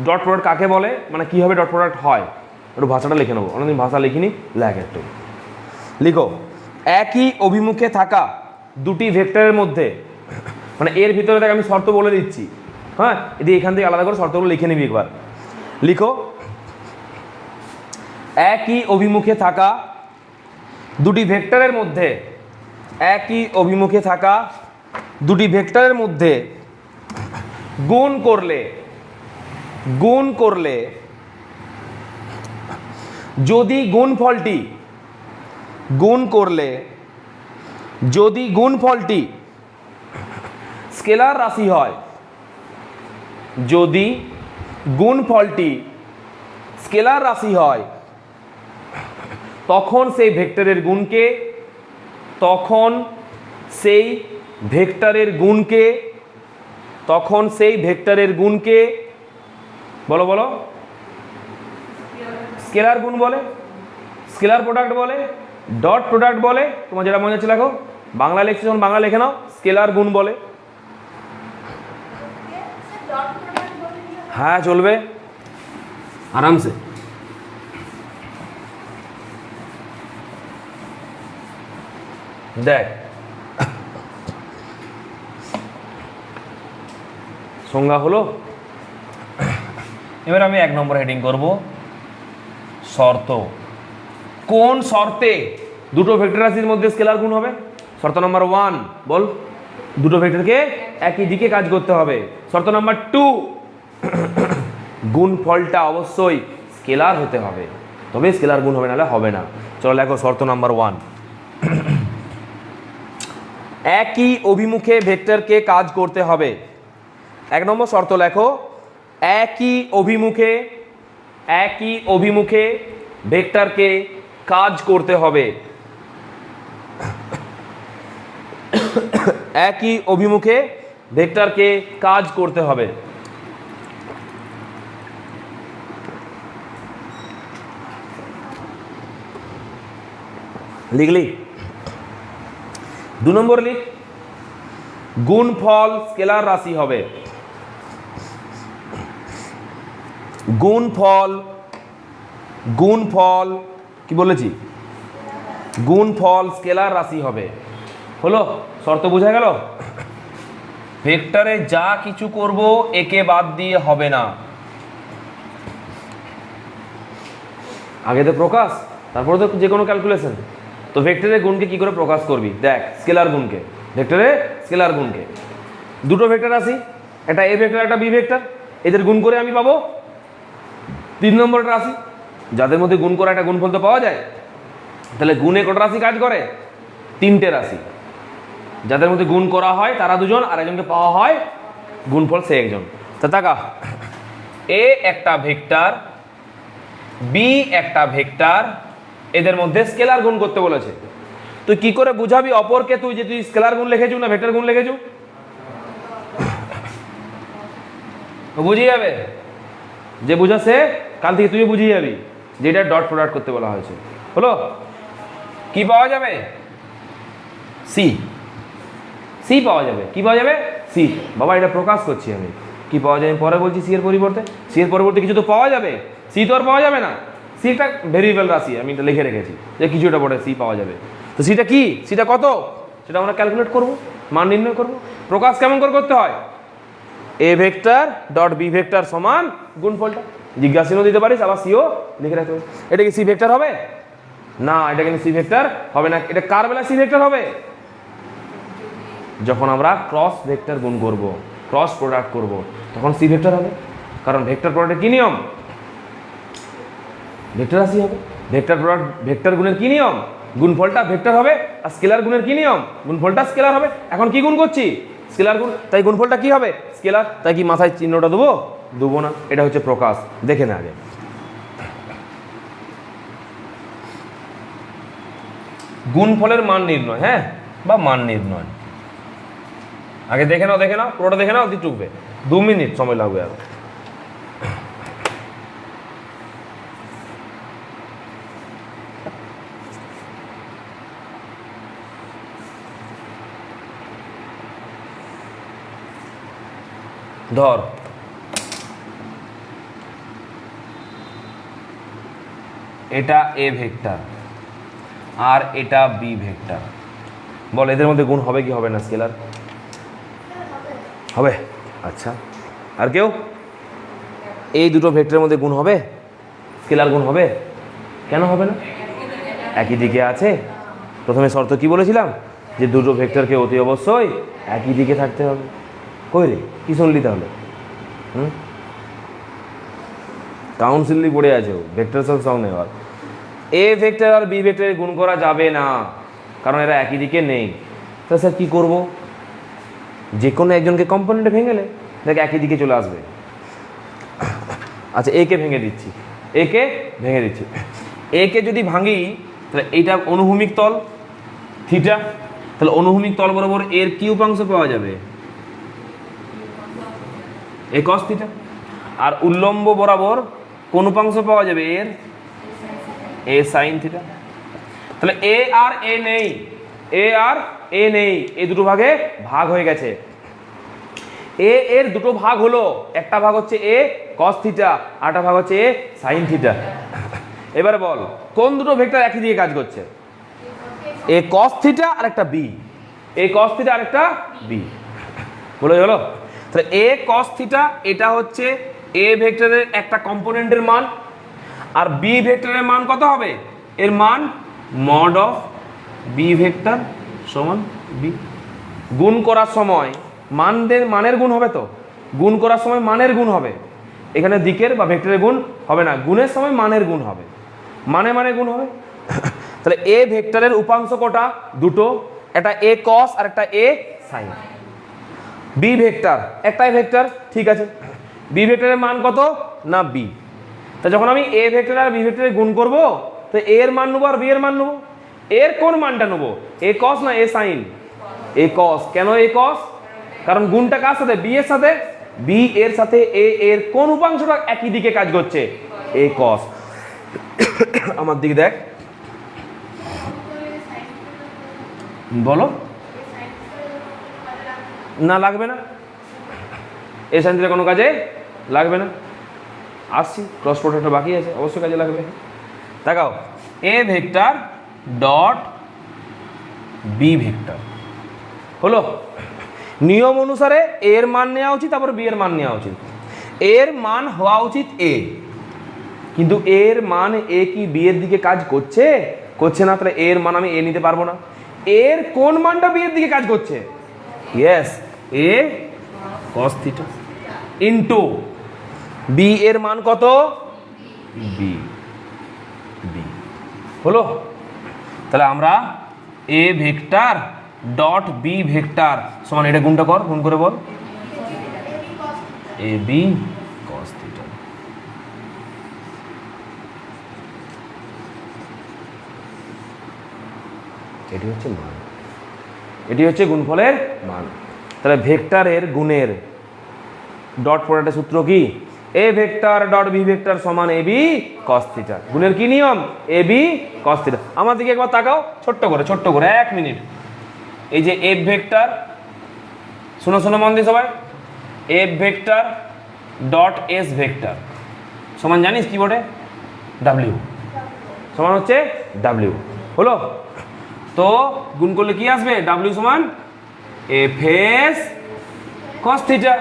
ডট প্রোডাক্ট কাকে বলে, মানে কীভাবে ডট প্রোডাক্ট হয়, একটু ভাষাটা লিখে নেবো। অনেকদিন ভাষা লিখিনি, লেখ একটু লিখো। একই অভিমুখে থাকা দুটি ভেক্টরের মধ্যে, মানে এর ভিতরে থেকে আমি শর্ত বলে দিচ্ছি, হ্যাঁ, এদিকে এখান থেকে আলাদা করে শর্তগুলো লিখে নিবি একবার। লিখো, একই অভিমুখে থাকা দুটি ভেক্টরের মধ্যে, একই অভিমুখে থাকা দুটি ভেক্টরের মধ্যে গুণ করলে যদি গুণফলটি স্কেলার রাশি হয়, যদি গুণফলটি স্কেলার রাশি হয়, তখন সেই ভেক্টরের গুণকে বলো বলো স্কেলার গুণ বলে, স্কেলার প্রোডাক্ট বলে, ডট প্রোডাক্ট বলে। তোমার যেটা মনে হচ্ছে লেখো, বাংলা লিখছো যখন বাংলা লিখে নাও, স্কেলার গুণ বলে। হ্যাঁ চলবে আরামসে। দেখ সংজ্ঞা হলো। এবার আমি 1 নম্বর হেডিং করব শর্ত। কোন শর্তে দুটো ভেক্টর রাশির মধ্যে স্কেলার গুণ হবে? শর্ত নাম্বার 1 বল, দুটো ভেক্টরকে একই দিকে কাজ করতে হবে। শর্ত নাম্বার 2, গুণফলটা অবশ্যই স্কেলার হতে হবে, তবে স্কেলার গুণ হবে, নাহলে হবে না। চলো লেখো শর্ত নাম্বার 1, একই অভিমুখে ভেক্টরকে কাজ করতে হবে। 1 নম্বর শর্ত লেখো, একই অভিমুখে ভেক্টরকে কাজ করতে হবে। একই অভিমুখে ভেক্টরকে কাজ করতে হবে। লিখলি? 2 নম্বর লিখ, গুণফল স্কেলার রাশি হবে। গুণফল কি বলেছি? গুণফল স্কেলার রাশি হবে। হলো? শর্ত বোঝা গেল? ভেক্টরে যা কিছু করব একে বাদ দিয়ে হবে না। আগে তো প্রকাশ, তারপরে তো যে কোনো ক্যালকুলেশন। তো ভেক্টরের গুণকে কি করে প্রকাশ করবি? দেখ, স্কেলার গুণকে, ভেক্টরের স্কেলার গুণকে। দুটো ভেক্টর রাশি, একটা এ ভেক্টর একটা বি ভেক্টর, এদের গুণ করে আমি পাবো 3 নম্বর রাশি। যাদের মধ্যে গুণ করা একটা গুণফল তো পাওয়া যায়। তাহলে গুণে কটা রাশি কাজ করে? 3টে রাশি। যাদের মধ্যে গুণ করা হয় তারা দুজন, আর একজনকে পাওয়া হয় গুণফল সে একজন। তা তাকা, এ একটা ভেক্টর, বি একটা ভেক্টর, এদের মধ্যে স্কেলার গুণ করতে বলেছে। তুই কি করে বুঝাবি অপরকে তুই যে তুই স্কেলার গুণ লিখেছু না ভেক্টর গুণ লিখেছু? বুঝিয়ে যাবে যে বুঝাছে, কাল থেকে তুই বুঝিয়ে যাবি যে এটা ডট প্রোডাক্ট করতে বলা হয়েছে। হলো? কি পাওয়া যাবে? সি পাওয়া যাবে। কি পাওয়া যাবে? সি। বাবা এটা প্রকাশ করছি আমি, কি পাওয়া যাবে পরে বলছি। সি এর পরিবর্তে কিছু তো পাওয়া যাবে, সি তো আর পাওয়া যাবে না। সি একটা ভেরিয়েবল রাশি, আমি এটা লিখে রেখেছি যে কিছুটা পরে সি পাওয়া যাবে। তো সিটা কি, সিটা কত, সেটা আমরা ক্যালকুলেট করব, মান নির্ণয় করব। প্রকাশ কেমন করে করতে হয়? A vector dot b vector সমান গুণফলটা। জিজ্ঞাসা দিতে পারিস, আবার সিও লিখে রাখতে হবে। এটা কি সি ভেক্টর হবে? না, এটা কিন্তু সি ভেক্টর হবে না। এটা কার বেলা সি ভেক্টর হবে? যখন আমরা ক্রস ভেক্টর গুণ করব, ক্রস প্রোডাক্ট করব, তখন সি ভেক্টর হবে। কারণ ভেক্টর প্রোডাক্টের কী নিয়ম? ভেক্টর রাশি হবে। ভেক্টর প্রোডাক্ট ভেক্টর গুণের কী নিয়ম? গুণফলটা ভেক্টর হবে। আর স্কেলার গুণের কী নিয়ম? গুণফলটা স্কেলার হবে। এখন কি গুণ করছি? স্কেলার গুণ, তাই গুণফলটা কি হবে? স্কেলার। তাই কি মাথায় চিহ্নটা দেবো? দেবো না। এটা হচ্ছে প্রকাশ। দেখে না আগে গুণফলের মান নির্ণয়, হ্যাঁ, বা মান নির্ণয় আগে দেখে নাও, দেখে নাও, পুরোটা দেখে নাও, দিয়ে চুকবে। 2 মিনিট সময় লাগবে আর। ধর এটা এ ভেক্টর আর এটা বি ভেক্টর, বল এদের মধ্যে গুণ হবে কি হবে না? স্কেলার হবে। আচ্ছা, আর কেউ? এই দুটো ভেক্টরের মধ্যে গুণ হবে? স্কেলার গুণ হবে? কেন হবে না? একই দিকে আছে। প্রথমে শর্ত কি বলেছিলাম? যে দুটো ভেক্টরকে অতি অবশ্যই একই দিকে থাকতে হবে। কই রে, কি শুনলি তাহলে? কাউন্সিলই পড়ে আছে, ভেক্টর সং নেওয়ার। এ ভেক্টর আর বি ভেক্টরে গুণ করা যাবে না, কারণ এরা একই দিকে নেই। তো স্যার কী করবো? যে কোনো একজনকে কম্পোনেন্টে ভেঙেলে দেখ একই দিকে চলে আসবে। আচ্ছা, একে ভেঙে দিচ্ছি, একে ভেঙে দিচ্ছি। একে যদি ভাঙি তাহলে এইটা অনুভূমিক তল থিটা, তাহলে অনুভূমিক তল বরাবর এর কি উপাংশ পাওয়া যাবে? এ কস থিটা। আর উল্লম্ব বরাবর কোন উপাংশ পাওয়া যাবে এর? এ সাইন থিটা। তাহলে এ আর এ নেই, এ আর এ নেই, এই দুটো ভাগে ভাগ হয়ে গেছে। এ এর দুটো ভাগ হলো, একটা ভাগ হচ্ছে এ কস থিটা, আরেকটা ভাগ হচ্ছে এ সাইন থিটা। এবারে বল কোন দুটো ভেক্টর একই দিকে কাজ করছে? এ কস থিটা আর একটা বি, এ কস থিটা আর একটা বি। বলে হলো? তাহলে এ কস থিটা এটা হচ্ছে এ ভেক্টরের একটা কম্পোনেন্টের মান, আর বি ভেক্টরের মান কত হবে? এর মান মড অফ বি ভেক্টর সমান বি। গুণ করার সময় মানের গুণ হবে, তো গুণ করার সময় মানের গুণ হবে। এখানে দিকের বা ভেক্টরের গুণ হবে না, গুণের সময় মানের গুণ হবে, মানে গুণ হবে। তাহলে এ ভেক্টরের উপাংশ কটা? দুটো, একটা এ কস আর একটা এ সাইন। বি ভেক্টর একটাই ভেক্টর, ঠিক আছে। বি ভেক্টরের মান কত? না বি। তা যখন আমি এ ভেক্টর আর বি ভেক্টরে গুণ করব, তো এ এর মান নেবো আর বি এর মান নেবো। এর কোন মানটা নেবো? এ কস না এ সাইন? এ কস। কেন এ কস? কারণ গুণটা কার সাথে? বি এর সাথে। বি এর সাথে এ এর কোন উপাংশটা একই দিকে কাজ করছে? এ কস। আমার দিকে দেখ, বলো। না লাগবে না, এ সাইন থিটা কোনো কাজে লাগবে না। আসছি, ক্রস প্রোডাক্টটা বাকি আছে, অবশ্যই কাজে লাগবে। দেখাও a vector dot b vector হলো। নিয়ম অনুসারে এর মান নেওয়া উচিত, তারপর বি এর মান নেওয়া উচিত। এর মান হওয়া উচিত এ, কিন্তু এর মান এ কি বি এর দিকে কাজ করছে? করছে না, তাহলে এর মান আমি এ নিতে পারবো না। এর কোন মানটা বি এর দিকে কাজ করছে? Yes, a cos theta into b এর মান কত? বি। বি হলো। তাহলে আমরা a vector dot b vector সমান, এটা গুণটা কর, গুণ করে বল, এ বি কস থিটা। এটি হচ্ছে মান, এটি হচ্ছে গুণফলের মান। তাহলে ভেক্টরের গুণের ডট প্রোডাক্টের সূত্র কি? A vector dot b vector সমান এ বি কস থিটা। গুণের কি নিয়ম? A b cos theta. আমার দিকে একবার তাকাও, ছোট্ট করে, ছোট্ট করে, 1 মিনিট। এই যে এফ ভেক্টর, শোনো শোনো মন দিয়ে সবাই, F vector dot S vector সমান জানিস কি বটে? ডাব্লিউ সমান হচ্ছে ডাব্লিউ। হলো? তো গুণ করলে কি আসবে? ডাব্লিউ সমান এফ এস কস থিটা।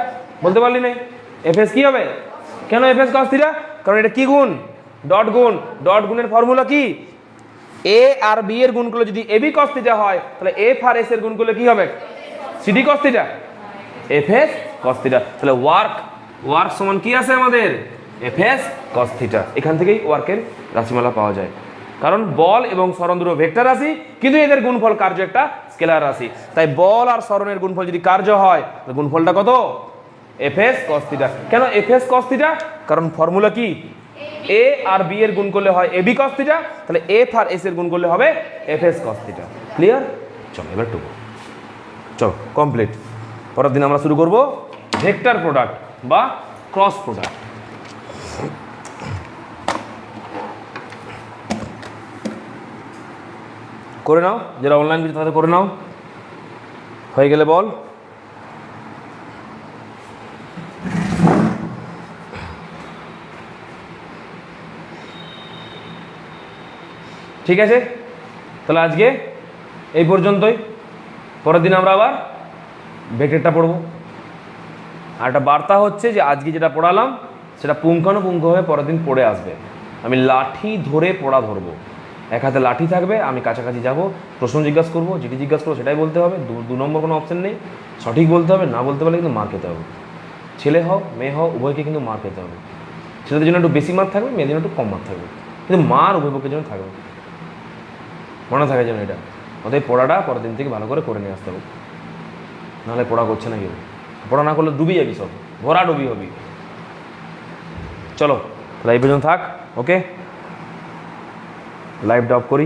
বলতে পারলি না? এফ এস কি হবে? কেন এফ এস কস থিটা? কারণ এটা কি গুণ? ডট গুণ। ডট গুণের ফর্মুলা কি? এ আর বি এর গুণ করলে যদি এ বি কস থিটা হয়, তাহলে এফ আর এস এর গুণ করলে কি হবে? CD cos theta, FS cos theta. তাহলে ওয়ার্ক সমান কি আছে আমাদের? FS cos theta. এখান থেকেই ওয়ার্কের রাশিমালা পাওয়া যায়, কারণ বল এবং সরণ দুটো ভেক্টর রাশি, কিন্তু এদের গুণফল কার্য একটা স্কেলার রাশি। তাই বল আর সরণের গুণফল যদি কার্য হয়, গুণফলটা কত? FS cos theta. কেন এফএস কস থিটা? কারণ ফর্মুলা কি? এ আর বি এর গুণ করলে হয় এবি কস থিটা, তাহলে এফ আর এস এর গুণ করলে হবে এফএস কস থিটা। ক্লিয়ার? চলো এবার টুকু, চলো কমপ্লিট। পরের দিন আমরা শুরু করব ভেক্টর প্রোডাক্ট বা ক্রস প্রোডাক্ট। করে নাও, যারা অনলাইন কিছু তাদের করে নাও। হয়ে গেলে বল। ঠিক আছে, তাহলে আজকে এই পর্যন্তই। পরের দিন আমরা আবার ভেক্টরটা পড়ব। আর একটা বার্তা হচ্ছে যে আজকে যেটা পড়ালাম সেটা পুঙ্খানুপুঙ্খভাবে পরের দিন পড়ে আসবে। আমি লাঠি ধরে পড়া ধরবো, এক হাতে লাঠি থাকবে, আমি কাছাকাছি যাব, প্রশ্ন জিজ্ঞাসা করবো, যেটি জিজ্ঞাসা করবো সেটাই বলতে হবে। দু নম্বর কোনো অপশন নেই, সঠিক বলতে হবে, না বলতে পারলে কিন্তু মার খেতে হবে। ছেলে হও মেয়ে হও উভয়কে কিন্তু মার খেতে হবে। ছেলেদের জন্য একটু বেশি মার থাকবে, মেয়েদের জন্য একটু কম মার থাকবে, কিন্তু মার উভয় পক্ষের জন্য থাকবে, মনে থাকে যেন এটা। অতএব পড়াটা পরের দিন থেকে ভালো করে নিয়ে আসতে হবে, নাহলে পড়া করছে না কেউ। পড়া না করলে ডুবি যাবি, সব ভরা ডুবি হবি। চলো তাহলে এই পর্যন্ত থাক। ওকে, লাইভটা অফ করি।